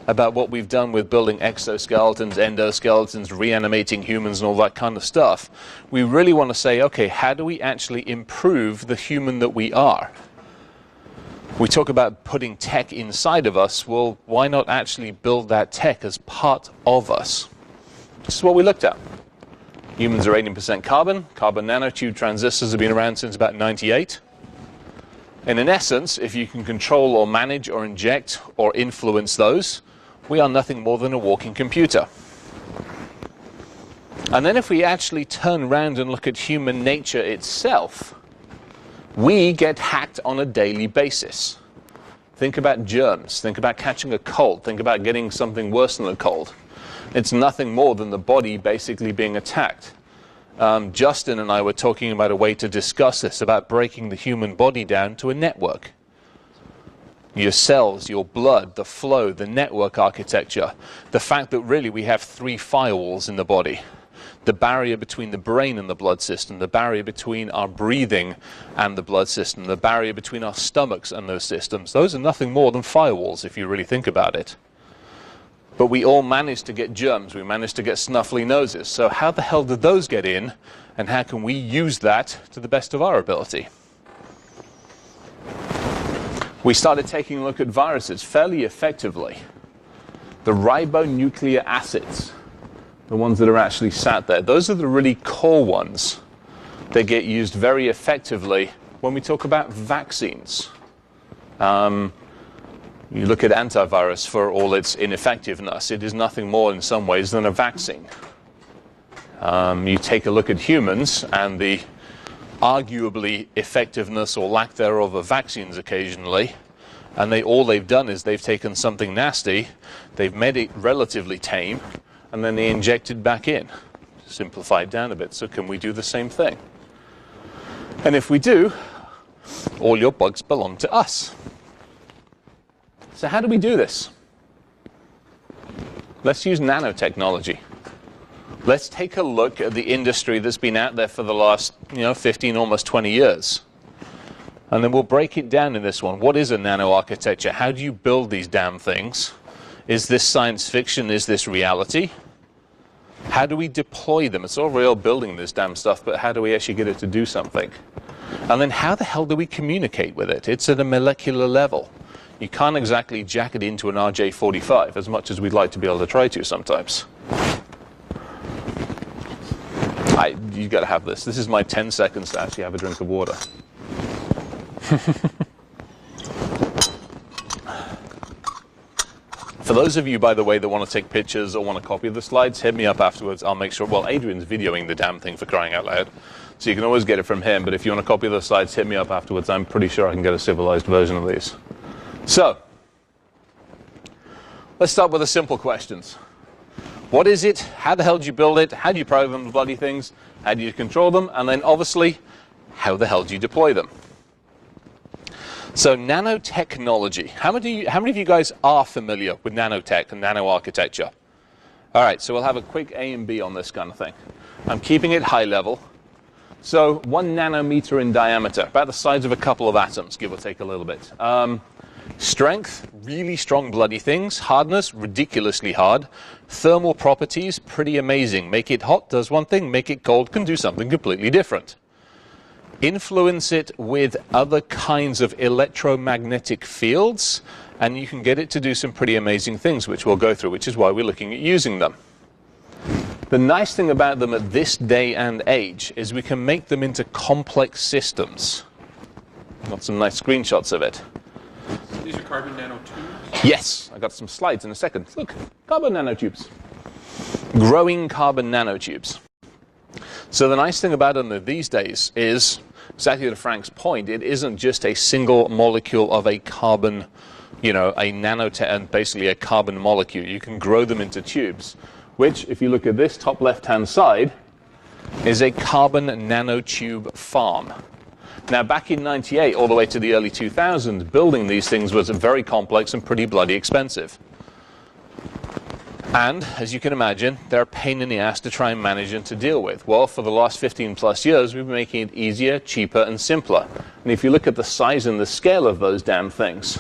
about what we've done with building exoskeletons, endoskeletons, reanimating humans and all that kind of stuff, we really want to say, okay, how do we actually improve the human that we are? We talk about putting tech inside of us. Well, why not actually build that tech as part of us? This is what we looked at. Humans are 18% carbon. Carbon nanotube transistors have been around since about 98. And in essence, if you can control or manage or inject or influence those, we are nothing more than a walking computer. And then if we actually turn around and look at human nature itself, we get hacked on a daily basis. Think about germs. Think about catching a cold. Think about getting something worse than a cold. It's nothing more than the body basically being attacked. Justin and I were talking about a way to discuss this, about breaking the human body down to a network. Your cells, your blood, the flow, the network architecture, the fact that really we have 3 firewalls in the body. The barrier between the brain and the blood system, the barrier between our breathing and the blood system, the barrier between our stomachs and those systems. Those are nothing more than firewalls if you really think about it. But we all managed to get germs, we managed to get snuffly noses. So how the hell did those get in, and how can we use that to the best of our ability? We started taking a look at viruses fairly effectively. The ribonucleic acids, the ones that are actually sat there, those are the really core ones that get used very effectively when we talk about vaccines. You look at antivirus for all its ineffectiveness. It is nothing more in some ways than a vaccine. You take a look at humans and the arguably effectiveness or lack thereof of vaccines occasionally, and all they've done is they've taken something nasty, they've made it relatively tame, and then they inject it back in. Simplified down a bit. So can we do the same thing? And if we do, all your bugs belong to us. So how do we do this? Let's use nanotechnology. Let's take a look at the industry that's been out there for the last 15, almost 20 years. And then we'll break it down in this one. What is a nano architecture? How do you build these damn things? Is this science fiction? Is this reality? How do we deploy them? It's all real building this damn stuff, but how do we actually get it to do something? And then how the hell do we communicate with it? It's at a molecular level. You can't exactly jack it into an RJ45 as much as we'd like to be able to try to sometimes. You got to have this. This is my 10 seconds to actually have a drink of water. For those of you, by the way, that want to take pictures or want a copy of the slides, hit me up afterwards. I'll make sure. Well, Adrian's videoing the damn thing, for crying out loud. So you can always get it from him. But if you want a copy of the slides, hit me up afterwards. I'm pretty sure I can get a civilized version of these. So, let's start with the simple questions. What is it? How the hell do you build it? How do you program the bloody things? How do you control them? And then, obviously, how the hell do you deploy them? So, nanotechnology. How many of you guys are familiar with nanotech and nanoarchitecture? All right, so we'll have a quick A and B on this kind of thing. I'm keeping it high level. So, 1 nanometer in diameter, about the size of a couple of atoms, give or take a little bit. Strength, really strong bloody things. Hardness, ridiculously hard. Thermal properties, pretty amazing. Make it hot, does one thing. Make it cold, can do something completely different. Influence it with other kinds of electromagnetic fields, and you can get it to do some pretty amazing things, which we'll go through, which is why we're looking at using them. The nice thing about them at this day and age is we can make them into complex systems. Got some nice screenshots of it. These are carbon nanotubes? Yes, I got some slides in a second. Look, carbon nanotubes. Growing carbon nanotubes. So the nice thing about them these days is, exactly to Frank's point, it isn't just a single molecule of a carbon, a nanotech, and basically a carbon molecule. You can grow them into tubes which, if you look at this top left-hand side, is a carbon nanotube farm. Now, back in '98, all the way to the early 2000s, building these things was very complex and pretty bloody expensive. And, as you can imagine, they're a pain in the ass to try and manage and to deal with. Well, for the last 15 plus years, we've been making it easier, cheaper, and simpler. And if you look at the size and the scale of those damn things,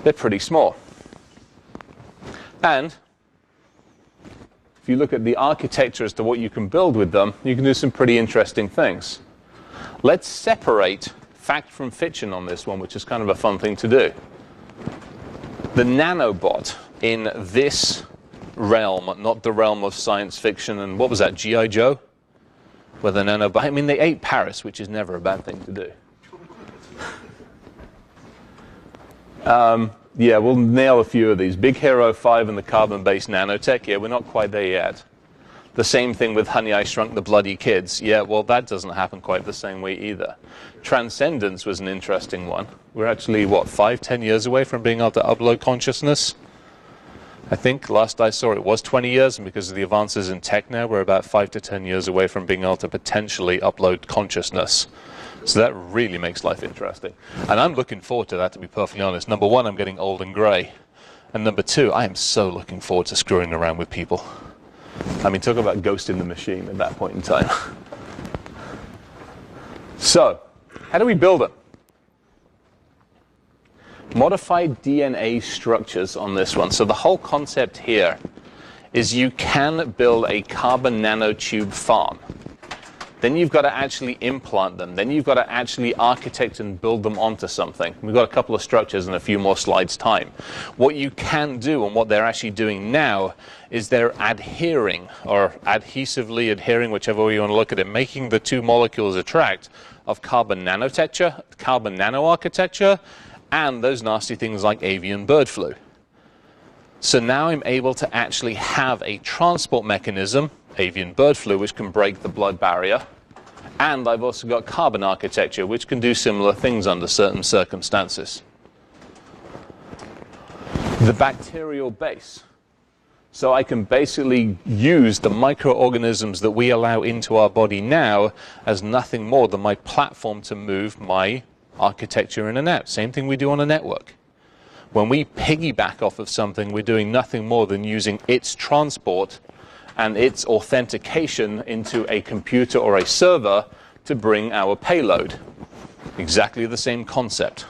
they're pretty small. And if you look at the architecture as to what you can build with them, you can do some pretty interesting things. Let's separate fact from fiction on this one, which is kind of a fun thing to do. The nanobot in this realm, not the realm of science fiction, and what was that, G.I. Joe? Where the nanobot, I mean, they ate Paris, which is never a bad thing to do. Yeah, we'll nail a few of these. Big Hero 5 and the carbon-based nanotech, yeah, we're not quite there yet. The same thing with Honey, I Shrunk the Bloody Kids. Yeah, well, that doesn't happen quite the same way either. Transcendence was an interesting one. We're actually, what, 5-10 years away from being able to upload consciousness? I think last I saw it was 20 years, and because of the advances in tech now, we're about 5 to 10 years away from being able to potentially upload consciousness. So that really makes life interesting. And I'm looking forward to that, to be perfectly honest. Number one, I'm getting old and grey. And number two, I am so looking forward to screwing around with people. I mean, talk about ghosting the machine at that point in time. So, how do we build them? Modified DNA structures on this one. So the whole concept here is you can build a carbon nanotube farm. Then you've got to actually implant them. Then you've got to actually architect and build them onto something. We've got a couple of structures in a few more slides' time. What you can do, and what they're actually doing now, is they're adhering, or adhesively adhering, whichever way you want to look at it, making the two molecules attract of carbon nanotecture, carbon nanoarchitecture, and those nasty things like avian bird flu. So now I'm able to actually have a transport mechanism, avian bird flu, which can break the blood barrier. And I've also got carbon architecture, which can do similar things under certain circumstances. The bacterial base. So I can basically use the microorganisms that we allow into our body now as nothing more than my platform to move my architecture in and out. Same thing we do on a network. When we piggyback off of something, we're doing nothing more than using its transport and its authentication into a computer or a server to bring our payload. Exactly the same concept.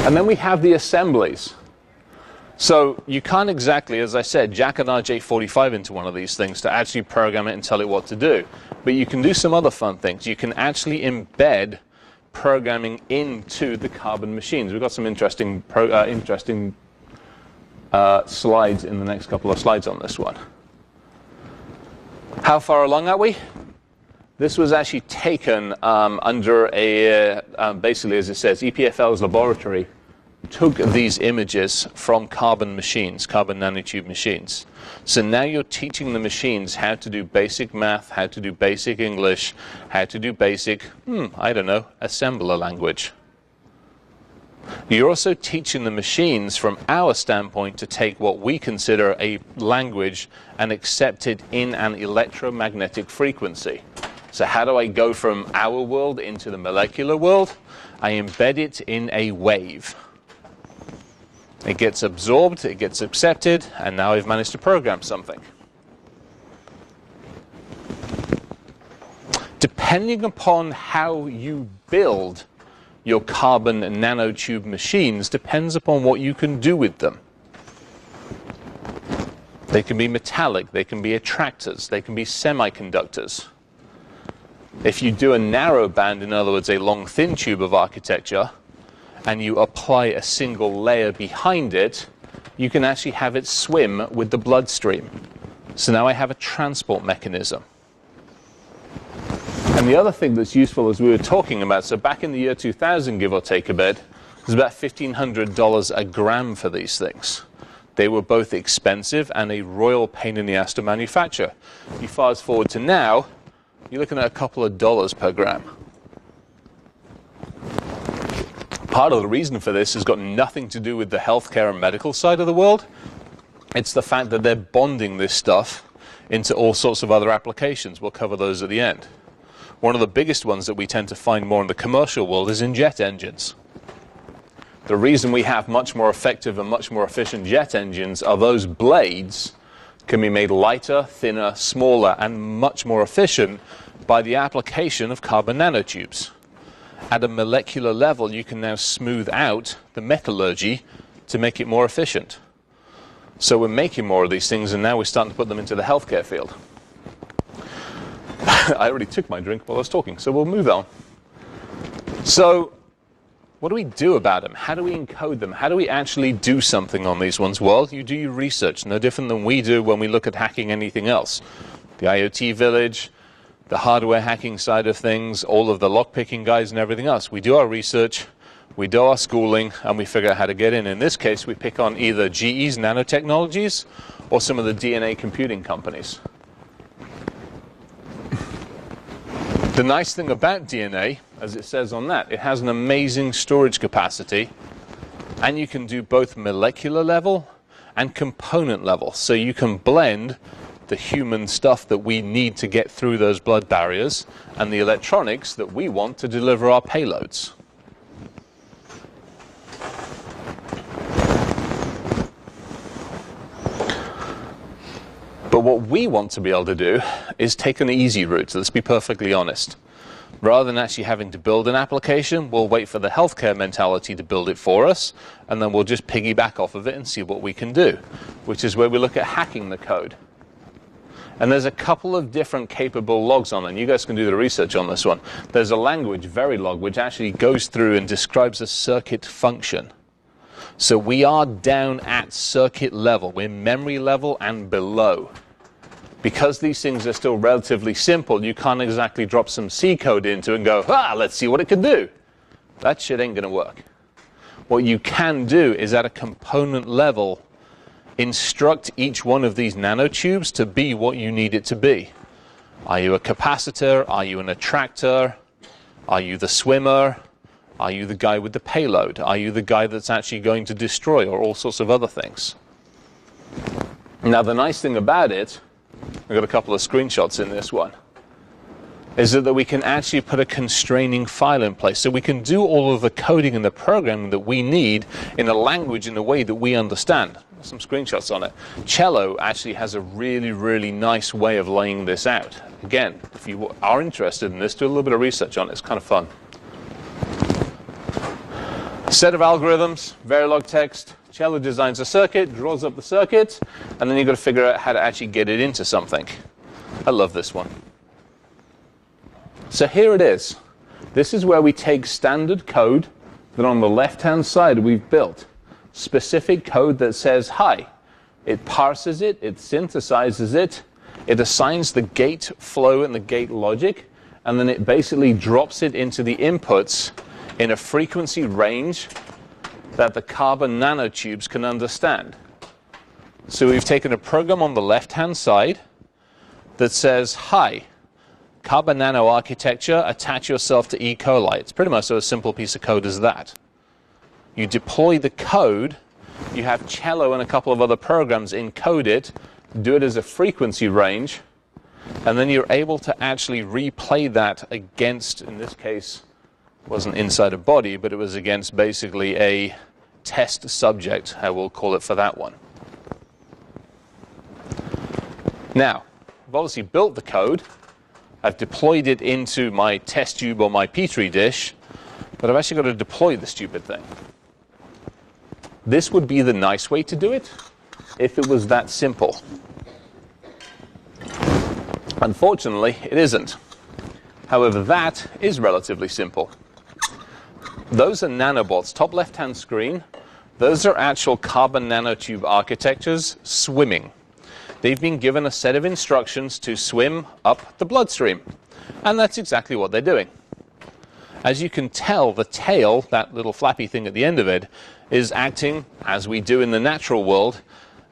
And then we have the assemblies. So you can't exactly, as I said, jack an RJ45 into one of these things to actually program it and tell it what to do. But you can do some other fun things. You can actually embed programming into the carbon machines. We've got some interesting slides in the next couple of slides on this one. How far along are we? This was actually taken under a, basically as it says, EPFL's laboratory took these images from carbon machines, carbon nanotube machines. So now you're teaching the machines how to do basic math, how to do basic English, how to do basic, I don't know, assembler language. You're also teaching the machines from our standpoint to take what we consider a language and accept it in an electromagnetic frequency. So how do I go from our world into the molecular world? I embed it in a wave. It gets absorbed, it gets accepted, and now I've managed to program something. Depending upon how you build your carbon nanotube machines depends upon what you can do with them. They can be metallic, they can be attractors, they can be semiconductors. If you do a narrow band, in other words, a long thin tube of architecture, and you apply a single layer behind it, you can actually have it swim with the bloodstream. So now I have a transport mechanism. And the other thing that's useful, as we were talking about, so back in the year 2000, give or take a bit, it was about $1,500 a gram for these things. They were both expensive and a royal pain in the ass to manufacture. You fast forward to now, you're looking at a couple of dollars per gram. Part of the reason for this has got nothing to do with the healthcare and medical side of the world. It's the fact that they're bonding this stuff into all sorts of other applications. We'll cover those at the end. One of the biggest ones that we tend to find more in the commercial world is in jet engines. The reason we have much more effective and much more efficient jet engines are those blades can be made lighter, thinner, smaller, and much more efficient by the application of carbon nanotubes. At a molecular level, you can now smooth out the metallurgy to make it more efficient. So we're making more of these things, and now we're starting to put them into the healthcare field. I already took my drink while I was talking, so we'll move on. So what do we do about them? How do we encode them? How do we actually do something on these ones? Well, you do your research, no different than we do when we look at hacking anything else. The IoT village, the hardware hacking side of things, all of the lockpicking guys and everything else. We do our research, we do our schooling, and we figure out how to get in. In this case, we pick on either GE's nanotechnologies or some of the DNA computing companies. The nice thing about DNA, as it says on that, it has an amazing storage capacity, and you can do both molecular level and component level. So you can blend the human stuff that we need to get through those blood barriers and the electronics that we want to deliver our payloads. But what we want to be able to do is take an easy route. Let's be perfectly honest. Rather than actually having to build an application, we'll wait for the healthcare mentality to build it for us, and then we'll just piggyback off of it and see what we can do, which is where we look at hacking the code. And there's a couple of different capable logs on it, and you guys can do the research on this one. There's a language, Verilog, which actually goes through and describes a circuit function. So we are down at circuit level. We're memory level and below. Because these things are still relatively simple, you can't exactly drop some C code into it and go, let's see what it can do. That shit ain't going to work. What you can do is at a component level, instruct each one of these nanotubes to be what you need it to be. Are you a capacitor? Are you an attractor? Are you the swimmer? Are you the guy with the payload? Are you the guy that's actually going to destroy, or all sorts of other things? Now, the nice thing about it, I've got a couple of screenshots in this one, is that we can actually put a constraining file in place. So we can do all of the coding and the programming that we need in a language in a way that we understand. Some screenshots on it. Cello actually has a really, really nice way of laying this out. Again, if you are interested in this, do a little bit of research on it. It's kind of fun. Set of algorithms, Verilog text. Cello designs a circuit, draws up the circuit, and then you've got to figure out how to actually get it into something. I love this one. So here it is. This is where we take standard code that on the left-hand side we've built. Specific code that says, hi. It parses it, it synthesizes it, it assigns the gate flow and the gate logic, and then it basically drops it into the inputs in a frequency range that the carbon nanotubes can understand. So we've taken a program on the left-hand side that says, hi, carbon nano architecture, attach yourself to E. coli. It's pretty much a simple piece of code as that. You deploy the code, you have Cello and a couple of other programs encode it, do it as a frequency range, and then you're able to actually replay that against, in this case, wasn't inside a body, but it was against basically a test subject, I will call it for that one. Now, I've obviously built the code, I've deployed it into my test tube or my Petri dish, but I've actually got to deploy the stupid thing. This would be the nice way to do it if it was that simple. Unfortunately, it isn't. However, that is relatively simple. Those are nanobots. Top left-hand screen, those are actual carbon nanotube architectures swimming. They've been given a set of instructions to swim up the bloodstream. And that's exactly what they're doing. As you can tell, the tail, that little flappy thing at the end of it, is acting, as we do in the natural world,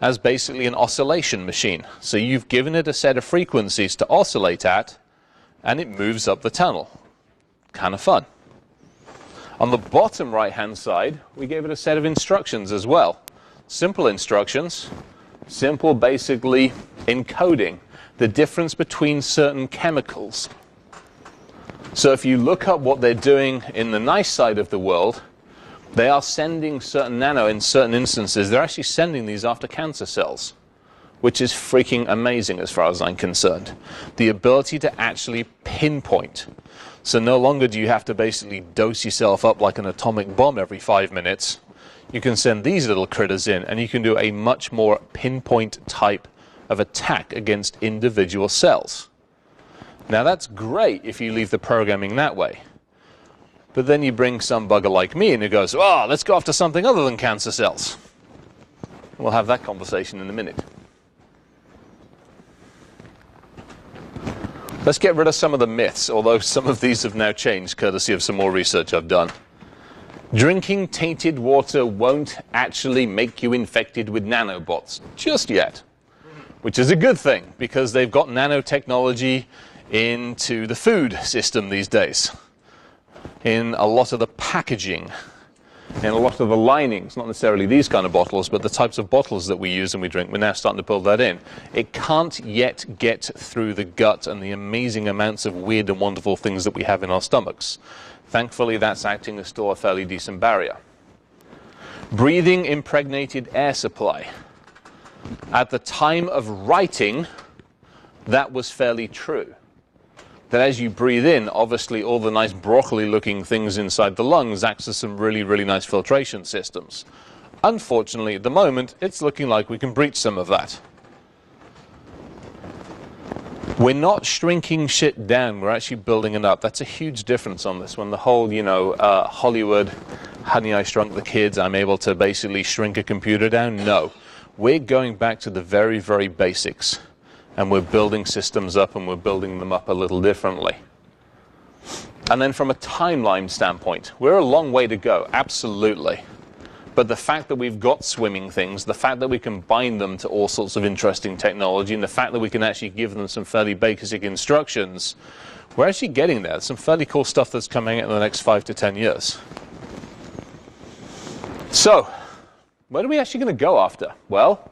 as basically an oscillation machine. So you've given it a set of frequencies to oscillate at, and it moves up the tunnel. Kind of fun. On the bottom right-hand side, we gave it a set of instructions as well. Simple instructions, simple basically encoding the difference between certain chemicals. So if you look up what they're doing in the nice side of the world, they are sending certain nano, in certain instances, they're actually sending these after cancer cells, which is freaking amazing as far as I'm concerned. The ability to actually pinpoint. So no longer do you have to basically dose yourself up like an atomic bomb every 5 minutes. You can send these little critters in, and you can do a much more pinpoint type of attack against individual cells. Now that's great if you leave the programming that way. But then you bring some bugger like me and who goes, oh, let's go after something other than cancer cells. We'll have that conversation in a minute. Let's get rid of some of the myths, although some of these have now changed courtesy of some more research I've done. Drinking tainted water won't actually make you infected with nanobots just yet, which is a good thing because they've got nanotechnology into the food system these days, in a lot of the packaging, in a lot of the linings, not necessarily these kind of bottles, but the types of bottles that we use and we drink. We're now starting to build that in. It can't yet get through the gut and the amazing amounts of weird and wonderful things that we have in our stomachs. Thankfully, that's acting as still a fairly decent barrier. Breathing impregnated air supply. At the time of writing, that was fairly true. That as you breathe in, obviously all the nice broccoli-looking things inside the lungs acts as some really, really nice filtration systems. Unfortunately, at the moment, it's looking like we can breach some of that. We're not shrinking shit down, we're actually building it up. That's a huge difference on this one. The whole, Hollywood, Honey, I Shrunk the Kids, I'm able to basically shrink a computer down. No. We're going back to the very, very basics. And we're building systems up, and we're building them up a little differently. And then from a timeline standpoint, we're a long way to go, absolutely. But the fact that we've got swimming things, the fact that we can bind them to all sorts of interesting technology, and the fact that we can actually give them some fairly basic instructions, we're actually getting there. Some fairly cool stuff that's coming in the next 5 to 10 years. So, where are we actually going to go after? Well,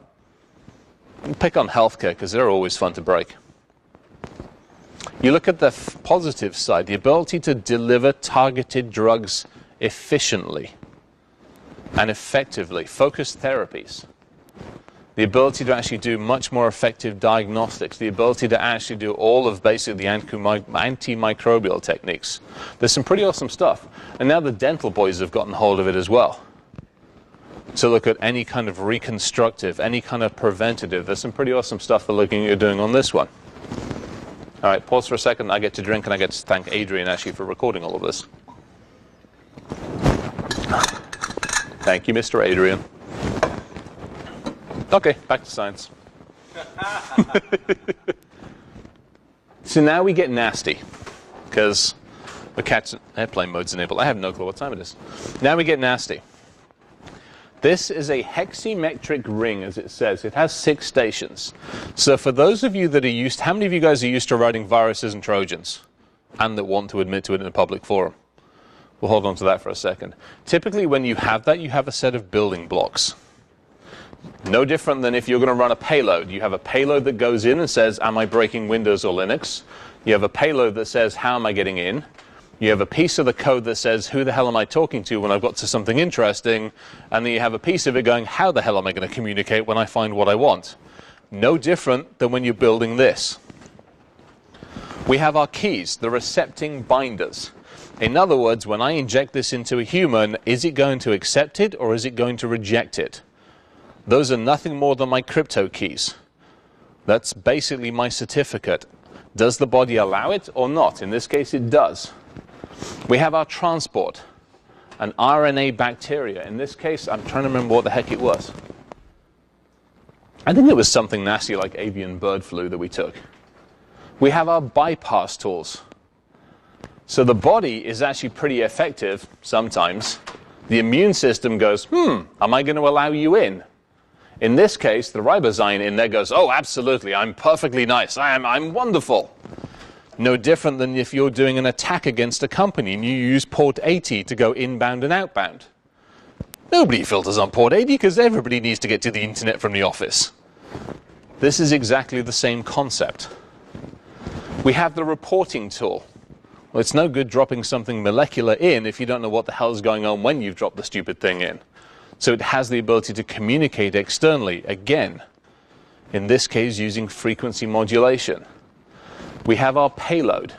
pick on healthcare because they're always fun to break. You look at the positive side, the ability to deliver targeted drugs efficiently and effectively, focused therapies, the ability to actually do much more effective diagnostics, the ability to actually do all of basically the antimicrobial techniques. There's some pretty awesome stuff. And now the dental boys have gotten hold of it as well. To look at any kind of reconstructive, any kind of preventative. There's some pretty awesome stuff they're looking at doing on this one. All right, pause for a second. I get to drink, and I get to thank Adrian actually for recording all of this. Thank you, Mr. Adrian. Okay, back to science. So now we get nasty, because the cat's airplane mode's enabled. I have no clue what time it is. Now we get nasty. This is a heximetric ring, as it says. It has 6 stations. So for those of you that are used, how many of you guys are used to writing viruses and Trojans and that want to admit to it in a public forum? We'll hold on to that for a second. Typically when you have that, you have a set of building blocks. No different than if you're going to run a payload. You have a payload that goes in and says, am I breaking Windows or Linux? You have a payload that says, how am I getting in? You have a piece of the code that says, who the hell am I talking to when I've got to something interesting? And then you have a piece of it going, how the hell am I going to communicate when I find what I want? No different than when you're building this. We have our keys, the recepting binders. In other words, when I inject this into a human, is it going to accept it or is it going to reject it? Those are nothing more than my crypto keys. That's basically my certificate. Does the body allow it or not? In this case, it does. We have our transport, an RNA bacteria. In this case, I'm trying to remember what the heck it was. I think it was something nasty like avian bird flu that we took. We have our bypass tools. So the body is actually pretty effective sometimes. The immune system goes, am I going to allow you in? In this case, the ribozyme in there goes, oh, absolutely, I'm perfectly nice. I'm wonderful. No different than if you're doing an attack against a company and you use port 80 to go inbound and outbound. Nobody filters on port 80 because everybody needs to get to the internet from the office. This is exactly the same concept. We have the reporting tool. Well, it's no good dropping something molecular in if you don't know what the hell is going on when you've dropped the stupid thing in. So it has the ability to communicate externally, again, in this case using frequency modulation. We have our payload,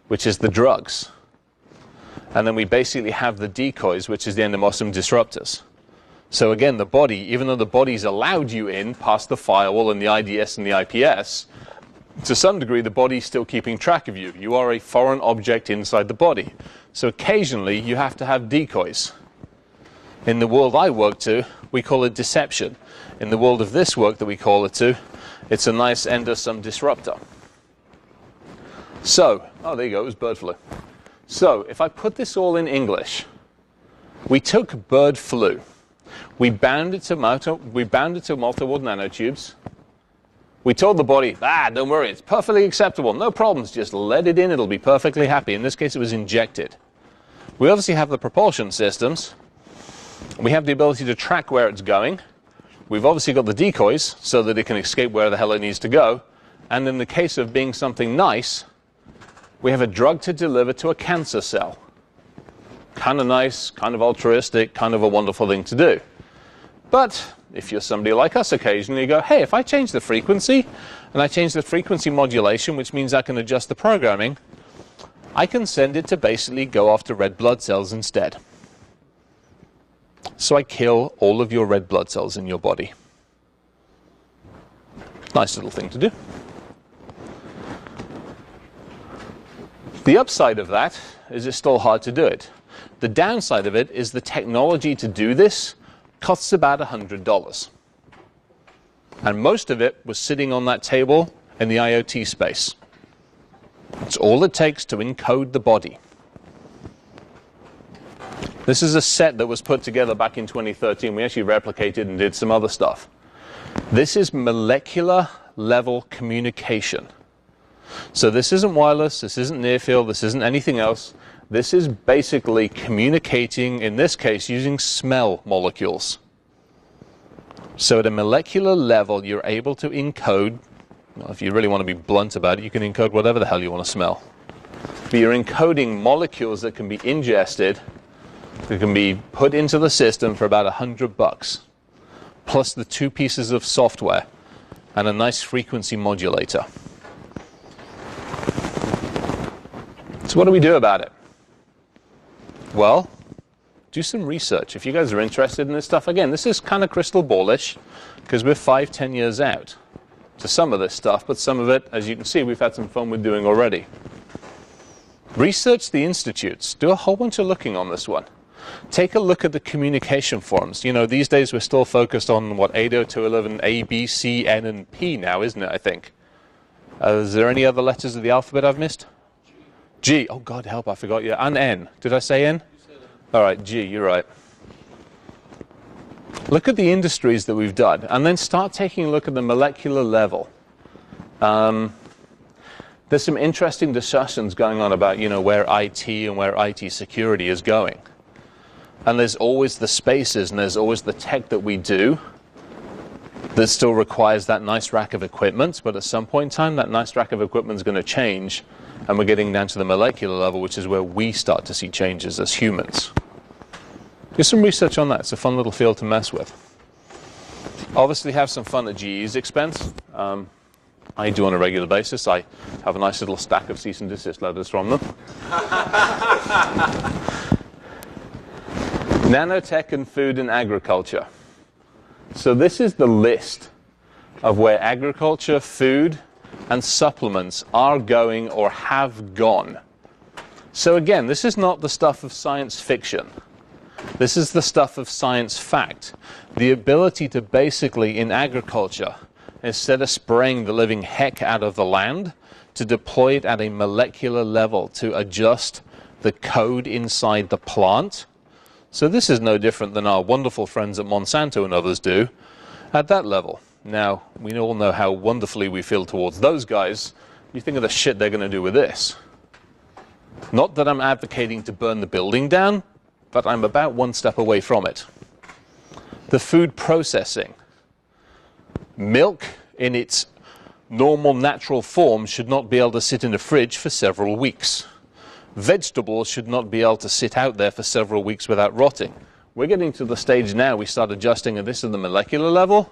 which is the drugs. And then we basically have the decoys, which is the endomosome disruptors. So again, the body, even though the body's allowed you in past the firewall and the IDS and the IPS, to some degree the body's still keeping track of you. You are a foreign object inside the body. So occasionally you have to have decoys. In the world I work to, we call it deception. In the world of this work that we call it to, it's a nice endosome disruptor. So, oh, there you go, it was bird flu. So, if I put this all in English, we took bird flu, we bound it to multiple nanotubes, we told the body, don't worry, it's perfectly acceptable, no problems, just let it in, it'll be perfectly happy. In this case, it was injected. We obviously have the propulsion systems, we have the ability to track where it's going, we've obviously got the decoys so that it can escape where the hell it needs to go, and in the case of being something nice, we have a drug to deliver to a cancer cell. Kind of nice, kind of altruistic, kind of a wonderful thing to do. But if you're somebody like us occasionally, you go, hey, if I change the frequency, and I change the frequency modulation, which means I can adjust the programming, I can send it to basically go after red blood cells instead. So I kill all of your red blood cells in your body. Nice little thing to do. The upside of that is it's still hard to do it. The downside of it is the technology to do this costs about $100. And most of it was sitting on that table in the IoT space. It's all it takes to encode the body. This is a set that was put together back in 2013. We actually replicated and did some other stuff. This is molecular level communication. So this isn't wireless, this isn't near field, this isn't anything else. This is basically communicating, in this case, using smell molecules. So at a molecular level, you're able to encode, well, if you really want to be blunt about it, you can encode whatever the hell you want to smell. But you're encoding molecules that can be ingested, that can be put into the system for about $100, plus the 2 pieces of software and a nice frequency modulator. So what do we do about it? Well, do some research. If you guys are interested in this stuff, again, this is kind of crystal ballish because we're 5-10 years out to some of this stuff, but some of it, as you can see, we've had some fun with doing already. Research the institutes. Do a whole bunch of looking on this one. Take a look at the communication forums. You know, these days we're still focused on, what, 802.11, A, B, C, N, and P now, isn't it, I think? Is there any other letters of the alphabet I've missed? G. Oh, God help, I forgot you. And N. Did I say N? All right, G, you're right. Look at the industries that we've done, and then start taking a look at the molecular level. There's some interesting discussions going on about, you know, where IT and where IT security is going. And there's always the spaces and there's always the tech that we do that still requires that nice rack of equipment, but at some point in time, that nice rack of equipment is going to change, and we're getting down to the molecular level, which is where we start to see changes as humans. Do some research on that. It's a fun little field to mess with. Obviously have some fun at GE's expense. I do on a regular basis. I have a nice little stack of cease and desist letters from them. Nanotech and food and agriculture. So this is the list of where agriculture, food, and supplements are going or have gone. So again, this is not the stuff of science fiction. This is the stuff of science fact. The ability to basically, in agriculture, instead of spraying the living heck out of the land, to deploy it at a molecular level to adjust the code inside the plant. So this is no different than our wonderful friends at Monsanto and others do at that level. Now, we all know how wonderfully we feel towards those guys, You think of the shit they're going to do with this. Not that I'm advocating to burn the building down, but I'm about one step away from it. The food processing. Milk in its normal, natural form should not be able to sit in a fridge for several weeks. Vegetables should not be able to sit out there for several weeks without rotting. We're getting to the stage now we start adjusting at this at the molecular level.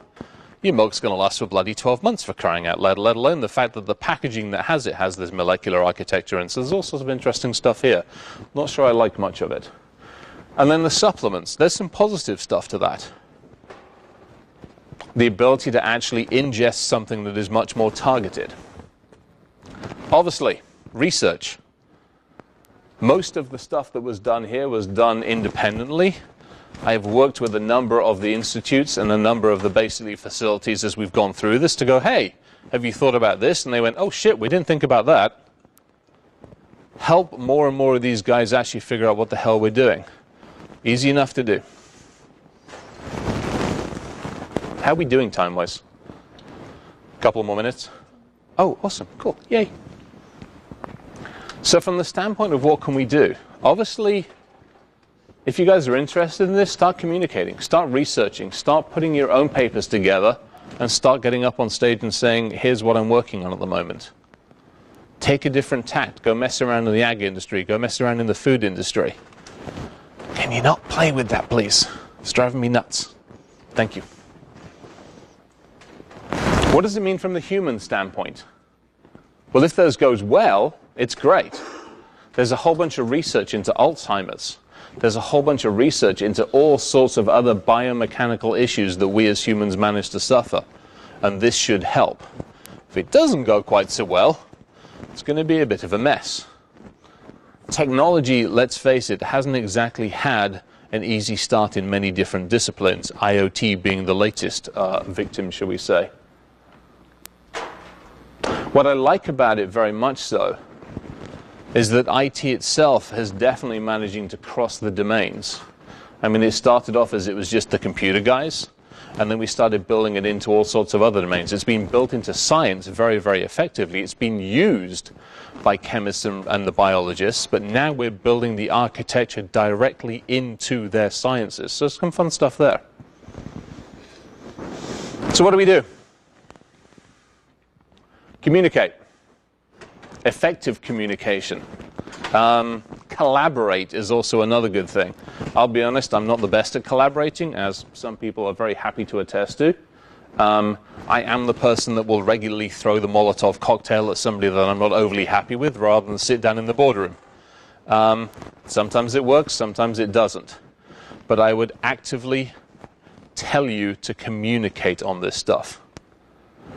Your milk's going to last for bloody 12 months for crying out loud, let alone the fact that the packaging that has it has this molecular architecture, and so there's all sorts of interesting stuff here. Not sure I like much of it. And then the supplements. There's some positive stuff to that. The ability to actually ingest something that is much more targeted. Obviously, research. Most of the stuff that was done here was done independently. I have worked with a number of the institutes and a number of the basically facilities as we've gone through this to go, hey, have you thought about this? And they went, oh shit, we didn't think about that. Help more and more of these guys actually figure out what the hell we're doing. Easy enough to do. How are we doing time-wise? A couple more minutes. Oh, awesome, cool, yay. So from the standpoint of what can we do, obviously, if you guys are interested in this, start communicating, start researching, start putting your own papers together, and start getting up on stage and saying, here's what I'm working on at the moment. Take a different tact. Go mess around in the ag industry. Go mess around in the food industry. Can you not play with that, please? It's driving me nuts. Thank you. What does it mean from the human standpoint? Well, if those goes well, it's great. There's a whole bunch of research into Alzheimer's. There's a whole bunch of research into all sorts of other biomechanical issues that we as humans manage to suffer. And this should help. If it doesn't go quite so well, it's going to be a bit of a mess. Technology, let's face it, hasn't exactly had an easy start in many different disciplines, IoT being the latest victim, shall we say. What I like about it very much so is that IT itself has definitely managing to cross the domains. I mean, it started off as it was just the computer guys, and then we started building it into all sorts of other domains. It's been built into science very, very effectively. It's been used by chemists and the biologists, but now we're building the architecture directly into their sciences. So some fun stuff there. So what do? Communicate. Effective communication. Collaborate is also another good thing. I'll be honest, I'm not the best at collaborating, as some people are very happy to attest to. I am the person that will regularly throw the Molotov cocktail at somebody that I'm not overly happy with rather than sit down in the boardroom. Sometimes it works, sometimes it doesn't. But I would actively tell you to communicate on this stuff.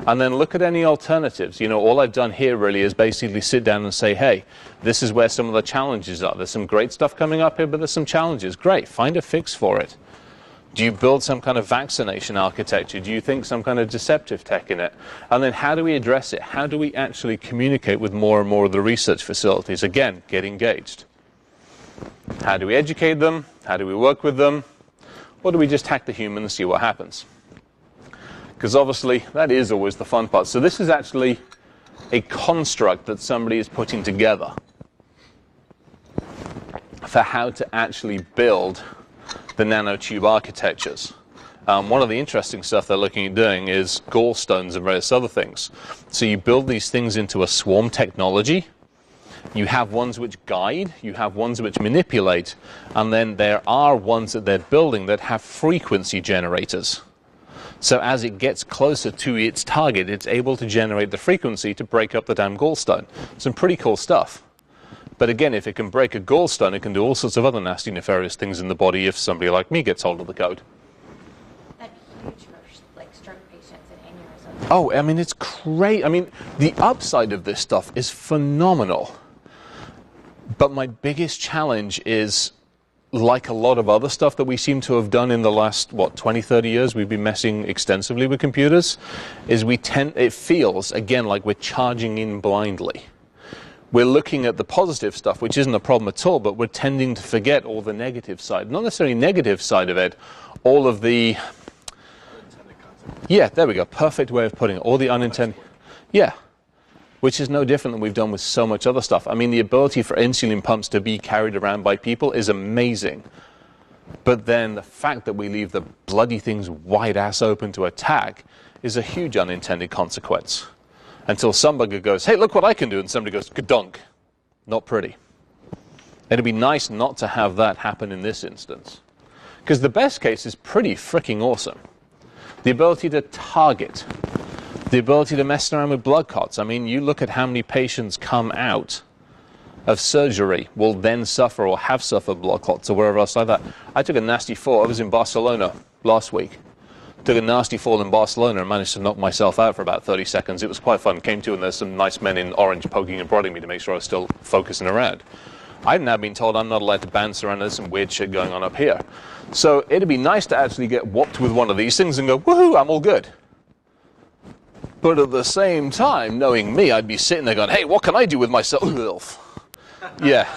And then look at any alternatives. You know, all I've done here really is basically sit down and say, hey, this is where some of the challenges are. There's some great stuff coming up here, but there's some challenges. Great, find a fix for it. Do you build some kind of vaccination architecture? Do you think some kind of deceptive tech in it? And then how do we address it? How do we actually communicate with more and more of the research facilities? Again, get engaged. How do we educate them? How do we work with them? Or do we just hack the human and see what happens? Because obviously, that is always the fun part. So this is actually a construct that somebody is putting together for how to actually build the nanotube architectures. One of the interesting stuff they're looking at doing is gallstones and various other things. So you build these things into a swarm technology. You have ones which guide, you have ones which manipulate, and then there are ones that they're building that have frequency generators. So as it gets closer to its target, it's able to generate the frequency to break up the damn gallstone. Some pretty cool stuff. But again, if it can break a gallstone, it can do all sorts of other nasty, nefarious things in the body if somebody like me gets hold of the code. That'd be huge for like stroke patients and aneurysms. Oh, I mean, it's great. I mean, the upside of this stuff is phenomenal. But my biggest challenge is, like a lot of other stuff that we seem to have done in the last, 20, 30 years, we've been messing extensively with computers, is it feels, again, like we're charging in blindly. We're looking at the positive stuff, which isn't a problem at all, but we're tending to forget all the negative side. Not necessarily negative side of it, all of the... Yeah, there we go. Perfect way of putting it. All the unintended... Yeah. which is no different than we've done with so much other stuff. I mean, the ability for insulin pumps to be carried around by people is amazing. But then the fact that we leave the bloody things wide ass open to attack is a huge unintended consequence. Until some bugger goes, hey, look what I can do, and somebody goes, gadunk. Not pretty. It'd be nice not to have that happen in this instance. Because the best case is pretty freaking awesome. The ability to target. The ability to mess around with blood clots. I mean, you look at how many patients come out of surgery, will then suffer or have suffered blood clots or wherever else like that. I took a nasty fall. I was in Barcelona last week. Took a nasty fall in Barcelona and managed to knock myself out for about 30 seconds. It was quite fun. Came to and there's some nice men in orange poking and prodding me to make sure I was still focusing around. I've now been told I'm not allowed to bounce around. There's some weird shit going on up here. So it'd be nice to actually get whopped with one of these things and go, woohoo, I'm all good. But at the same time, knowing me, I'd be sitting there going, hey, what can I do with myself? Yeah,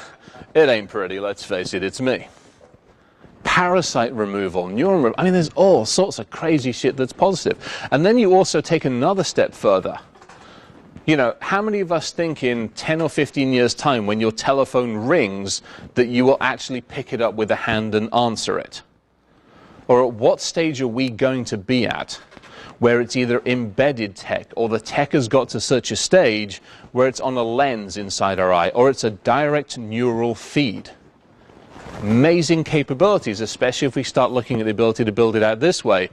it ain't pretty, let's face it, it's me. Parasite removal, neuron removal, I mean, there's all sorts of crazy shit that's positive. And then you also take another step further. You know, how many of us think in 10 or 15 years' time when your telephone rings that you will actually pick it up with a hand and answer it? Or at what stage are we going to be at where it's either embedded tech or the tech has got to such a stage where it's on a lens inside our eye or it's a direct neural feed? Amazing capabilities, especially if we start looking at the ability to build it out this way.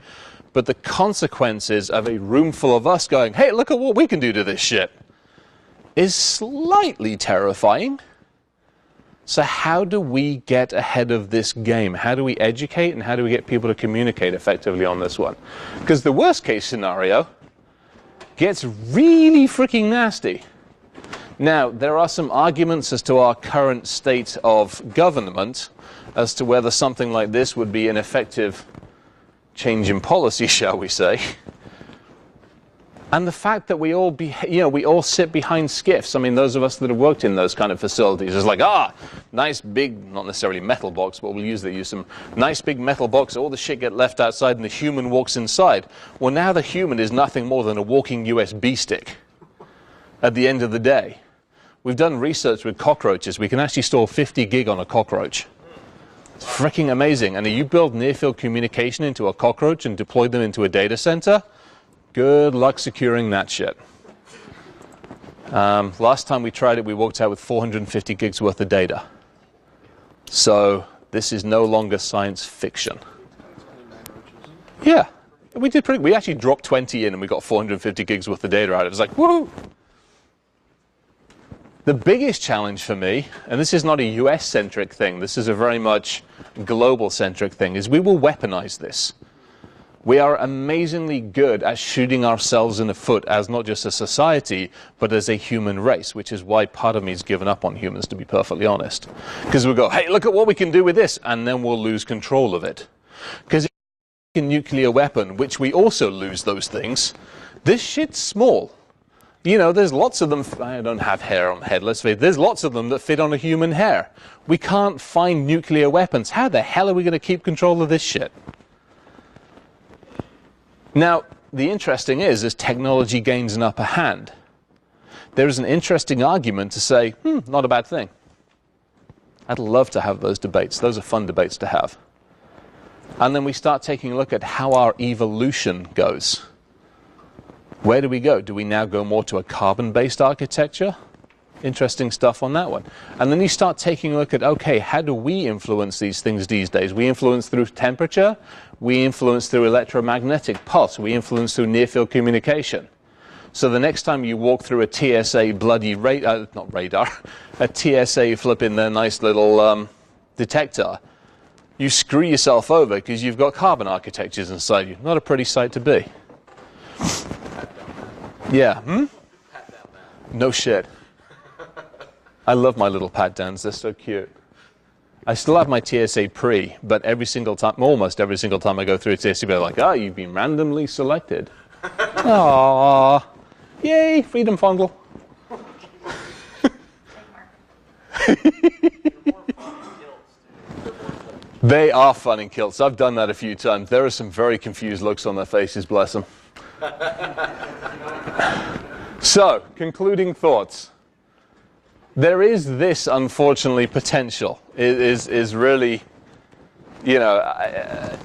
But the consequences of a room full of us going, hey, look at what we can do to this shit, is slightly terrifying. So how do we get ahead of this game? How do we educate and how do we get people to communicate effectively on this one? Because the worst case scenario gets really freaking nasty. Now, there are some arguments as to our current state of government as to whether something like this would be an effective change in policy, shall we say. And the fact that we all sit behind skiffs. I mean, those of us that have worked in those kind of facilities, it's like, nice big, not necessarily metal box, but we'll use some nice big metal box, all the shit get left outside and the human walks inside. Well, now the human is nothing more than a walking USB stick at the end of the day. We've done research with cockroaches. We can actually store 50 gig on a cockroach. It's freaking amazing. And if you build near-field communication into a cockroach and deploy them into a data center, good luck securing that shit. Last time we tried it, we walked out with 450 gigs worth of data. So this is no longer science fiction. Yeah, we actually dropped 20 in and we got 450 gigs worth of data out. It was like, woohoo! The biggest challenge for me, and this is not a US-centric thing, this is a very much global-centric thing, is we will weaponize this. We are amazingly good at shooting ourselves in the foot as not just a society, but as a human race, which is why part of me has given up on humans, to be perfectly honest. Because we'll go, hey, look at what we can do with this, and then we'll lose control of it. Because a nuclear weapon, which we also lose those things, this shit's small. You know, there's lots of them. I don't have hair on my head, let's face it. There's lots of them that fit on a human hair. We can't find nuclear weapons. How the hell are we going to keep control of this shit? Now, the interesting is, as technology gains an upper hand, there is an interesting argument to say, not a bad thing. I'd love to have those debates. Those are fun debates to have. And then we start taking a look at how our evolution goes. Where do we go? Do we now go more to a carbon-based architecture? Interesting stuff on that one. And then you start taking a look at, okay, how do we influence these things these days? We influence through temperature. We influence through electromagnetic pulse. We influence through near-field communication. So the next time you walk through a TSA bloody a TSA flip in their nice little detector, you screw yourself over because you've got carbon architectures inside you. Not a pretty sight to be. Yeah, No shit. I love my little pat downs, they're so cute. I still have my TSA pre, but almost every single time I go through a TSA, they're like, you've been randomly selected. Aww. Yay, freedom fondle. They are fun in kilts. I've done that a few times. There are some very confused looks on their faces, bless them. So, concluding thoughts. There is this, unfortunately, potential. It is really, you know,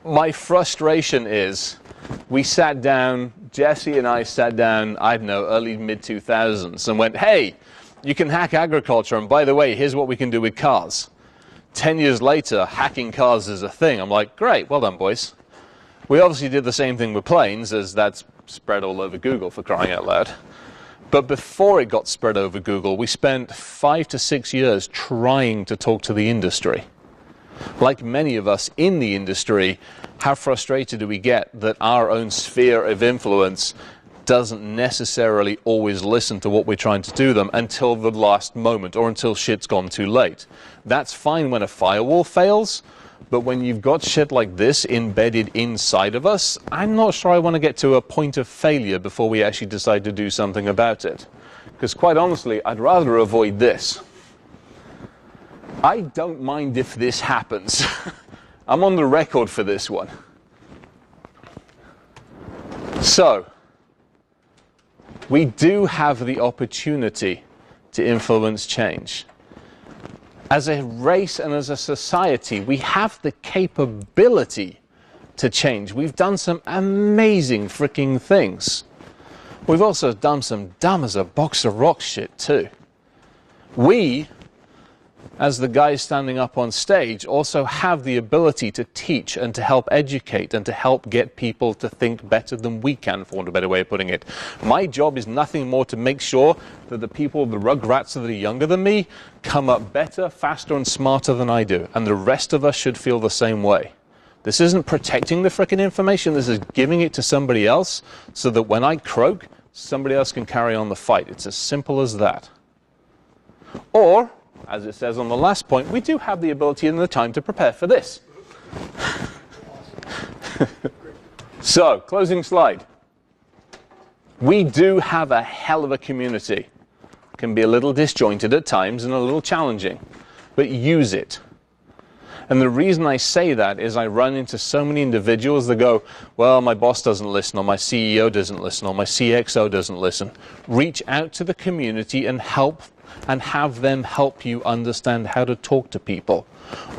my frustration is we sat down, Jesse and I sat down, I don't know, early mid-2000s and went, hey, you can hack agriculture, and by the way, here's what we can do with cars. 10 years later, hacking cars is a thing. I'm like, great, well done, boys. We obviously did the same thing with planes, as that's spread all over Google, for crying out loud. But before it got spread over Google, we spent 5 to 6 years trying to talk to the industry. Like many of us in the industry, how frustrated do we get that our own sphere of influence doesn't necessarily always listen to what we're trying to do them until the last moment or until shit's gone too late. That's fine when a firewall fails, but when you've got shit like this embedded inside of us, I'm not sure I want to get to a point of failure before we actually decide to do something about it. Because quite honestly, I'd rather avoid this. I don't mind if this happens. I'm on the record for this one. So, we do have the opportunity to influence change. As a race and as a society, we have the capability to change. We've done some amazing freaking things. We've also done some dumb as a box of rocks shit too. We, as the guys standing up on stage, also have the ability to teach and to help educate and to help get people to think better than we can, for want of a better way of putting it. My job is nothing more to make sure that the people, the rugrats that are younger than me, come up better, faster, and smarter than I do. And the rest of us should feel the same way. This isn't protecting the frickin' information, this is giving it to somebody else so that when I croak, somebody else can carry on the fight. It's as simple as that. Or, as it says on the last point, we do have the ability and the time to prepare for this. So, closing slide. We do have a hell of a community. Can be a little disjointed at times and a little challenging, but use it. And the reason I say that is I run into so many individuals that go, well, my boss doesn't listen, or my CEO doesn't listen, or my CXO doesn't listen. Reach out to the community and help, and have them help you understand how to talk to people.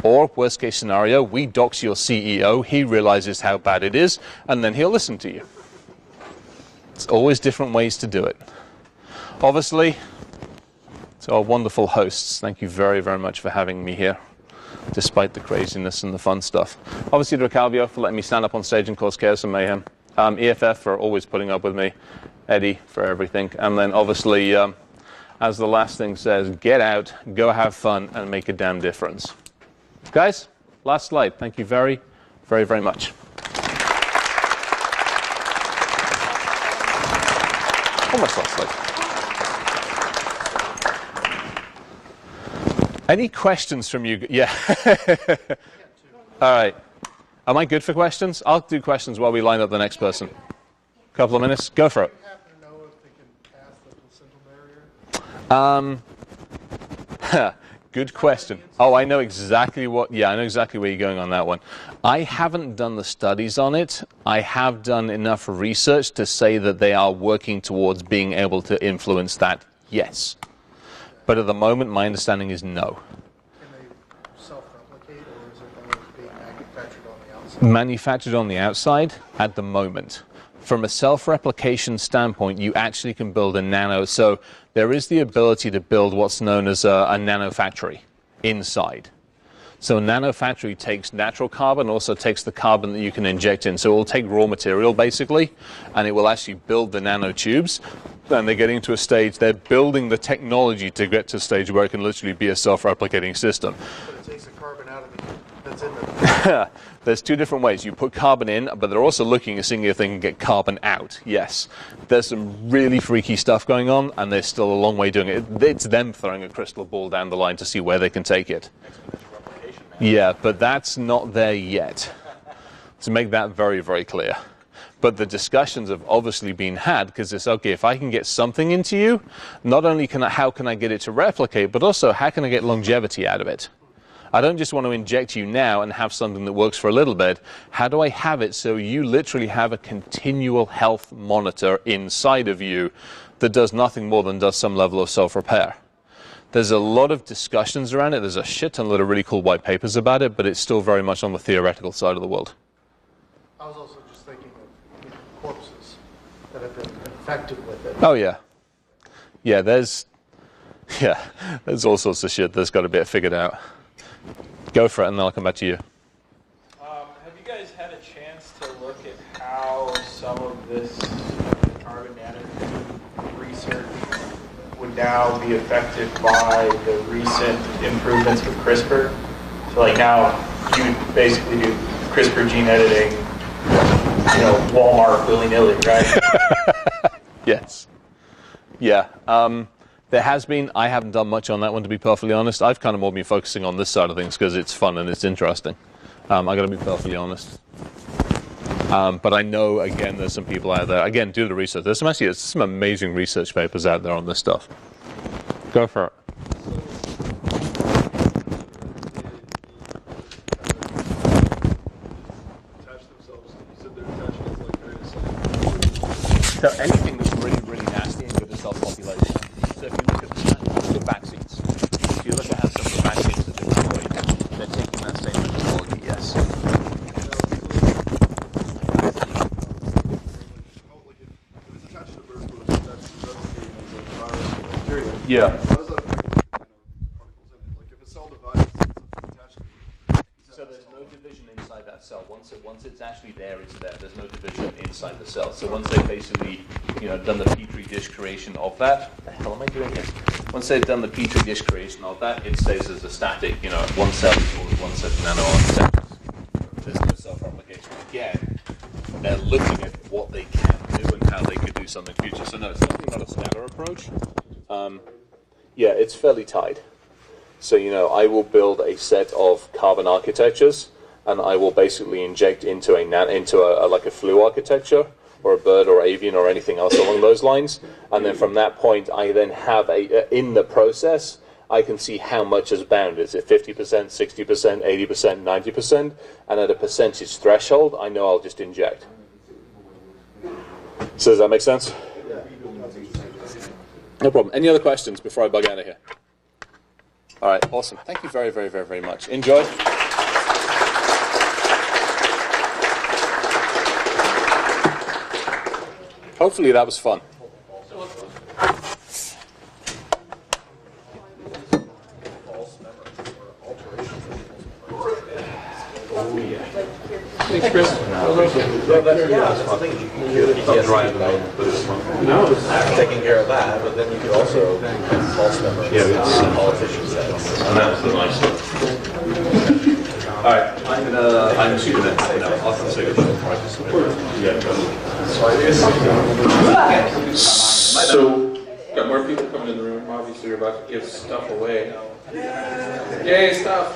Or, worst case scenario, we dox your CEO, he realizes how bad it is, and then he'll listen to you. It's always different ways to do it. Obviously, to our wonderful hosts, thank you very, very much for having me here, despite the craziness and the fun stuff. Obviously, to Ricalvio for letting me stand up on stage and cause chaos and mayhem. EFF for always putting up with me. Eddie for everything. And then, obviously, as the last thing says, get out, go have fun, and make a damn difference. Guys, last slide. Thank you very, very, very much. Almost last slide. Any questions from you? Yeah. All right. Am I good for questions? I'll do questions while we line up the next person. Couple of minutes. Go for it. Good question. Oh, I know exactly what, I know exactly where you're going on that one. I haven't done the studies on it. I have done enough research to say that they are working towards being able to influence that, yes. But at the moment, my understanding is no. Can they self-replicate, or is it going to be manufactured on the outside? Manufactured on the outside at the moment. From a self-replication standpoint, you actually can build a nano. So there is the ability to build what's known as a nano factory inside. So a nano factory takes natural carbon, also takes the carbon that you can inject in. So it will take raw material, basically, and it will actually build the nanotubes. And they're getting to a stage, they're building the technology to get to a stage where it can literally be a self-replicating system. But it takes the carbon out of it that's in there. There's two different ways. You put carbon in, but they're also looking at seeing if they can get carbon out. Yes. There's some really freaky stuff going on, and there's still a long way doing it. It's them throwing a crystal ball down the line to see where they can take it. Yeah, but that's not there yet. To make that very, very clear. But the discussions have obviously been had, because it's, okay, if I can get something into you, not only how can I get it to replicate, but also how can I get longevity out of it? I don't just want to inject you now and have something that works for a little bit. How do I have it so you literally have a continual health monitor inside of you that does nothing more than does some level of self-repair? There's a lot of discussions around it. There's a shit ton of really cool white papers about it, but it's still very much on the theoretical side of the world. I was also just thinking of corpses that have been infected with it. Oh, yeah. Yeah, there's all sorts of shit that's got to be figured out. Go for it, and then I'll come back to you. Have you guys had a chance to look at how some of this carbon nanotube research would now be affected by the recent improvements with CRISPR? So like now you basically do CRISPR gene editing, Walmart willy-nilly, right? Yes. Yeah. There has been. I haven't done much on that one, to be perfectly honest. I've kind of more been focusing on this side of things because it's fun and it's interesting. I got to be perfectly honest. But I know, again, there's some people out there. Again, do the research. There's some amazing research papers out there on this stuff. Go for it. So anything that's really, really nasty and good to self-population. So if you look at vaccines, if you look at how some of the vaccines are deployed, they're taking that same methodology, yes. Yeah. So there's no division inside that cell. Once it's actually there, it's there. There's no division inside the cell. So once they've basically, done the petri dish creation of that, what the hell am I doing here? Once they've done the petri dish creation of that, it stays as a static. One cell equals 1 set nanoseconds. There's no self-replication. Again, they're looking at what they can do and how they could do something in the future. So no, it's definitely not a scatter approach. Yeah, it's fairly tied. So, I will build a set of carbon architectures, and I will basically inject into a flu architecture, or a bird or avian or anything else along those lines. And then from that point, I then have in the process, I can see how much is bound. Is it 50%, 60%, 80%, 90%? And at a percentage threshold, I know I'll just inject. So does that make sense? No problem. Any other questions before I bug out of here? All right, awesome. Thank you very, very, very, very much. Enjoy. Hopefully that was fun. Thanks, Chris. Taking care of that, but then you could also false memory. Politicians said. And that was the nice stuff. All right, I'm assuming that I'll have to say goodbye before I just So, got more people coming in the room. Obviously, you're about to give stuff away. Yay, stuff!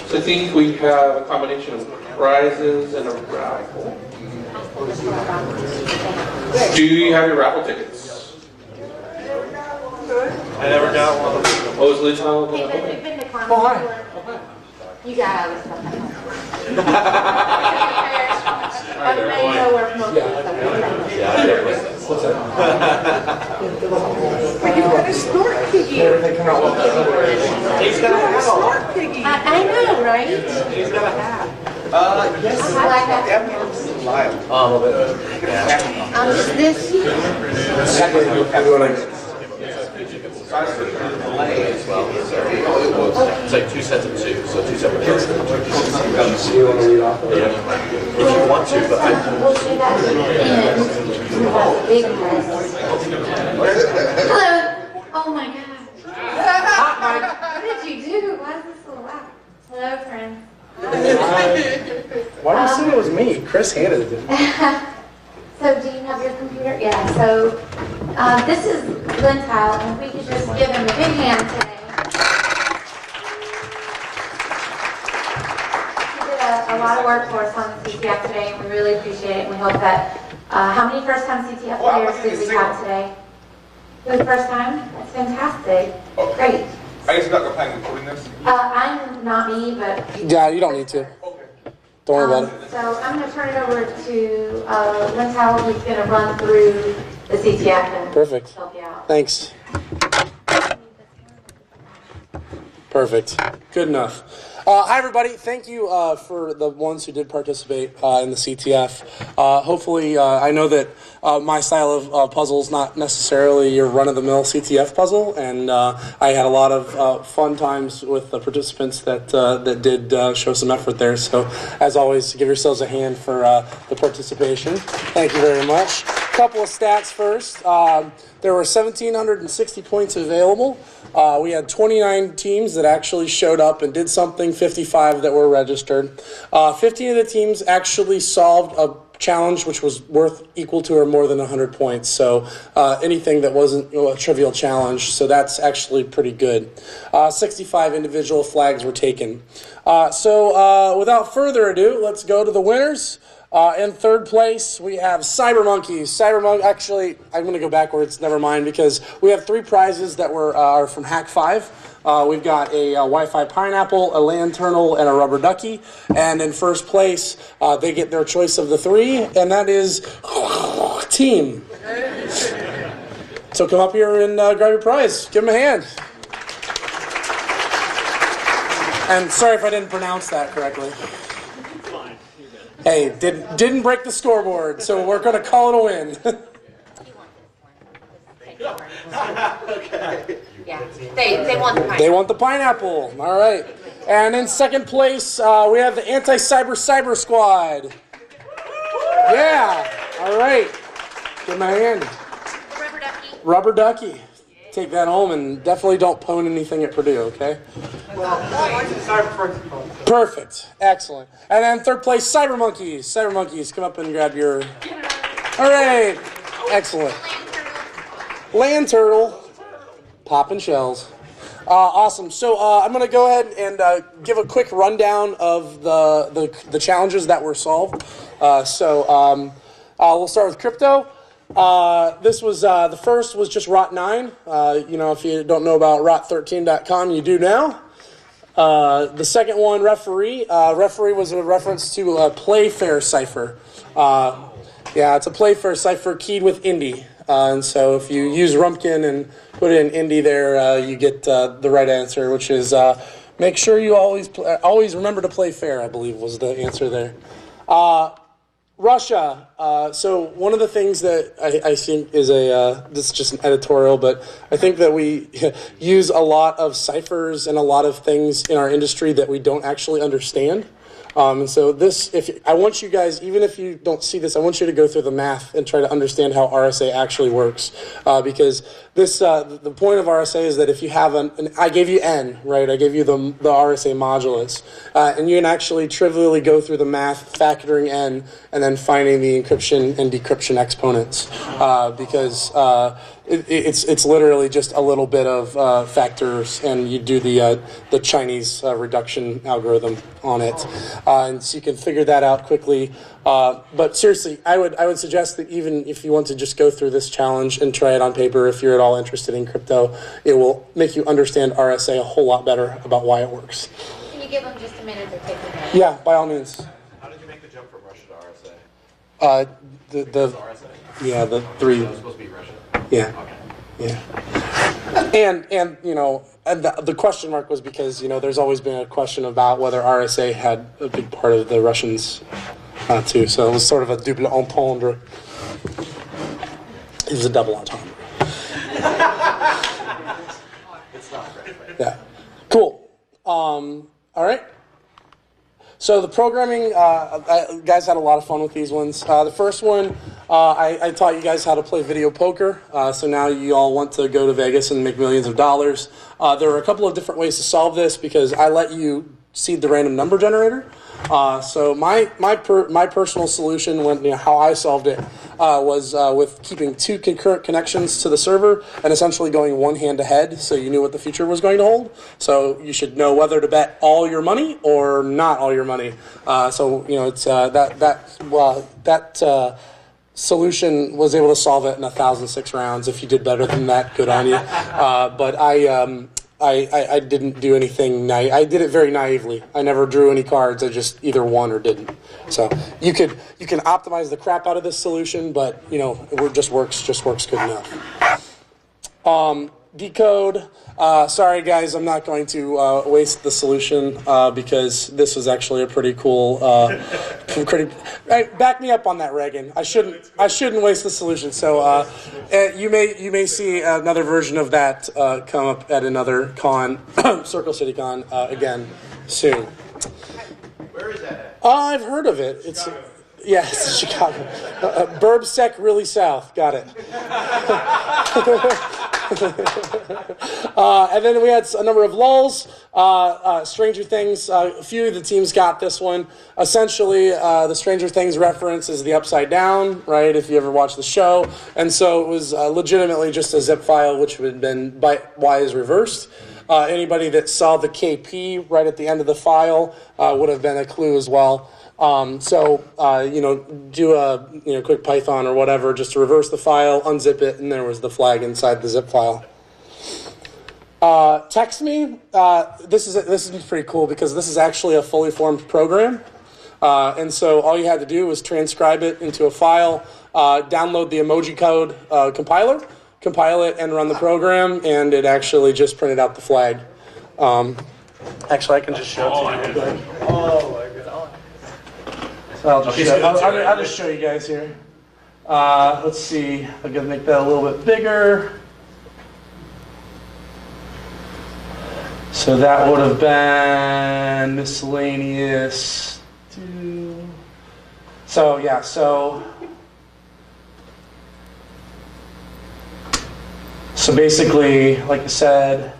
So I think we have a combination of prizes and a raffle. Do you have your raffle tickets? I never got one. Oh, is Lynn Howell? We've been to Carmen. Oh, hi. You got all this stuff. I know where most of the stuff is. What's that? But you've got a snort piggy. He's got a snort piggy. I know, right? He's got a hat. Yes. I like that. Is this you? It's like 2 sets of 2, so 2 separate sets. Do you want to read off? Yeah. If you want to, but We'll do that in big press. Hello. Oh my God. What did you do? Why is this so loud? Hello, friends. Why do you say it was me? Chris handed it to me. So, do you have your computer? Yeah. So, this is Lynn Tile, and if we could just give him a big hand today. He did a lot of work for us on the CTF today, and we really appreciate it. And we hope that, how many first-time CTF players did we have today? For the first time? That's fantastic. Okay. Great. I guess you're not planning on recording this? I'm not me, but... Yeah, you don't need to. Don't worry about it. So I'm going to turn it over to Ms. Howell, who's going to run through the CTF and Perfect. help you out. Thanks. Perfect. Good enough. Hi, everybody. Thank you for the ones who did participate in the CTF. Hopefully, I know that my style of puzzle is not necessarily your run-of-the-mill CTF puzzle, and I had a lot of fun times with the participants that did show some effort there. So, as always, give yourselves a hand for the participation. Thank you very much. A couple of stats first. There were 1,760 points available. We had 29 teams that actually showed up and did something, 55 that were registered. 15 of the teams actually solved a challenge which was worth equal to or more than 100 points. So anything that wasn't a trivial challenge, so that's actually pretty good. 65 individual flags were taken. So without further ado, let's go to the winners. In third place, we have Cyber Monkeys. Actually, I'm going to go backwards. Never mind, because we have 3 prizes that are from Hack 5. We've got a Wi-Fi pineapple, a land turtle, and a rubber ducky. And in first place, they get their choice of the 3, and that is team. So come up here and grab your prize. Give them a hand. And sorry if I didn't pronounce that correctly. Hey, didn't break the scoreboard, so we're going to call it a win. Yeah, they want the pineapple. They want the pineapple. All right. And in second place, we have the Anti-Cyber Squad. Yeah. All right. Give them a hand. Rubber ducky. Rubber ducky. Take that home and definitely don't pwn anything at Purdue, okay? Perfect. Excellent. And then third place, Cyber Monkeys. Cyber Monkeys, come up and grab your... All right. Excellent. Land turtle. Popping shells. Awesome. So I'm going to go ahead and give a quick rundown of the challenges that were solved. We'll start with crypto. This was the first was just Rot 9. If you don't know about rot13.com, you do now. The second one, referee. Referee was a reference to a Playfair cipher. It's a Playfair cipher keyed with Indy. And so if you use Rumpkin and put in Indy there, you get the right answer, which is make sure you always remember to play fair, I believe was the answer there. Russia. So one of the things that I think is this is just an editorial, but I think that we use a lot of ciphers and a lot of things in our industry that we don't actually understand. And so I want you guys, even if you don't see this, I want you to go through the math and try to understand how RSA actually works. Because the point of RSA is that if you have I gave you N, right? I gave you the RSA modulus. And you can actually trivially go through the math, factoring N, and then finding the encryption and decryption exponents. Because it's literally just a little bit of factors, and you do the Chinese reduction algorithm on it, and so you can figure that out quickly. But seriously, I would suggest that even if you want to just go through this challenge and try it on paper, if you're at all interested in crypto, it will make you understand RSA a whole lot better about why it works. Can you give them just a minute to take the notes? Yeah, by all means. How did you make the jump from Russia to RSA? The 3. It was supposed to be Russia. Yeah. Okay. Yeah. And the question mark was because, there's always been a question about whether RSA had a big part of the Russians too. So it was sort of a double entendre. It was a double entendre. It's not right. Yeah. Cool. All right. So the programming, guys had a lot of fun with these ones. The first one, I taught you guys how to play video poker. So now you all want to go to Vegas and make millions of dollars. There are a couple of different ways to solve this because I let you seed the random number generator. So my personal solution, how I solved it, was with keeping 2 concurrent connections to the server and essentially going one hand ahead, so you knew what the future was going to hold. So you should know whether to bet all your money or not all your money. It's that solution was able to solve it in 1,006 rounds. If you did better than that, good on you. But I didn't do anything. I did it very naively. I never drew any cards. I just either won or didn't. So you can optimize the crap out of this solution, but it just works good enough. Decode. Sorry guys, I'm not going to waste the solution because this was actually a pretty cool. Back me up on that, Reagan. I shouldn't waste the solution. So you may see another version of that come up at another con, Circle City Con again soon. Where is that at? I've heard of it. It's Chicago. Burb Sec really south. Got it. And then we had a number of lulls. Stranger Things, a few of the teams got this one. Essentially, the Stranger Things reference is the Upside Down, right, if you ever watched the show. And so it was legitimately just a zip file, which would have been bitwise reversed. Anybody that saw the KP right at the end of the file would have been a clue as well. Do a quick Python or whatever just to reverse the file, unzip it, and there was the flag inside the zip file. Text me. This is pretty cool because this is actually a fully formed program, and so all you had to do was transcribe it into a file, download the emoji code compiler, compile it, and run the program, and it actually just printed out the flag. Actually, I can just show it to you real quick. Oh my God. So I'll just show you guys here. Let's see. I'm going to make that a little bit bigger. So that would have been miscellaneous. So yeah, so basically, like I said,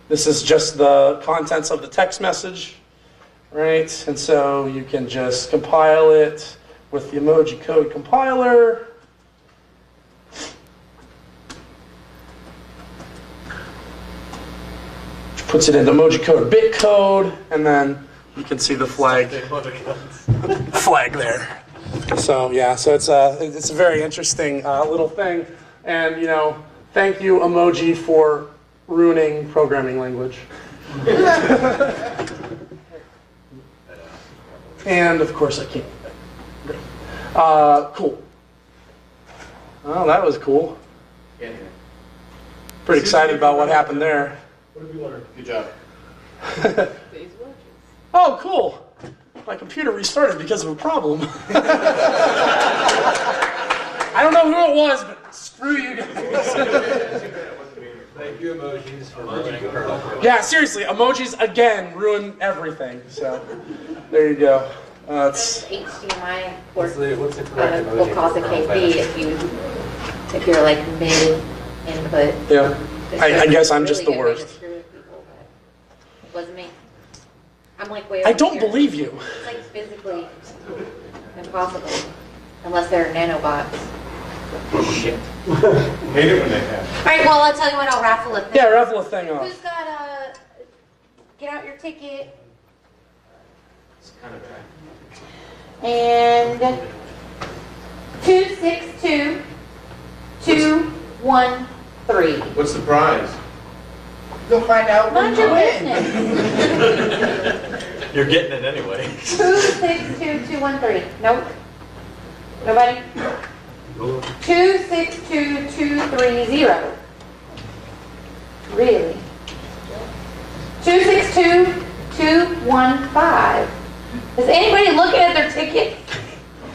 this is just the contents of the text message. Right, and so you can just compile it with the emoji code compiler. Which puts it into emoji code bit code, and then you can see the flag there. So yeah, so it's a very interesting little thing, and thank you emoji for ruining programming language. And of course I can't. Cool. Oh, that was cool. Pretty excited about what happened there. What did we learn? Good job. Oh, cool. My computer restarted because of a problem. I don't know who it was, but screw you guys. Thank you, emojis, for ruining her. Yeah, seriously, emojis again ruin everything. So there you go. HDMI port What's the correct emoji? will cause a KP if you're like mid input. Yeah, I guess I'm just the worst. It wasn't me. I'm like way. I don't believe you. It's like physically impossible unless they're nanobots. Shit. Hate it when they happen. All right, well, I'll tell you what, I'll raffle a thing. Yeah, raffle a thing off. Who's got a... Get out your ticket. It's kind of bad. And 262213. What's the prize? You'll find out when Mind you your win. business. You're getting it anyway. 262213. Nope. Nobody? 262230. Really? 262215. Is anybody looking at their ticket?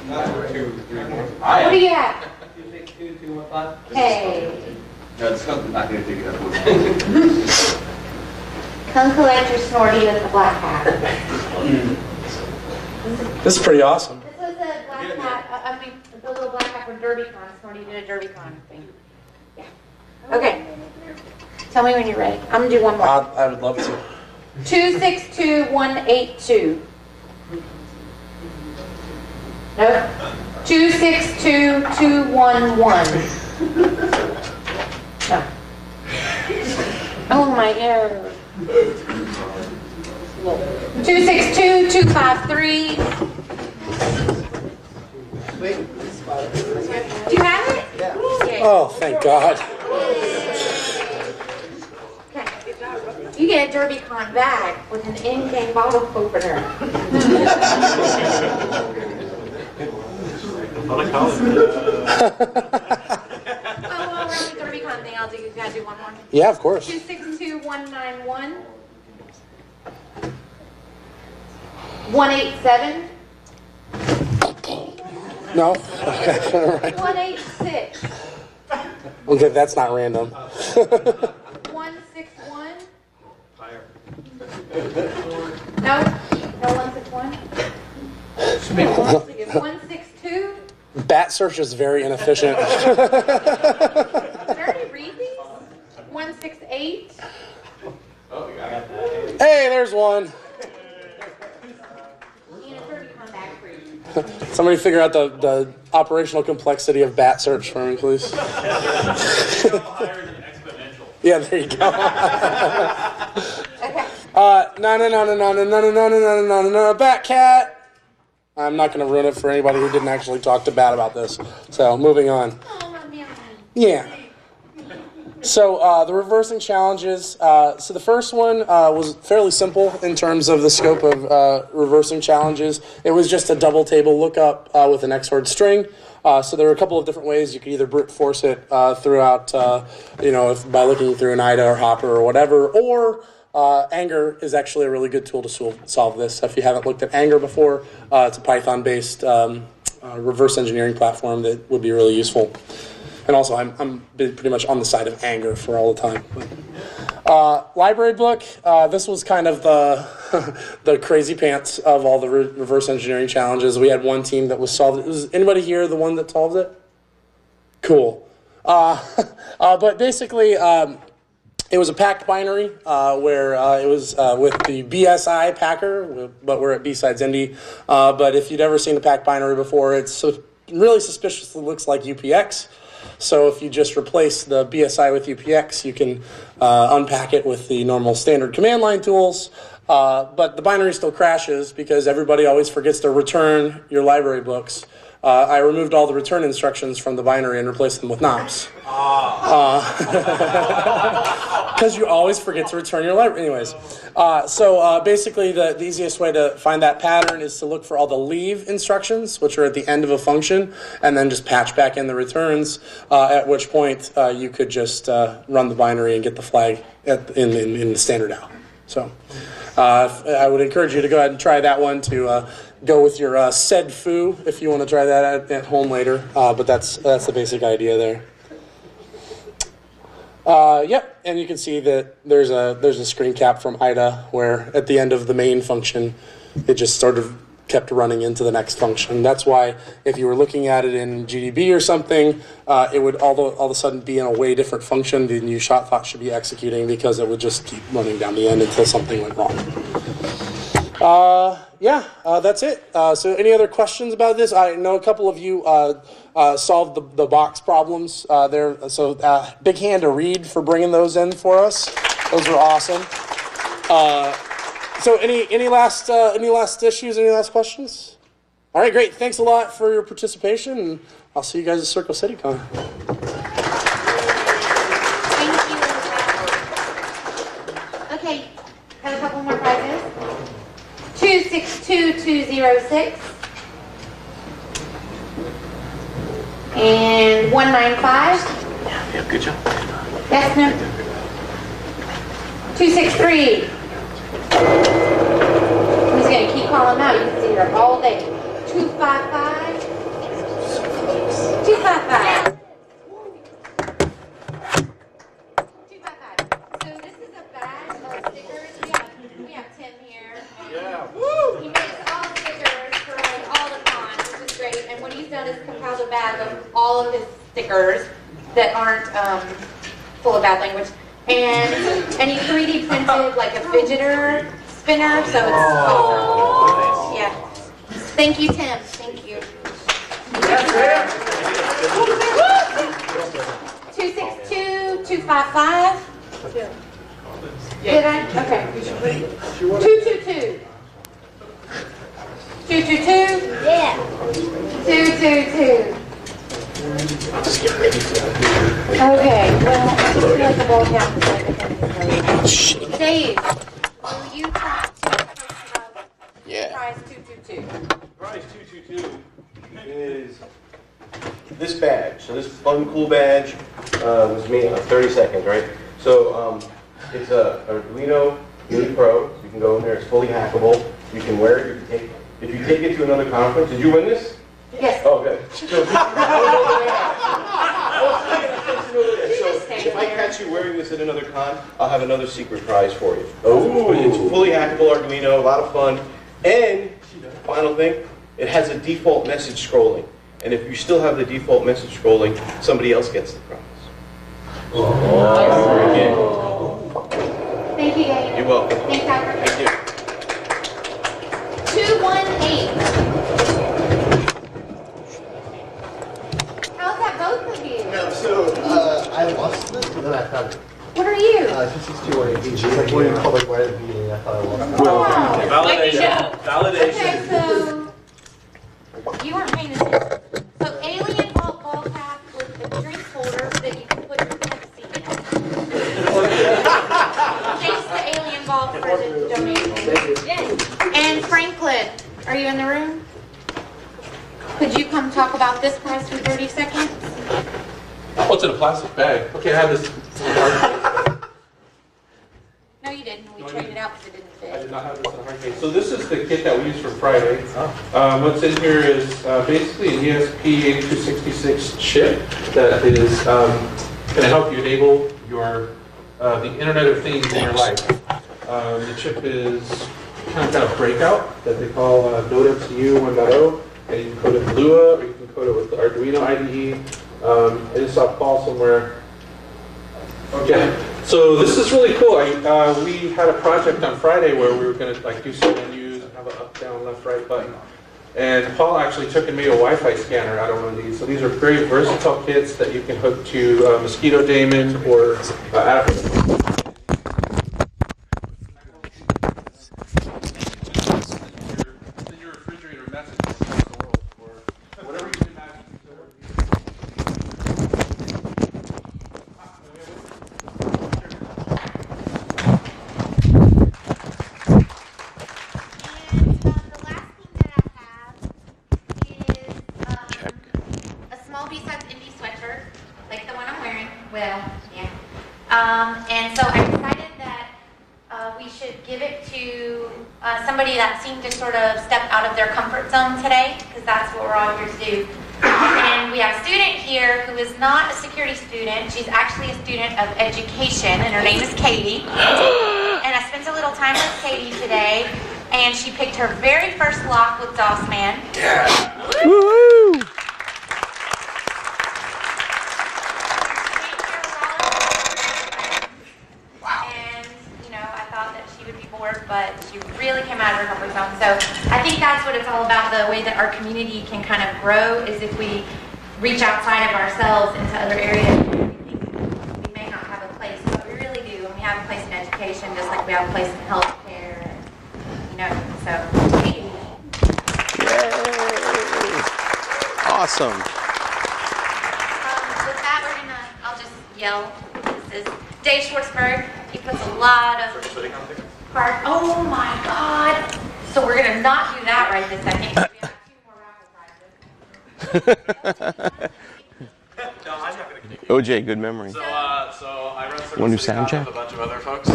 What do you have? 262215. Hey. No, it's not going to take it up. Come collect your Snorty with the black hat. This is pretty awesome. This was a black hat. The little black hat for DerbyCon. Snorty did a DerbyCon thing. Yeah. Okay. Tell me when you're ready. I'm gonna do one more. I would love to. 262182. No. 262211. No. Oh my God. 262253. Wait, Do you have it? Yeah. Oh, thank God. Okay. You get a DerbyCon bag with an in-game bottle opener. On a college. While we're on the DerbyCon thing, I'll do. You gotta do one more. Yeah, of course. 262191. 187. No? Okay, all right. 186. Okay, that's not random. 161. No? No 161? 162? Bat search is very inefficient. Did I already read these? 168. Oh, you got that. Hey, there's one. Somebody figure out the operational complexity of bat search for me, please. Yeah, there you go. No, Bat Cat. I'm not going to ruin it for anybody who didn't actually talk to Bat about this. So, moving on. Yeah. So, the reversing challenges. So, the first one was fairly simple in terms of the scope of reversing challenges. It was just a double table lookup with an XORed string. So, there were a couple of different ways. You could either brute force it throughout, by looking through an IDA or Hopper or whatever, or Anger is actually a really good tool to solve this. So if you haven't looked at Anger before, it's a Python-based reverse engineering platform that would be really useful. And also, I'm pretty much on the side of Anger for all the time. Library book. This was kind of the the crazy pants of all the reverse engineering challenges. We had one team that was solved. Was anybody here the one that solved it? Cool. But basically, it was a packed binary where it was with the BSI packer, but we're at BSides Indy. But if you'd ever seen a packed binary before, it's really suspiciously looks like UPX. So if you just replace the BSI with UPX, you can unpack it with the normal standard command line tools. But the binary still crashes because everybody always forgets to return your library books. I removed all the return instructions from the binary and replaced them with knobs. Because you always forget to return your library. Anyways, so basically the easiest way to find that pattern is to look for all the leave instructions, which are at the end of a function, and then just patch back in the returns, at which point you could just run the binary and get the flag in the standard out. So I would encourage you to go ahead and try that one to go with your said foo if you want to try that at home later. But that's the basic idea there. Yep, and you can see that there's a screen cap from IDA where at the end of the main function, it just sort of kept running into the next function. That's why if you were looking at it in GDB or something, it would all of a sudden be in a way different function than you thought should be executing because it would just keep running down the end until something went wrong. That's it. So any other questions about this? I know a couple of you solved the box problems there. So big hand to Reed for bringing those in for us. Those were awesome. So any last issues? Any last questions? All right, great. Thanks a lot for your participation, and I'll see you guys at Circle City Con. Okay, have a couple more prizes. 262206 and 195. Yeah, good job. Yes, no. 263. I'm just gonna keep calling them out. You can see her all day. 255. 255. 255. So this is a bag of stickers. We have Tim here. Yeah. He makes all the stickers for like all the cons, which is great. And what he's done is compiled a bag of all of his stickers that aren't full of bad language. And he 3D printed like a fidgeter spinner, so it's awesome. Yeah. Thank you, Tim. Thank you. 262255. Did I? Okay. 222. 222. Yeah. 222. Just get ready for that. Okay, well, I just feel like the ball cap is like a Dave, will you talk to the folks about prize 222? Prize 222 is this badge. So this fun, cool badge was made in 30 seconds, right? So it's a Arduino Mini Pro. So you can go in there. It's fully hackable. You can wear it. If you take it to another conference, did you win this? Yes. Oh, good. So if I catch you wearing this at another con, I'll have another secret prize for you. Oh, it's fully hackable Arduino, a lot of fun. And final thing, it has a default message scrolling. And if you still have the default message scrolling, somebody else gets the prize. Thank you, Dave. You're welcome. Thanks, Albert. Thank you. 218. How's that both of you? No, so I lost this, but then I found it. What are you? This is 218. It's like one in public right at the beginning. I thought I lost it. Validation. Okay, so you weren't paying attention. So alien ball cap with a drink holder that you can put your Pepsi in. Thanks to Alien Ball for the donation. Yes. And Franklin, are you in the room? Could you come talk about this prize for 30 seconds? Oh, it's in a plastic bag. Okay, I have this. No, you didn't. We traded out because it didn't fit. I did not have this in a hard case. So this is the kit that we use for Friday. What's in here is basically an ESP8266 chip that is going to help you enable your the Internet of Things in your life. The chip is kind of breakout that they call Node MCU 1.0, and you can code it with Lua, or you can code it with the Arduino IDE. I just saw Paul somewhere. Okay, so this is really cool. We had a project on Friday where we were going to do some menus and have an up, down, left, right button. And Paul actually took and made a Wi-Fi scanner out of one of these. So these are very versatile kits that you can hook to Mosquito Daemon or BSides Indy sweatshirt, like the one I'm wearing. Well, yeah. And so I decided that we should give it to somebody that seemed to sort of step out of their comfort zone today, because that's what we're all here to do. And we have a student here who is not a security student. She's actually a student of education, and her name is Katie. And I spent a little time with Katie today, and she picked her very first lock with DOS Man. Yeah. Woo! But she really came out of her comfort zone. So I think that's what it's all about. The way that our community can kind of grow is if we reach outside of ourselves into other areas. We may not have a place, but we really do. And we have a place in education, just like we have a place in healthcare. And, so. Yay! Awesome. With that, I'll just yell. This is Dave Schwartzberg. He puts a lot of. Oh my God! So we're gonna not do that right this second. We have 2 more raffle prizes. No, I'm not gonna OJ, good memory. So I run Circle Want to do City sound Con check? with a bunch of other folks.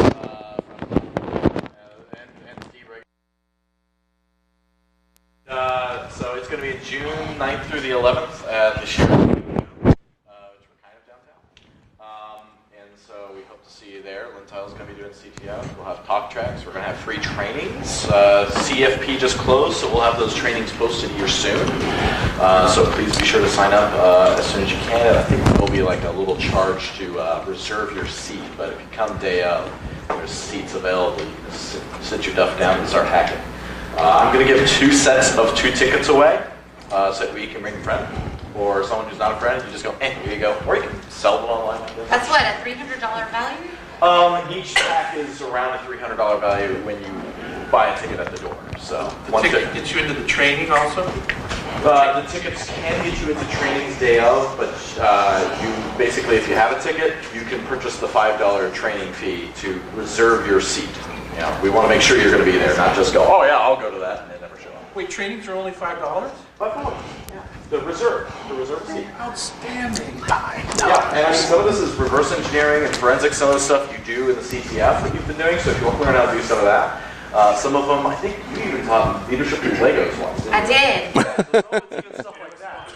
So it's going to be June 9th through the 11th at the Sheraton, which we're kind of downtown. And so we hope to see you there. Lintile's going to be doing CTO. We'll have talk tracks. We're going to have free trainings. CFP just closed, so we'll have those trainings posted here soon. So please be sure to sign up as soon as you can. And I think there will be like a little charge to reserve your seat. But if you come day of, there's seats available. You can sit your duff down and start hacking. I'm going to give 2 sets of 2 tickets away, so that you can bring a friend or someone who's not a friend. You just go, here you go. Or you can sell them online like this. That's what, a $300 value? Each pack is around a $300 value when you buy a ticket at the door. So The ticket gets you into the training also? The tickets can get you into trainings day of, but you basically, if you have a ticket, you can purchase the $5 training fee to reserve your seat. You know, we want to make sure you're going to be there, not just go, oh yeah, I'll go to that, and then never show up. Wait, trainings are only $5? $5. Yeah. The reserve seat. Outstanding. Yeah, and I mean, some of this is reverse engineering and forensics. Some of the stuff you do in the CTF that you've been doing. So if you want to learn how to do some of that, some of them, I think you even taught leadership through Legos once. I did. Good stuff like that.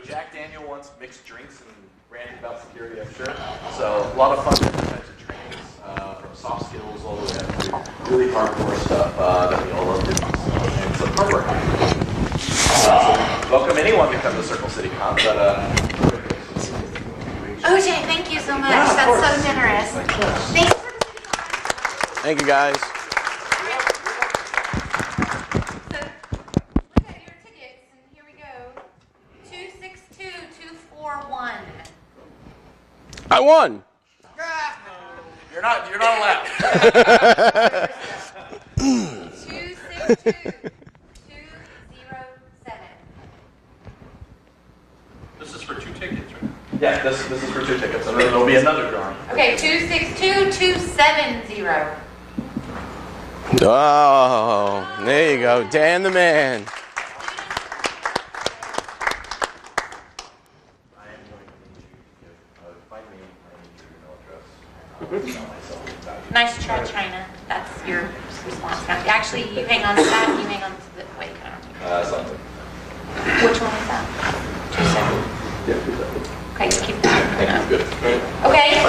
Jack Daniel once mixed drinks and ranted about security, I'm sure. So a lot of fun different types of trainings, from soft skills all the way up to really hardcore stuff that we all love doing. And some hard work. So welcome anyone to come to Circle City Con. But OJ, thank you so much. Yeah, That's so generous. Thanks. Thank you, guys. So, look at your tickets, and here we go. 262241. I won. you're not allowed. 262207. This is for 2 tickets, right? Yeah, this is for 2 tickets, and then there'll be another drawing. Okay, 262270. Oh, there you go. Dan the man. Nice try, China. That's your response now. Actually, you hang on to that. You hang on to the. Wait, I don't know. Which one is that? 27. Yeah, 27. Okay, you keep that. Thank you. Good. Okay.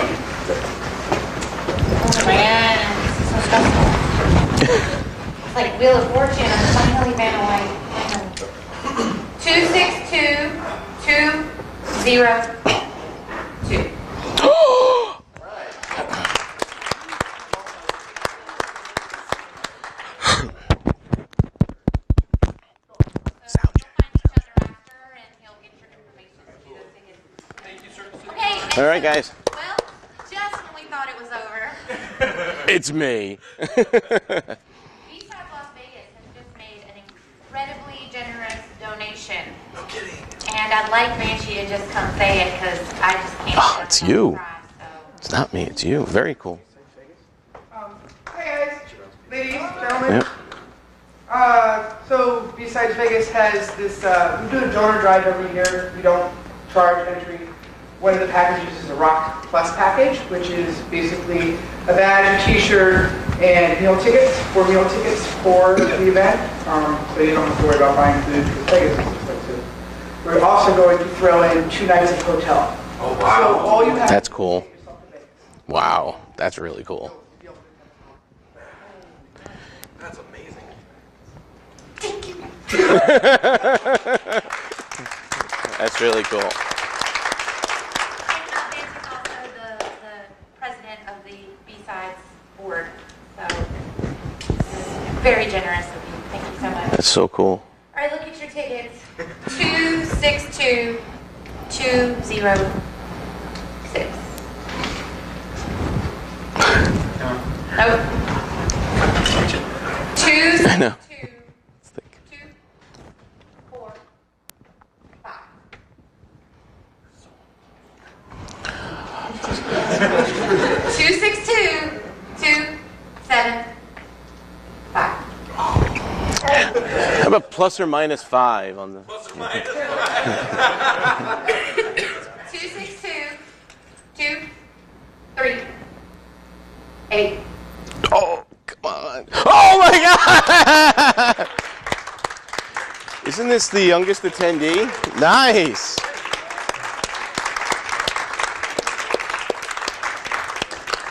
Oh man, this is so stressful. It's like Wheel of Fortune. I'm finally ran away. 262202. All right, guys. Well, just when we thought it was over. It's me. BSides Las Vegas has just made an incredibly generous donation. No kidding. And I'd like Banshee to just come say it because I just can't. Oh, it's you. Cry, so. It's not me. It's you. Very cool. Hey guys, ladies, gentlemen. Yep. So BSides Vegas has this, we do a donor drive every year. We don't charge entry. One of the packages is a Rock Plus package, which is basically a badge, a t-shirt, and meal tickets, 4 meal tickets for the event. So you don't have to worry about buying food because Vegas is expensive. We're also going to throw in 2 nights of hotel. Oh, wow. So all you have That's cool. Wow. That's really cool. That's amazing. Thank you. That's really cool. Board. So very generous of you. Thank you so much. That's so cool. All right, look at your tickets. 262206. Nope. I know. 262275. How about plus or minus 5 on the? Plus or minus 5. 262238. Oh, come on. Oh my God! Isn't this the youngest attendee? Nice.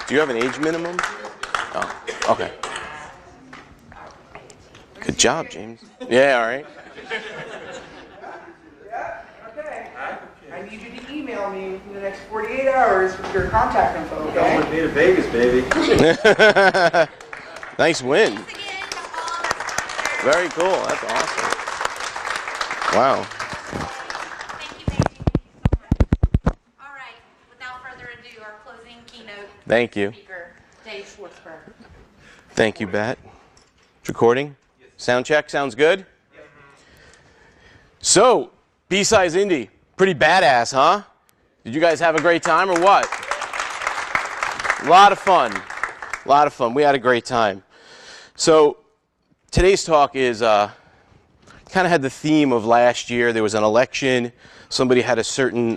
Do you have an age minimum? Oh, okay. Good job, James. Yeah, all right. Yeah? Okay. I need you to email me in the next 48 hours with your contact info, okay? Going to Vegas, baby. Nice win. Very cool. That's awesome. Wow. All right, without further ado, our closing keynote Thank you. speaker, Dave Schwartzberg. Thank you, Bat. Recording? Sound check? Sounds good? So, BSides Indy, pretty badass, huh? Did you guys have a great time or what? A lot of fun. A lot of fun. We had a great time. So, today's talk is kind of had the theme of last year. There was an election. Somebody had a certain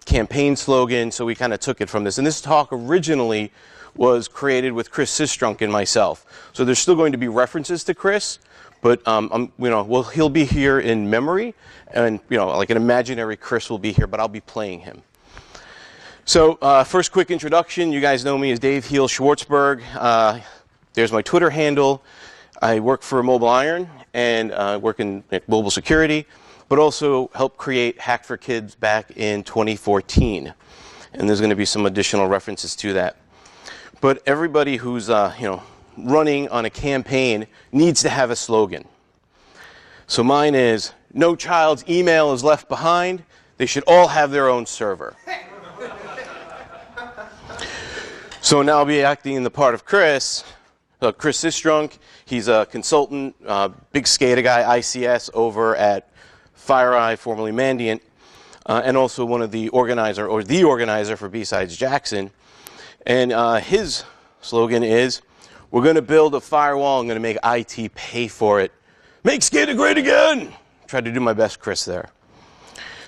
campaign slogan, so we kind of took it from this. And this talk originally was created with Chris Sistrunk and myself. So there's still going to be references to Chris, but he'll be here in memory, and like an imaginary Chris will be here, but I'll be playing him. So first quick introduction. You guys know me as Dave Heel Schwartzberg. There's my Twitter handle. I work for Mobile Iron and work in mobile security, but also helped create Hack for Kids back in 2014. And there's going to be some additional references to that. But everybody who's running on a campaign needs to have a slogan. So mine is, no child's email is left behind. They should all have their own server. So now I'll be acting in the part of Chris. Chris Sistrunk, he's a consultant, big SCADA guy, ICS, over at FireEye, formerly Mandiant, and also one of the organizer for BSides Jackson. And his slogan is, we're going to build a firewall. I'm going to make IT pay for it. Make SCADA great again. Tried to do my best, Chris, there.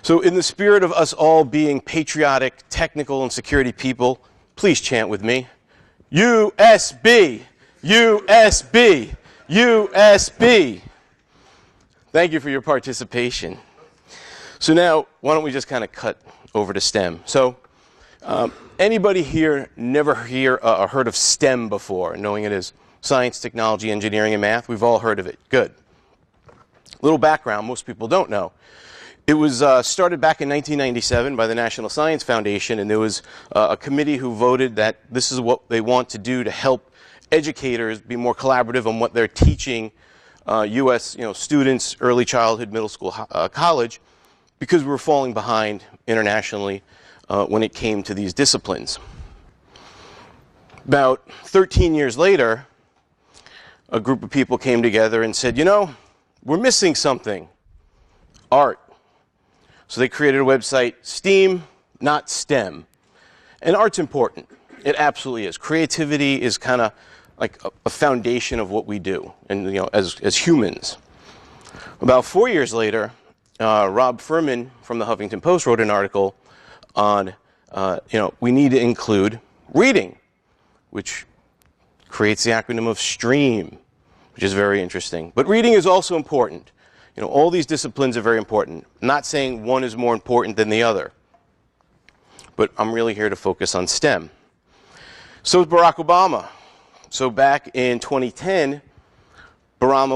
So in the spirit of us all being patriotic, technical, and security people, please chant with me. USB, USB, USB. Thank you for your participation. So now, why don't we just kind of cut over to STEM. So anybody here never heard of STEM before, knowing it is science, technology, engineering, and math? We've all heard of it. Good. Little background, most people don't know. It was started back in 1997 by the National Science Foundation, and there was a committee who voted that this is what they want to do to help educators be more collaborative on what they're teaching U.S. students, early childhood, middle school, college, because we were falling behind internationally when it came to these disciplines. About 13 years later, a group of people came together and said, we're missing something, art. So they created a website, STEAM, not STEM. And art's important. It absolutely is. Creativity is kind of like a foundation of what we do, and as humans. About 4 years later, Rob Furman from the Huffington Post wrote an article on, we need to include reading, which creates the acronym of STREAM, which is very interesting. But reading is also important. All these disciplines are very important. I'm not saying one is more important than the other, but I'm really here to focus on STEM. So is Barack Obama. So back in 2010, Barack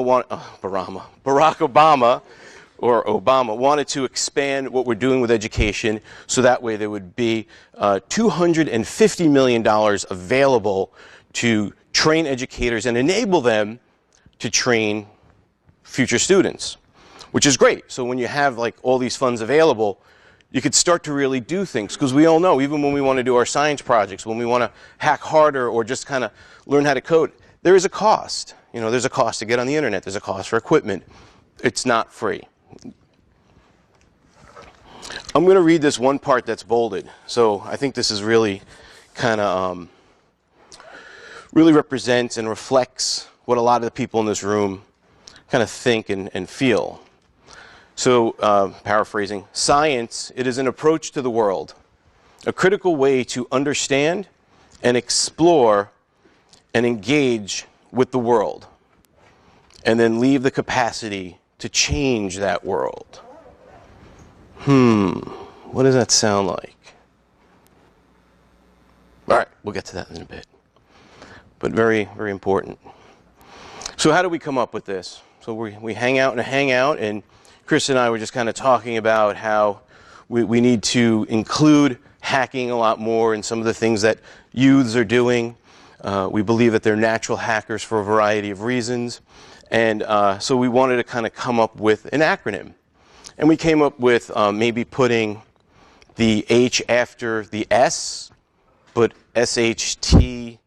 Obama wanted to expand what we're doing with education, so that way there would be $250 million available to train educators and enable them to train future students, which is great. So when you have all these funds available, you could start to really do things, because we all know, even when we want to do our science projects, when we want to hack harder or just kind of learn how to code, there is a cost. There's a cost to get on the internet. There's a cost for equipment. It's not free. I'm going to read this one part that's bolded. So I think this is really kind of really represents and reflects what a lot of the people in this room kind of think and feel. So, paraphrasing, science, it is an approach to the world, a critical way to understand and explore and engage with the world, and then leave the capacity to change that world. What does that sound like? All right, we'll get to that in a bit. But very, very important. So how do we come up with this? So we hang out, and Chris and I were just kind of talking about how we need to include hacking a lot more in some of the things that youths are doing. We believe that they're natural hackers for a variety of reasons. And so we wanted to kind of come up with an acronym. And we came up with maybe putting the H after the S, but SHTM,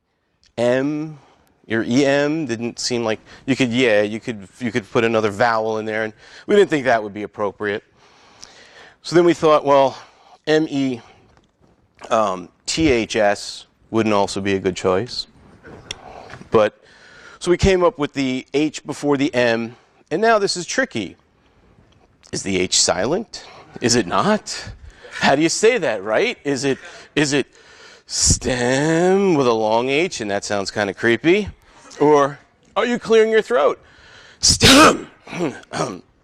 Your EM didn't seem like you could put another vowel in there, and we didn't think that would be appropriate. So then we thought, well, THS wouldn't also be a good choice. But so we came up with the H before the M, and now this is tricky. Is the H silent? Is it not? How do you say that, right? Is it STEM with a long H, and that sounds kind of creepy? Or are you clearing your throat? STEM!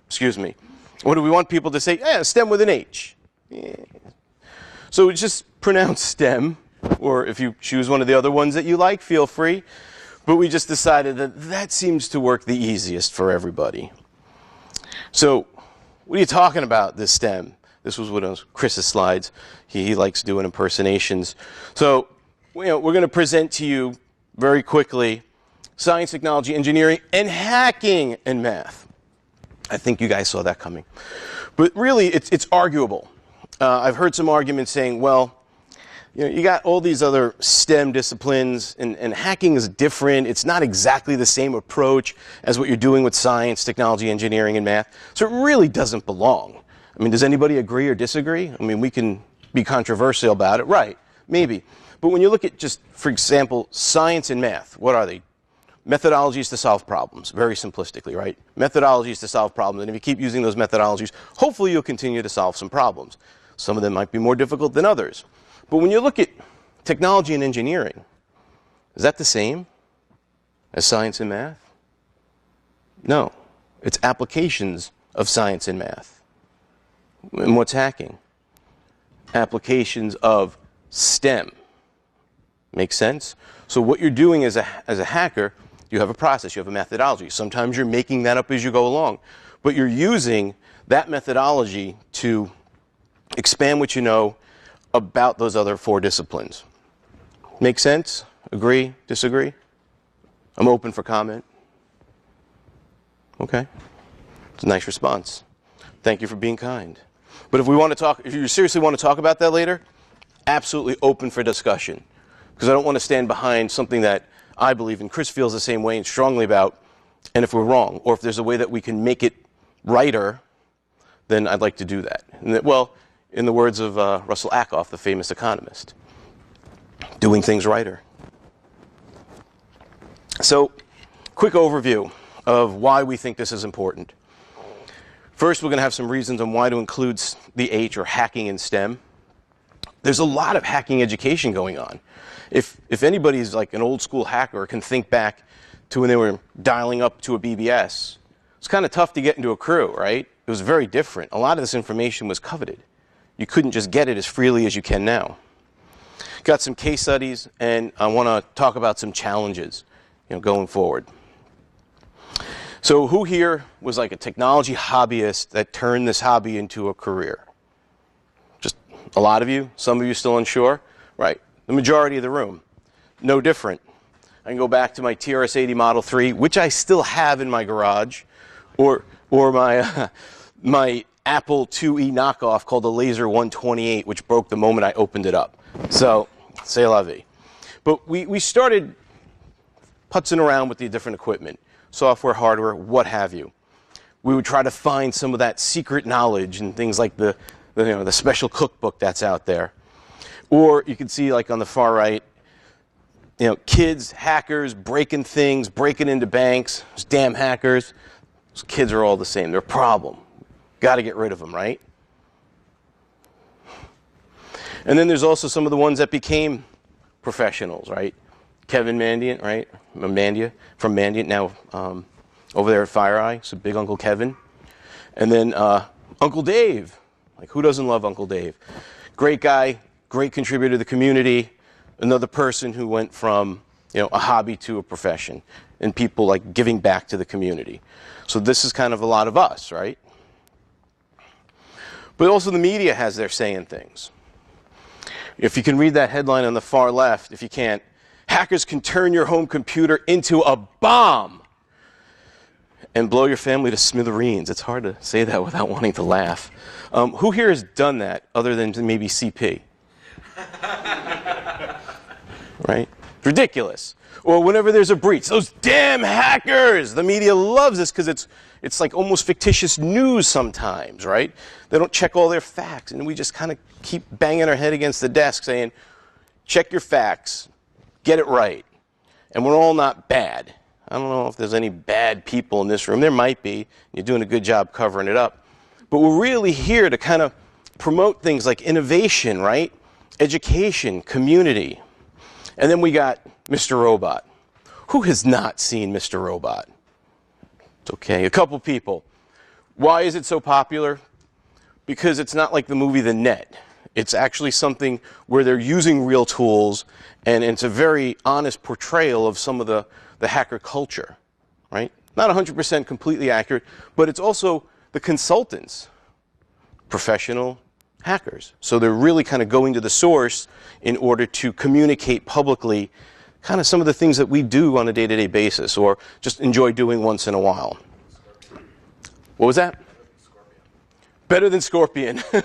Excuse me. What do we want people to say? Yeah, STEM with an H. Yeah. So it's just pronounce STEM, or if you choose one of the other ones that you like, feel free. But we just decided that that seems to work the easiest for everybody. So what are you talking about, this STEM? This was one of Chris's slides. He likes doing impersonations. So we're going to present to you very quickly science, technology, engineering, and hacking and math. I think you guys saw that coming. But really, it's arguable. I've heard some arguments saying, well, you got all these other STEM disciplines, and hacking is different. It's not exactly the same approach as what you're doing with science, technology, engineering, and math. So it really doesn't belong. I mean, does anybody agree or disagree? I mean, we can be controversial about it, right? Maybe. But when you look at just, for example, science and math, what are they? Methodologies to solve problems, very simplistically, right? Methodologies to solve problems, and if you keep using those methodologies, hopefully you'll continue to solve some problems. Some of them might be more difficult than others. But when you look at technology and engineering, is that the same as science and math? No. It's applications of science and math. And what's hacking? Applications of STEM. Make sense? So what you're doing as a hacker, you have a process, you have a methodology. Sometimes you're making that up as you go along. But you're using that methodology to expand what you know about those other 4 disciplines. Make sense? Agree? Disagree? I'm open for comment. Okay. It's a nice response. Thank you for being kind. But if you seriously want to talk about that later, absolutely open for discussion. Because I don't want to stand behind something that I believe and Chris feels the same way and strongly about, and if we're wrong, or if there's a way that we can make it righter, then I'd like to do that. Well, in the words of Russell Ackoff, the famous economist, doing things righter. So, quick overview of why we think this is important. First, we're going to have some reasons on why to include the H, or hacking, in STEM. There's a lot of hacking education going on. If anybody's like an old school hacker or can think back to when they were dialing up to a BBS, it's kind of tough to get into a crew, right? It was very different. A lot of this information was coveted. You couldn't just get it as freely as you can now. Got some case studies, and I want to talk about some challenges, going forward. So who here was like a technology hobbyist that turned this hobby into a career? Just a lot of you? Some of you still unsure? Right. The majority of the room. No different. I can go back to my TRS-80 Model 3, which I still have in my garage, or my my Apple IIe knockoff called the Laser 128, which broke the moment I opened it up. So, c'est la vie. But we started putzing around with the different equipment, software, hardware, what have you. We would try to find some of that secret knowledge and things like the special cookbook that's out there. Or you can see, like on the far right, kids, hackers, breaking things, breaking into banks, those damn hackers. Those kids are all the same. They're a problem. Got to get rid of them, right? And then there's also some of the ones that became professionals, right? Kevin Mandiant, right? From Mandiant, now over there at FireEye, so Big Uncle Kevin. And then Uncle Dave. Like, who doesn't love Uncle Dave? Great guy, great contributor to the community, another person who went from a hobby to a profession, and people like giving back to the community. So this is kind of a lot of us, right? But also the media has their say in things. If you can read that headline on the far left, if you can't, hackers can turn your home computer into a bomb and blow your family to smithereens. It's hard to say that without wanting to laugh. Who here has done that other than maybe CP? Right? It's ridiculous. Or whenever there's a breach, those damn hackers! The media loves this because it's like almost fictitious news sometimes, right? They don't check all their facts, and we just kind of keep banging our head against the desk saying, check your facts, get it right. And we're all not bad. I don't know if there's any bad people in this room. There might be. You're doing a good job covering it up. But we're really here to kind of promote things like innovation, right? Education, community. And then we got Mr. Robot. Who has not seen Mr. Robot? It's okay, a couple people. Why is it so popular? Because it's not like the movie The Net. It's actually something where they're using real tools, and it's a very honest portrayal of some of the hacker culture, right? Not 100% completely accurate, but it's also the consultants, professional hackers. So they're really kind of going to the source in order to communicate publicly kind of some of the things that we do on a day-to-day basis or just enjoy doing once in a while. What was that? Better than Scorpion. You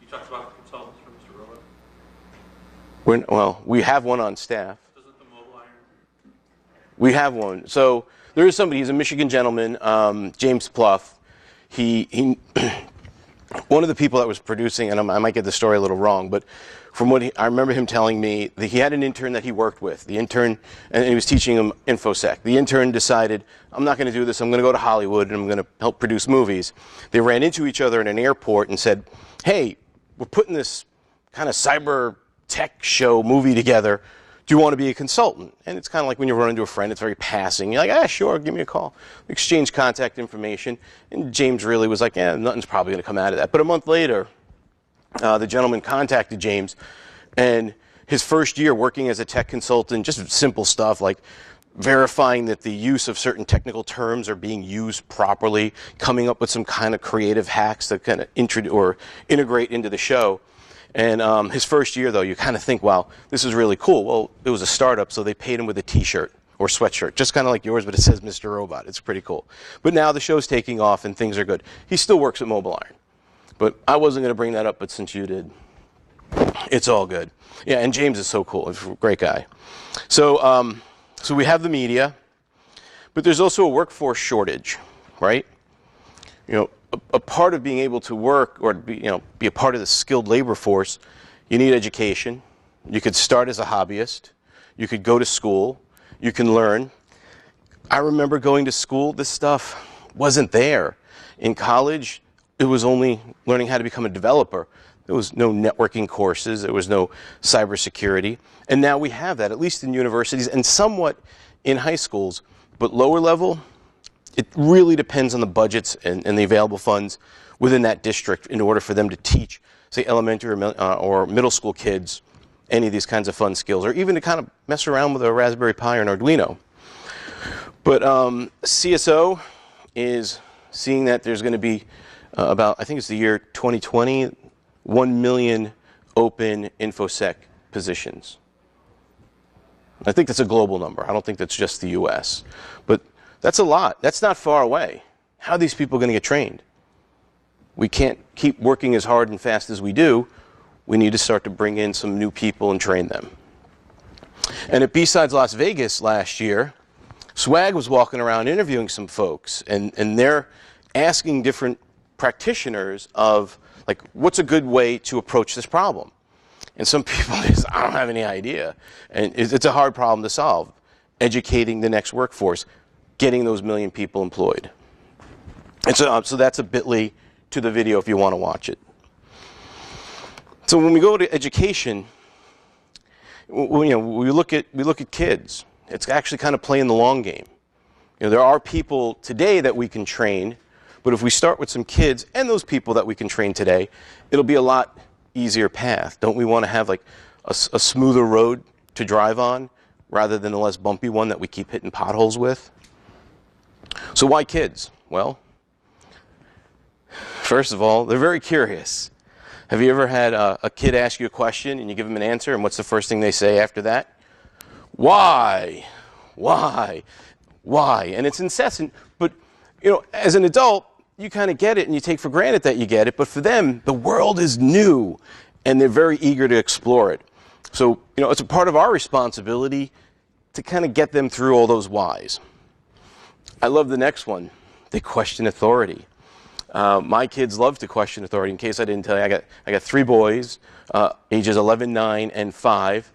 talked about consultants for Mr. Robot? Well, we have one on staff. Doesn't the mobile iron? We have one. So there is somebody, he's a Michigan gentleman, James Pluff. He one of the people that was producing, and I might get the story a little wrong, but from what I remember him telling me, that he had an intern that he worked with. The intern, and he was teaching him InfoSec. The intern decided, I'm not going to do this. I'm going to go to Hollywood, and I'm going to help produce movies. They ran into each other in an airport and said, hey, we're putting this kind of cyber tech show movie together. Do you want to be a consultant? And it's kind of like when you run into a friend, it's very passing. You're like, sure, give me a call. We exchange contact information. And James really was like, nothing's probably going to come out of that. But a month later, the gentleman contacted James, and his first year working as a tech consultant, just simple stuff like verifying that the use of certain technical terms are being used properly, coming up with some kind of creative hacks that kind of integrate into the show. And his first year, though, you kind of think, wow, this is really cool. Well, it was a startup, so they paid him with a T-shirt or sweatshirt, just kind of like yours, but it says Mr. Robot. It's pretty cool. But now the show's taking off and things are good. He still works at Mobile Iron. But I wasn't going to bring that up, but since you did, it's all good. Yeah, and James is so cool. He's a great guy. So, so we have the media, but there's also a workforce shortage, right? You know, a part of being able to work or be a part of the skilled labor force, you need education. You could start as a hobbyist. You could go to school. You can learn. I remember going to school. This stuff wasn't there. In college, it was only learning how to become a developer. There was no networking courses. There was no cybersecurity. And now we have that, at least in universities and somewhat in high schools. But lower level, it really depends on the budgets and the available funds within that district in order for them to teach, say, elementary or middle school kids any of these kinds of fun skills, or even to kind of mess around with a Raspberry Pi or an Arduino. But CSO is seeing that there's going to be about, I think it's the year 2020, 1 million open InfoSec positions. I think that's a global number. I don't think that's just the US. But that's a lot. That's not far away. How are these people going to get trained? We can't keep working as hard and fast as we do. We need to start to bring in some new people and train them. And at BSides Las Vegas last year, Swag was walking around interviewing some folks, and they're asking different practitioners of, like, what's a good way to approach this problem? And some people just, I don't have any idea. And it's a hard problem to solve. Educating the next workforce, getting those 1 million people employed. And so that's a bit.ly to the video if you want to watch it. So when we go to education, we look at kids. It's actually kind of playing the long game. There are people today that we can train, but if we start with some kids and those people that we can train today, it'll be a lot easier path. Don't we want to have like a smoother road to drive on rather than a less bumpy one that we keep hitting potholes with? So why kids? Well, first of all, they're very curious. Have you ever had a kid ask you a question and you give them an answer, and what's the first thing they say after that? Why? Why? Why? And it's incessant, but as an adult, you kind of get it and you take for granted that you get it, but for them, the world is new and they're very eager to explore it. So, it's a part of our responsibility to kind of get them through all those whys. I love the next one. They question authority. My kids love to question authority. In case I didn't tell you, I got 3 boys, ages 11, 9, and 5.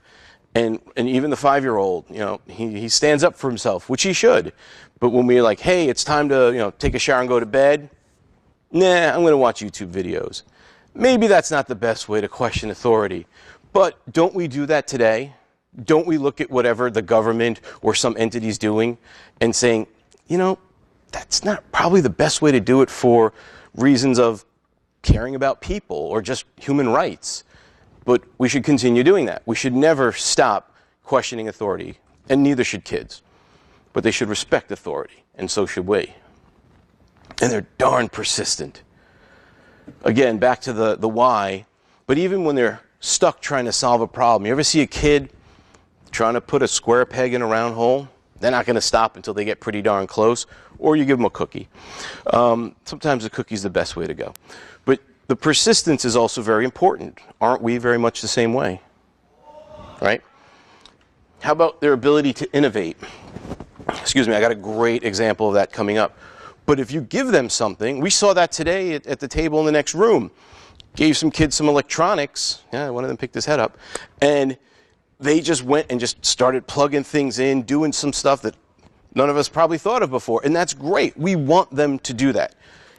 And even the 5-year-old, he stands up for himself, which he should. But when we're like, hey, it's time to, take a shower and go to bed, nah, I'm going to watch YouTube videos. Maybe that's not the best way to question authority. But don't we do that today? Don't we look at whatever the government or some entity's doing and saying, that's not probably the best way to do it for reasons of caring about people or just human rights? But we should continue doing that. We should never stop questioning authority, and neither should kids. But they should respect authority, and so should we. And they're darn persistent. Again, back to the why, but even when they're stuck trying to solve a problem, you ever see a kid trying to put a square peg in a round hole? They're not going to stop until they get pretty darn close, or you give them a cookie. Sometimes a cookie's the best way to go. But the persistence is also very important. Aren't we very much the same way? Right? How about their ability to innovate? Excuse me, I got a great example of that coming up. But if you give them something, we saw that today at the table in the next room. Gave some kids some electronics. Yeah, one of them picked his head up. And they just went and just started plugging things in, doing some stuff that none of us probably thought of before. And that's great. We want them to do that.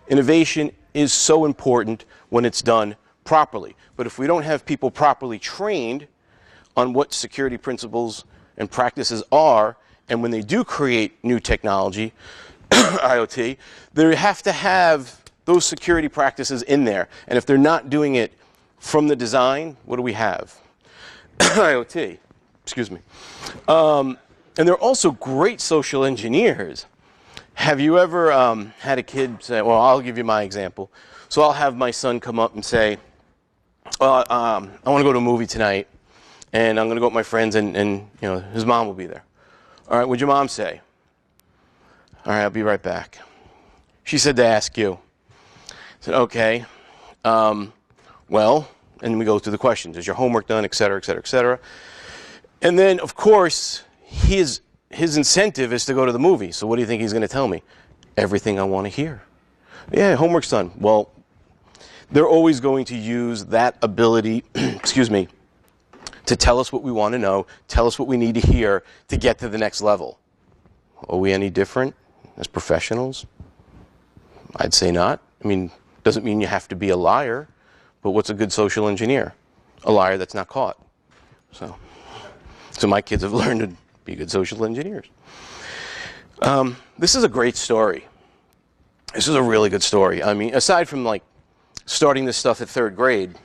Innovation is so important when it's done properly. But if we don't have people properly trained on what security principles and practices are, and when they do create new technology, IoT, they have to have those security practices in there. And if they're not doing it from the design, what do we have? IoT. Excuse me. And they're also great social engineers. Have you ever had a kid say, well, I'll give you my example. So I'll have my son come up and say, well, I want to go to a movie tonight, and I'm going to go with my friends, and his mom will be there. All right, what'd your mom say? All right, I'll be right back. She said to ask you. I said, okay. Well, and we go through the questions. Is your homework done, et cetera, et cetera, et cetera. And then, of course, his incentive is to go to the movie. So what do you think he's going to tell me? Everything I want to hear. Yeah, homework's done. Well, they're always going to use that ability, excuse me, to tell us what we want to know, tell us what we need to hear to get to the next level. Are we any different as professionals? I'd say not. I mean, doesn't mean you have to be a liar, but what's a good social engineer? A liar that's not caught. So my kids have learned to be good social engineers. This is a great story. This is a really good story. I mean, aside from like starting this stuff at 3rd grade,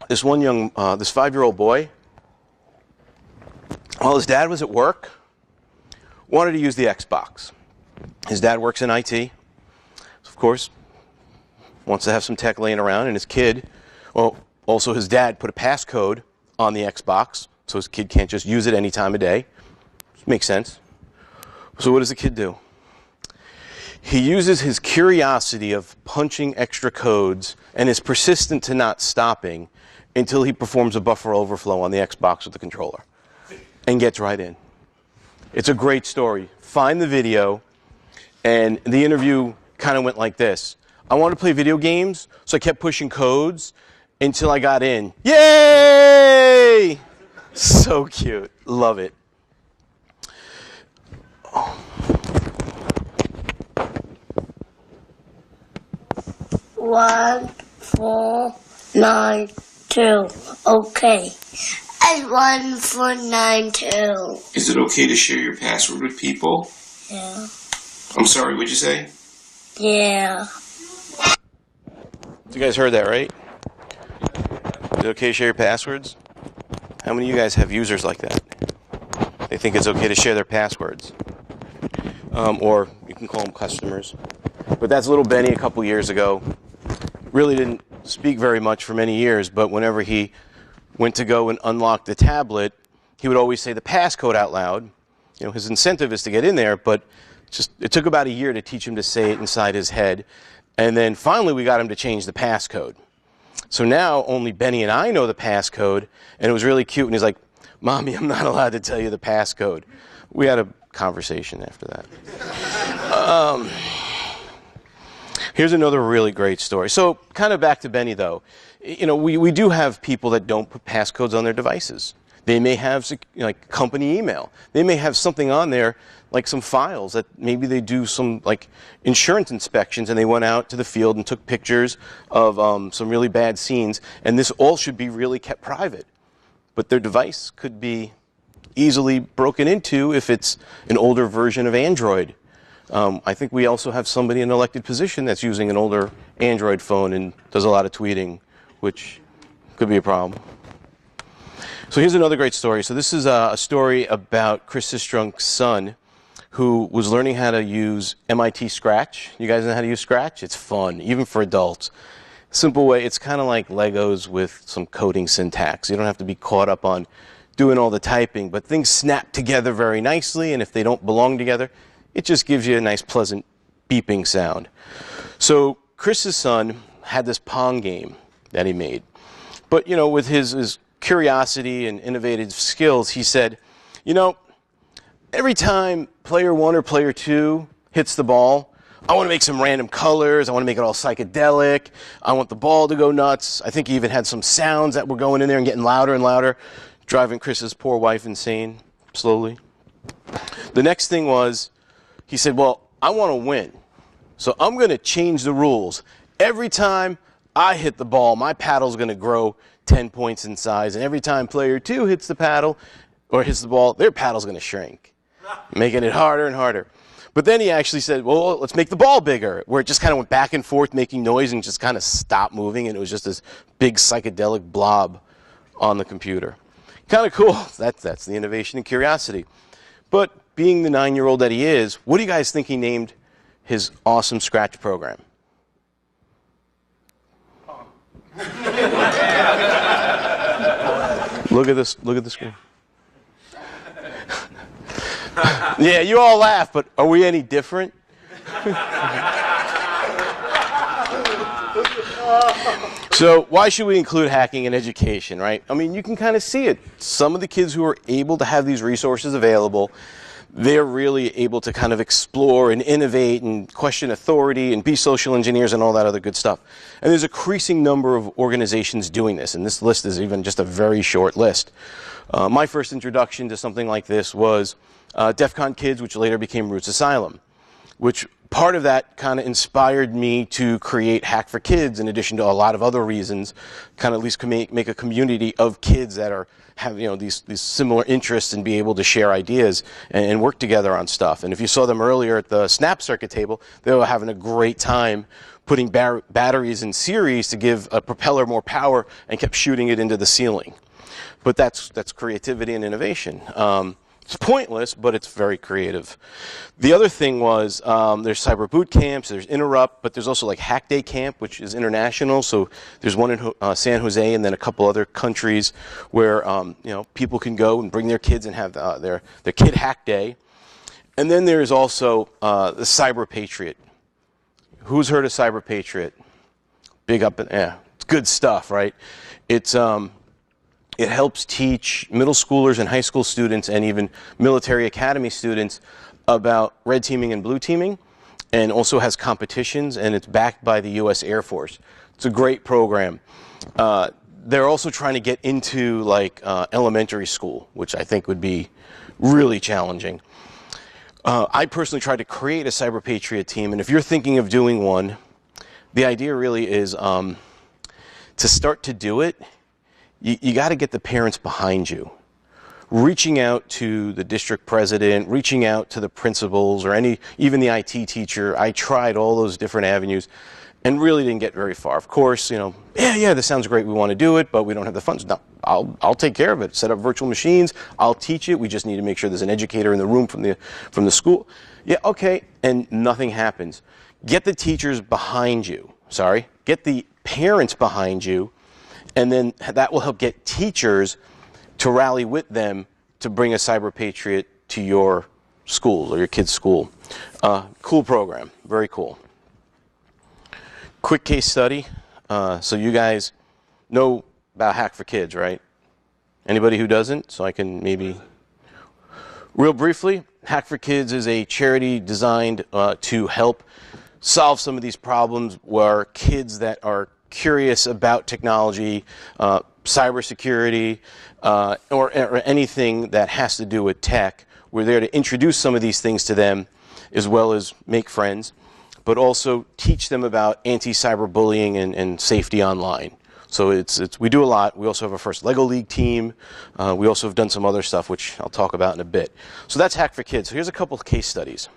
this 5-year-old boy, while his dad was at work, wanted to use the Xbox. His dad works in IT, of course, wants to have some tech laying around, and his kid, well, also his dad put a passcode on the Xbox, so his kid can't just use it any time of day. Makes sense. So what does the kid do? He uses his curiosity of punching extra codes and is persistent to not stopping until he performs a buffer overflow on the Xbox with the controller and gets right in. It's a great story. Find the video, and the interview kind of went like this. I wanted to play video games, so I kept pushing codes until I got in. Yay! So cute. Love it. Oh. 1, 4, 9, 2. Okay. And 1, 4, 9, 2. Is it okay to share your password with people? Yeah. I'm sorry, what'd you say? Yeah. You guys heard that, right? Is it okay to share your passwords? How many of you guys have users like that? They think it's okay to share their passwords. Or you can call them customers. But that's little Benny a couple years ago. Really didn't speak very much for many years, but whenever he went to go and unlock the tablet, he would always say the passcode out loud. You know, his incentive is to get in there, but it took about a year to teach him to say it inside his head. And then finally we got him to change the passcode. So now only Benny and I know the passcode, and it was really cute. And he's like, "Mommy, I'm not allowed to tell you the passcode." We had a conversation after that. Here's another really great story. So kind of back to Benny, though. You know, we do have people that don't put passcodes on their devices. They may have like company email. They may have something on there, like some files that maybe they do some like insurance inspections, and they went out to the field and took pictures of some really bad scenes, and this all should be really kept private. But their device could be easily broken into if it's an older version of Android. I think we also have somebody in an elected position that's using an older Android phone and does a lot of tweeting, which could be a problem. So here's another great story. So this is a story about Chris Sistrunk's son, who was learning how to use MIT Scratch. You guys know how to use Scratch? It's fun, even for adults. Simple way, it's kind of like Legos with some coding syntax. You don't have to be caught up on doing all the typing, but things snap together very nicely, and if they don't belong together, it just gives you a nice, pleasant beeping sound. So Chris's son had this Pong game that he made. But, you know, with his curiosity and innovative skills, he said, you know, every time player 1 or player 2 hits the ball, I want to make some random colors. I want to make it all psychedelic. I want the ball to go nuts. I think he even had some sounds that were going in there and getting louder and louder, driving Chris's poor wife insane slowly. The next thing was, he said, well, I want to win, so I'm going to change the rules. Every time I hit the ball, my paddle's going to grow 10 points in size, and every time player 2 hits the paddle or hits the ball, their paddle's going to shrink, making it harder and harder. But then he actually said, well, let's make the ball bigger, where it just kind of went back and forth making noise and just kind of stopped moving, and it was just this big psychedelic blob on the computer. Kind of cool. That's the innovation and curiosity. But being the 9-year-old that he is, what do you guys think he named his awesome Scratch program? Look at this. Look at the screen. Yeah, you all laugh, but are we any different? So why should we include hacking in education, right? I mean, you can kind of see it. Some of the kids who are able to have these resources available, they're really able to kind of explore and innovate and question authority and be social engineers and all that other good stuff. And there's a increasing number of organizations doing this, and this list is even just a very short list. My first introduction to something like this was DEF CON Kids, which later became Roots Asylum, which part of that kind of inspired me to create Hack for Kids, in addition to a lot of other reasons, kind of at least make a community of kids that have these similar interests and be able to share ideas and work together on stuff. And if you saw them earlier at the Snap Circuit table, they were having a great time putting batteries in series to give a propeller more power and kept shooting it into the ceiling. But that's creativity and innovation. It's pointless, but it's very creative. The other thing was there's cyber boot camps, there's Interrupt, but there's also like Hack Day Camp, which is international. So there's one in San Jose and then a couple other countries where people can go and bring their kids and have their Kid Hack Day. And then there's also the Cyber Patriot. Who's heard of Cyber Patriot? Big up, it's good stuff, right? It helps teach middle schoolers and high school students and even military academy students about red teaming and blue teaming, and also has competitions, and it's backed by the U.S. Air Force. It's a great program. They're also trying to get into like elementary school, which I think would be really challenging. I personally tried to create a Cyber Patriot team, and if you're thinking of doing one, the idea really is to start to do it, you got to get the parents behind you. Reaching out to the district president, reaching out to the principals or even the IT teacher. I tried all those different avenues and really didn't get very far. Of course, yeah, this sounds great, we want to do it, but we don't have the funds. No, I'll take care of it. Set up virtual machines, I'll teach it. We just need to make sure there's an educator in the room from the school. Yeah, okay, and nothing happens. Get the teachers behind you. Get the parents behind you, and then that will help get teachers to rally with them to bring a Cyber Patriot to your school or your kid's school. Cool program, very cool. Quick case study. So you guys know about Hack for Kids, right? Anybody who doesn't? So I can maybe... Real briefly, Hack for Kids is a charity designed to help solve some of these problems where kids that are curious about technology, cybersecurity, or anything that has to do with tech. We're there to introduce some of these things to them as well as make friends, but also teach them about anti-cyberbullying and safety online. So we do a lot. We also have our first Lego League team. We also have done some other stuff, which I'll talk about in a bit. So that's Hack for Kids. So here's a couple of case studies.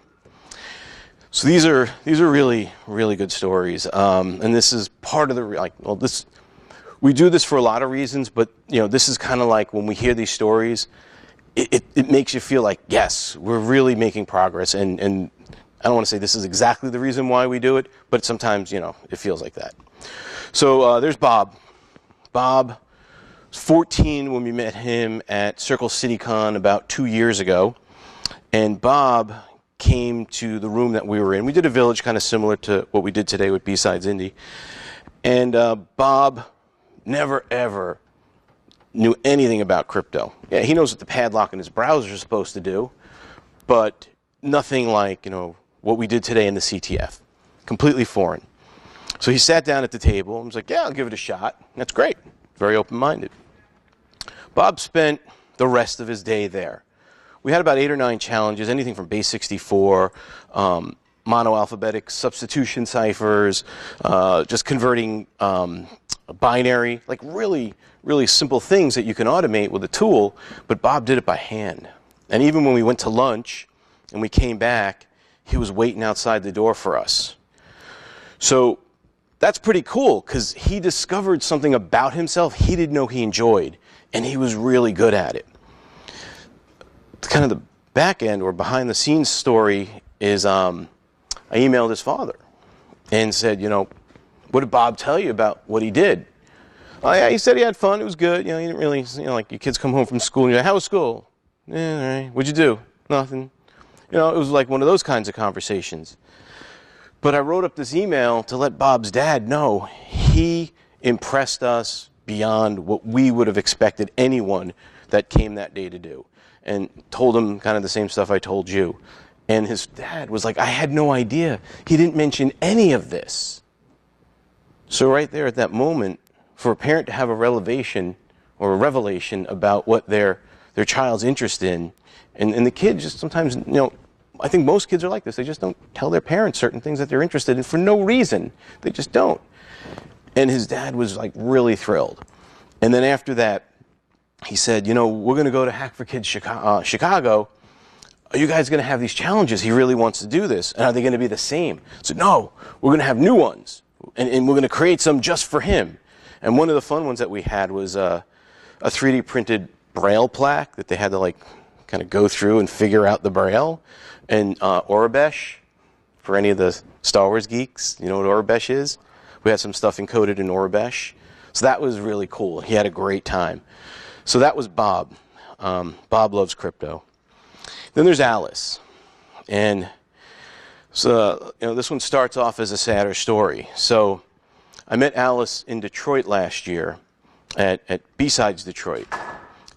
So these are really, really good stories. And this is part of the, we do this for a lot of reasons, but this is kind of like when we hear these stories, it makes you feel like, yes, we're really making progress. And I don't want to say this is exactly the reason why we do it, but sometimes, it feels like that. So there's Bob. Bob was 14 when we met him at Circle City Con about 2 years ago. And Bob came to the room that we were in. We did a village kind of similar to what we did today with BSides Indy. And Bob never, ever knew anything about crypto. Yeah, he knows what the padlock in his browser is supposed to do, but nothing like, what we did today in the CTF. Completely foreign. So he sat down at the table and was like, yeah, I'll give it a shot. That's great. Very open-minded. Bob spent the rest of his day there. We had about 8 or 9 challenges, anything from base 64, monoalphabetic substitution ciphers, just converting binary, like really, really simple things that you can automate with a tool, but Bob did it by hand. And even when we went to lunch and we came back, he was waiting outside the door for us. So that's pretty cool because he discovered something about himself he didn't know he enjoyed, and he was really good at it. Kind of the back end or behind the scenes story is I emailed his father and said, what did Bob tell you about what he did? Oh, yeah, he said he had fun. It was good. He didn't really, like your kids come home from school and you're like, how was school? Yeah, all right. What'd you do? Nothing. It was like one of those kinds of conversations. But I wrote up this email to let Bob's dad know he impressed us beyond what we would have expected anyone that came that day to do. And told him kind of the same stuff I told you. And his dad was like, I had no idea. He didn't mention any of this. So right there at that moment, for a parent to have a revelation about what their child's interested in, and the kid just sometimes, I think most kids are like this. They just don't tell their parents certain things that they're interested in for no reason. They just don't. And his dad was like really thrilled. And then after that, he said, we're going to go to Hack for Kids Chicago. Are you guys going to have these challenges? He really wants to do this. And are they going to be the same? I said, no, we're going to have new ones. And we're going to create some just for him. And one of the fun ones that we had was a 3D printed Braille plaque that they had to kind of go through and figure out the Braille. And Aurebesh, for any of the Star Wars geeks, you know what Aurebesh is? We had some stuff encoded in Aurebesh. So that was really cool. He had a great time. So that was Bob. Bob loves crypto. Then there's Alice. And so, this one starts off as a sadder story. So I met Alice in Detroit last year at BSides Detroit.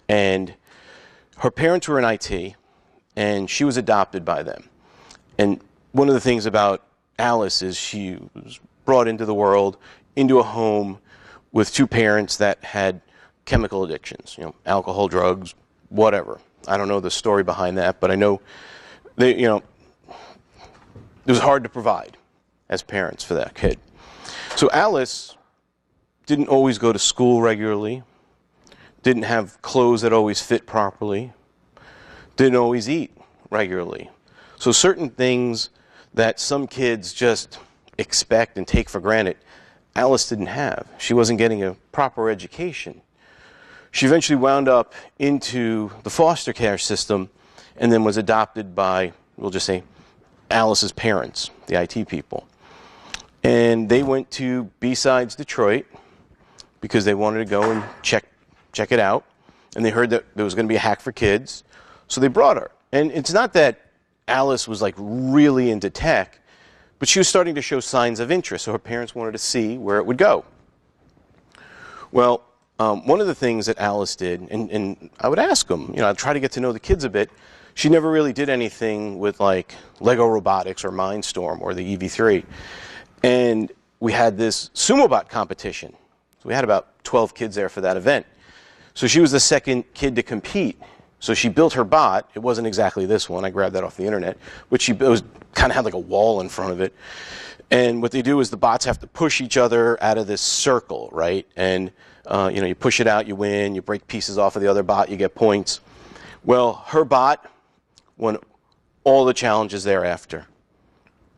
And her parents were in IT, and she was adopted by them. And one of the things about Alice is she was brought into the world, into a home with 2 parents that had chemical addictions, alcohol, drugs, whatever. I don't know the story behind that, but I know it was hard to provide as parents for that kid. So Alice didn't always go to school regularly, didn't have clothes that always fit properly, didn't always eat regularly. So certain things that some kids just expect and take for granted, Alice didn't have. She wasn't getting a proper education. She eventually wound up into the foster care system and then was adopted by, we'll just say, Alice's parents, the IT people. And they went to BSides Detroit because they wanted to go and check it out. And they heard that there was going to be a Hack for Kids. So they brought her. And it's not that Alice was really into tech, but she was starting to show signs of interest. So her parents wanted to see where it would go. Well, one of the things that Alice did, and I would ask them, I'd try to get to know the kids a bit. She never really did anything with like Lego Robotics or Mindstorm or the EV3. And we had this sumo bot competition. So we had about 12 kids there for that event. So she was the second kid to compete. So she built her bot. It wasn't exactly this one. I grabbed that off the internet. But it was kind of had like a wall in front of it. And what they do is the bots have to push each other out of this circle, right? And you push it out, you win. You break pieces off of the other bot, you get points. Well, her bot won all the challenges thereafter.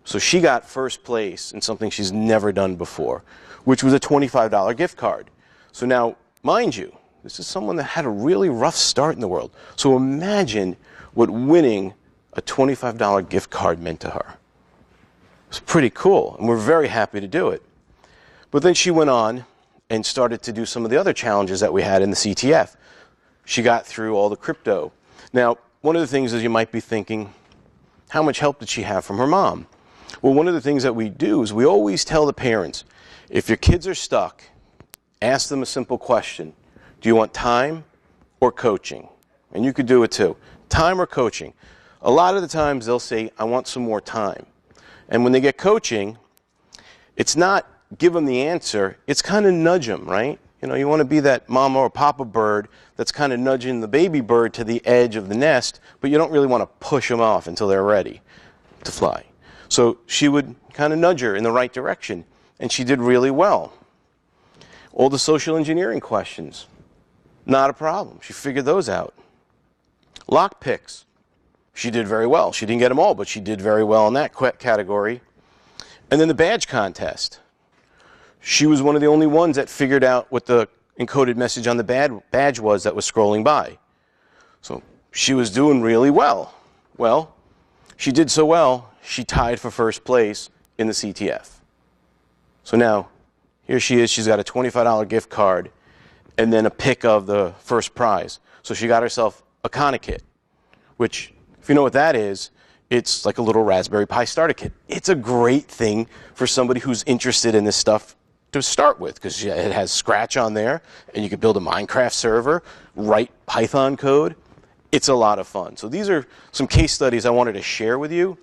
So she got first place in something she's never done before, which was a $25 gift card. So now, mind you, this is someone that had a really rough start in the world. So imagine what winning a $25 gift card meant to her. It's pretty cool, and we're very happy to do it. But then she went on and started to do some of the other challenges that we had in the CTF. She got through all the crypto. Now, one of the things is you might be thinking, how much help did she have from her mom? Well, one of the things that we do is we always tell the parents, if your kids are stuck, ask them a simple question. Do you want time or coaching? And you could do it too. Time or coaching? A lot of the times they'll say, I want some more time. And when they get coaching, it's not give them the answer, it's kind of nudge them, right? You want to be that mama or papa bird that's kind of nudging the baby bird to the edge of the nest, but you don't really want to push them off until they're ready to fly. So she would kind of nudge her in the right direction, and she did really well. All the social engineering questions, not a problem. She figured those out. Lock picks, she did very well. She didn't get them all, but she did very well in that category. And then the badge contest. She was one of the only ones that figured out what the encoded message on the badge was that was scrolling by. So she was doing really well. Well, she did so well, she tied for first place in the CTF. So now, here she is. She's got a $25 gift card and then a pick of the first prize. So she got herself a Kona kit, which, if you know what that is, it's like a little Raspberry Pi starter kit. It's a great thing for somebody who's interested in this stuff to start with, because it has Scratch on there, and you can build a Minecraft server, write Python code. It's a lot of fun. So these are some case studies I wanted to share with you,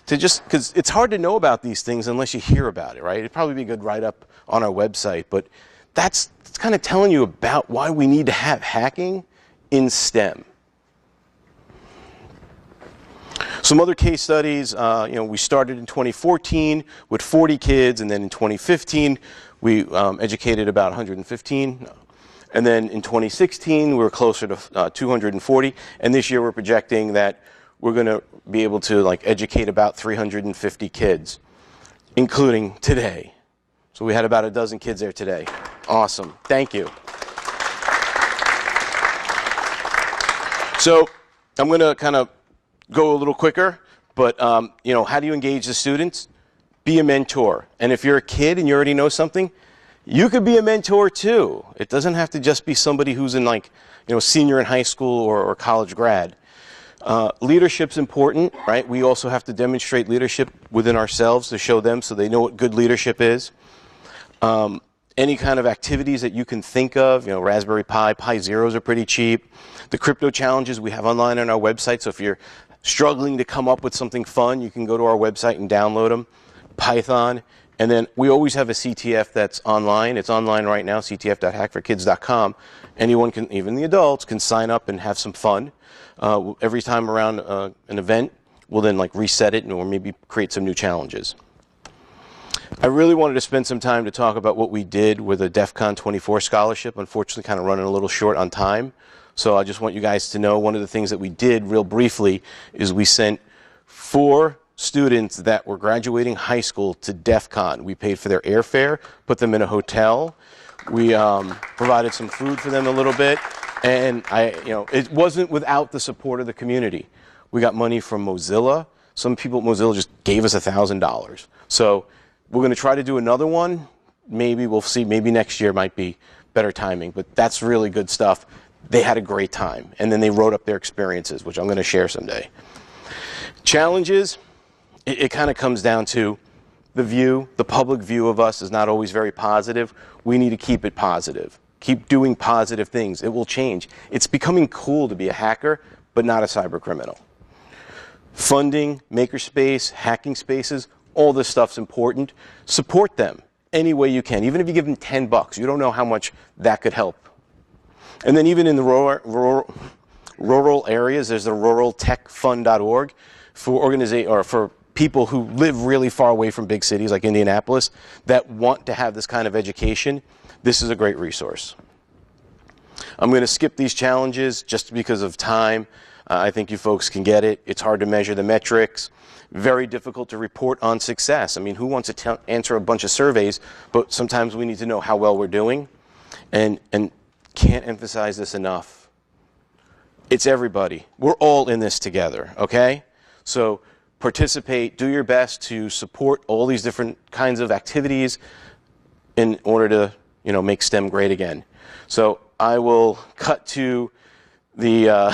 because it's hard to know about these things unless you hear about it, right? It'd probably be a good write-up on our website, but that's kind of telling you about why we need to have hacking in STEM. Some other case studies, we started in 2014 with 40 kids, and then in 2015 we educated about 115. And then in 2016 we were closer to 240, and this year we're projecting that we're going to be able to educate about 350 kids, including today. So we had about a dozen kids there today. Awesome. Thank you. So I'm going to kind of go a little quicker, but how do you engage the students? Be a mentor. And if you're a kid and you already know something, you could be a mentor too. It doesn't have to just be somebody who's in senior in high school or college grad. Leadership's important, right? We also have to demonstrate leadership within ourselves to show them so they know what good leadership is. Any kind of activities that you can think of, Raspberry Pi, Pi Zeros are pretty cheap. The crypto challenges we have online on our website, so if you're struggling to come up with something fun, you can go to our website and download them. Python, and then we always have a CTF that's online. It's online right now, ctf.hackforkids.com. Anyone can, even the adults, can sign up and have some fun. Every time around an event, we'll then reset it or maybe create some new challenges. I really wanted to spend some time to talk about what we did with a DEF CON 24 scholarship. Unfortunately, kind of running a little short on time. So I just want you guys to know one of the things that we did real briefly is we sent 4 students that were graduating high school to DEF CON. We paid for their airfare, put them in a hotel. We provided some food for them a little bit. And it wasn't without the support of the community. We got money from Mozilla. Some people at Mozilla just gave us $1,000. So we're going to try to do another one. Maybe we'll see. Maybe next year might be better timing. But that's really good stuff. They had a great time. And then they wrote up their experiences, which I'm going to share someday. Challenges, it kind of comes down to the public view of us is not always very positive. We need to keep it positive. Keep doing positive things. It will change. It's becoming cool to be a hacker, but not a cyber criminal. Funding, makerspace, hacking spaces, all this stuff's important. Support them any way you can. Even if you give them $10, you don't know how much that could help. And then even in the rural areas, there's the ruraltechfund.org for people who live really far away from big cities like Indianapolis that want to have this kind of education. This is a great resource. I'm going to skip these challenges just because of time. I think you folks can get it. It's hard to measure the metrics. Very difficult to report on success. I mean, who wants to answer a bunch of surveys, but sometimes we need to know how well we're doing. And can't emphasize this enough. It's everybody. We're all in this together, okay? So participate, do your best to support all these different kinds of activities in order to, make STEM great again. So I will cut to the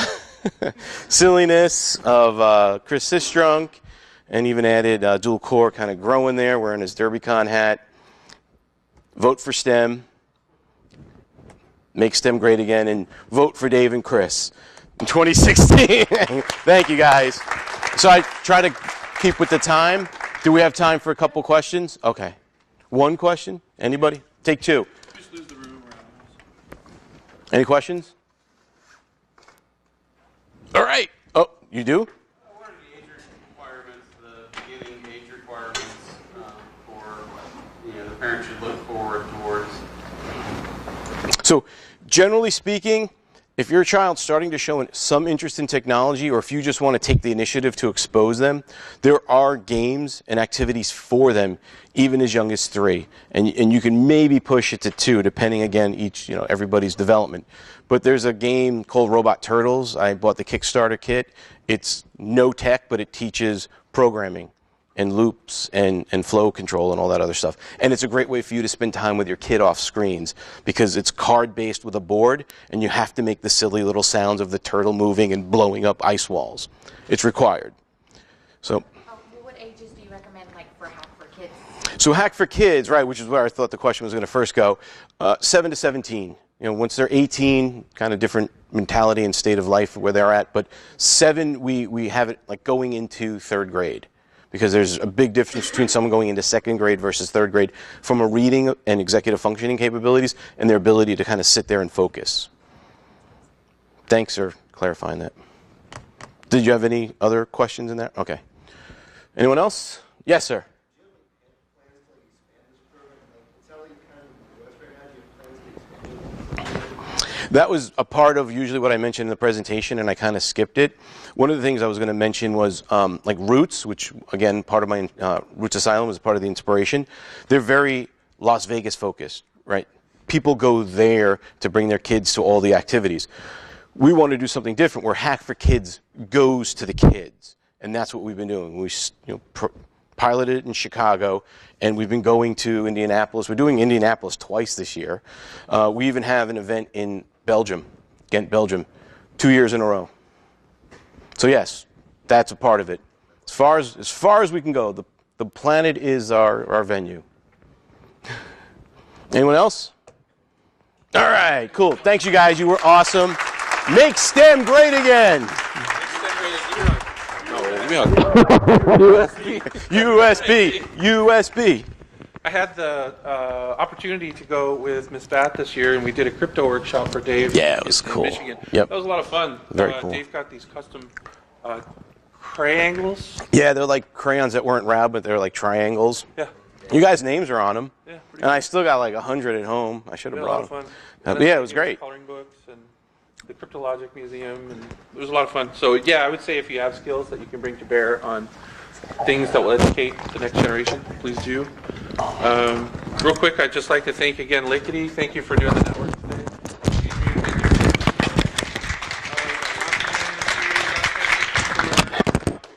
silliness of Chris Sistrunk, and even added dual core kind of growing there, wearing his DerbyCon hat. Vote for STEM. Make STEM great again, and vote for Dave and Chris in 2016. Thank you, guys. So I try to keep with the time. Do we have time for a couple questions? Okay. One question? Anybody? Take two. Just lose the room around. Any questions? All right. Oh, you do? What are the age requirements, the beginning age requirements for what the parent should look forward towards? So generally speaking, if your child's starting to show some interest in technology, or if you just want to take the initiative to expose them, there are games and activities for them, even as young as 3. And you can maybe push it to 2, depending, again, everybody's development. But there's a game called Robot Turtles. I bought the Kickstarter kit. It's no tech, but it teaches programming and loops and flow control and all that other stuff. And it's a great way for you to spend time with your kid off screens, because it's card-based with a board, and you have to make the silly little sounds of the turtle moving and blowing up ice walls. It's required. So. What ages do you recommend, for Hack for Kids? So Hack for Kids, right, which is where I thought the question was going to first go, 7 to 17. Once they're 18, kind of different mentality and state of life where they're at. But 7, we have it going into 3rd grade. Because there's a big difference between someone going into 2nd grade versus 3rd grade from a reading and executive functioning capabilities and their ability to kind of sit there and focus. Thanks for clarifying that. Did you have any other questions in there? Okay. Anyone else? Yes, sir. That was a part of usually what I mentioned in the presentation, and I kind of skipped it. One of the things I was going to mention was like Roots, which, again, part of my Roots Asylum was part of the inspiration. They're very Las Vegas focused, right? People go there to bring their kids to all the activities. We want to do something different where Hack for Kids goes to the kids, and that's what we've been doing. We piloted it in Chicago, and we've been going to Indianapolis. We're doing Indianapolis twice this year. We even have an event in Belgium, Ghent, Belgium, 2 years in a row. So yes, that's a part of it. As far as we can go, the planet is our venue. Anyone else? All right, cool. Thanks, you guys. You were awesome. Make STEM great again. USB. I had the opportunity to go with Miss Bat this year, and we did a crypto workshop for Dave. Yeah, it was cool. Michigan. Yep. That was a lot of fun. Very cool. Dave got these custom triangles. Yeah, they're like crayons that weren't round, but they're like triangles. Yeah. You guys' names are on them. Yeah. And I still got like 100 at home. I should have brought them. A lot of fun. But yeah, it was great. Coloring books and the Cryptologic Museum, and it was a lot of fun. So yeah, I would say if you have skills that you can bring to bear on things that will educate the next generation, please do. Real quick, I'd just like to thank again Lickety. Thank you for doing the network today.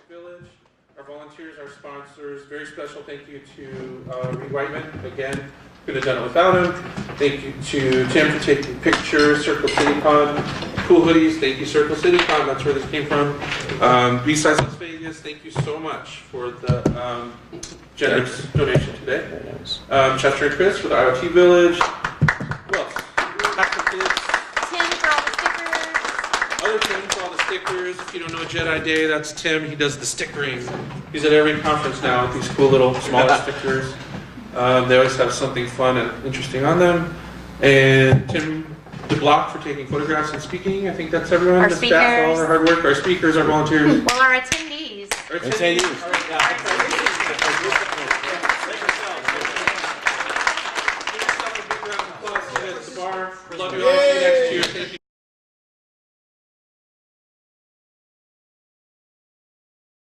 Village, our volunteers, our sponsors. Very special thank you to Reed Whiteman. Again, couldn't have done it without him. Thank you to Tim for taking pictures. Circle City Con, cool hoodies. Thank you, Circle City Con. That's where this came from. BSides Las Vegas. Thank you so much for the generous donation today. Chester and Chris for the IoT Village. Who else? if you don't know Jedi Day, that's Tim. He does the stickering. He's at every conference now with these cool little smaller stickers. They always have something fun and interesting on them. And Tim DeBlock for taking photographs and speaking. I think that's everyone. Our The staff, all our hard work, our speakers, our volunteers. Well, our attendees. Our attendees. Love you all. See you next year. Thank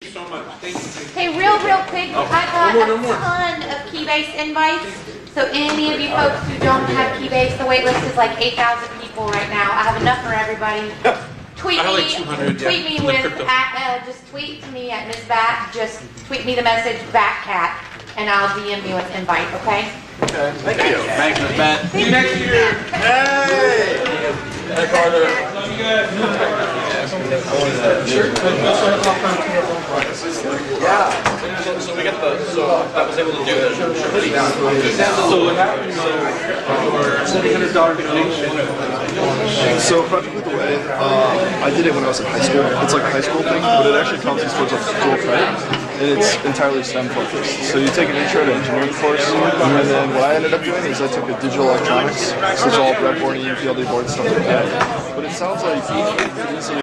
you so much. Thank you. Hey, real quick, I got a ton of Keybase invites. So any of you folks who don't have Keybase, the wait list is like 8,000 people right now. I have enough for everybody. Tweet I have me, like 200, tweet me with, just tweet to me at Ms. Bat, just tweet me the message BatCat, and I'll DM you an invite, okay? Okay. Thank you. Thanks, Ms. Bat. See you next year. Hey! Hey, Carter. Love you guys. Sure. Yeah. So we got the, so I was able to do the. So what happened was your $700 donation. So practically the way, I did it when I was in high school. It's like a high school thing, but it actually counts as towards a dual credit, and it's entirely STEM focused. So you take an intro to engineering course, and then what I ended up doing is I took a digital electronics, so it's all breadboarding, PLD board, stuff like that. But it sounds like you can easily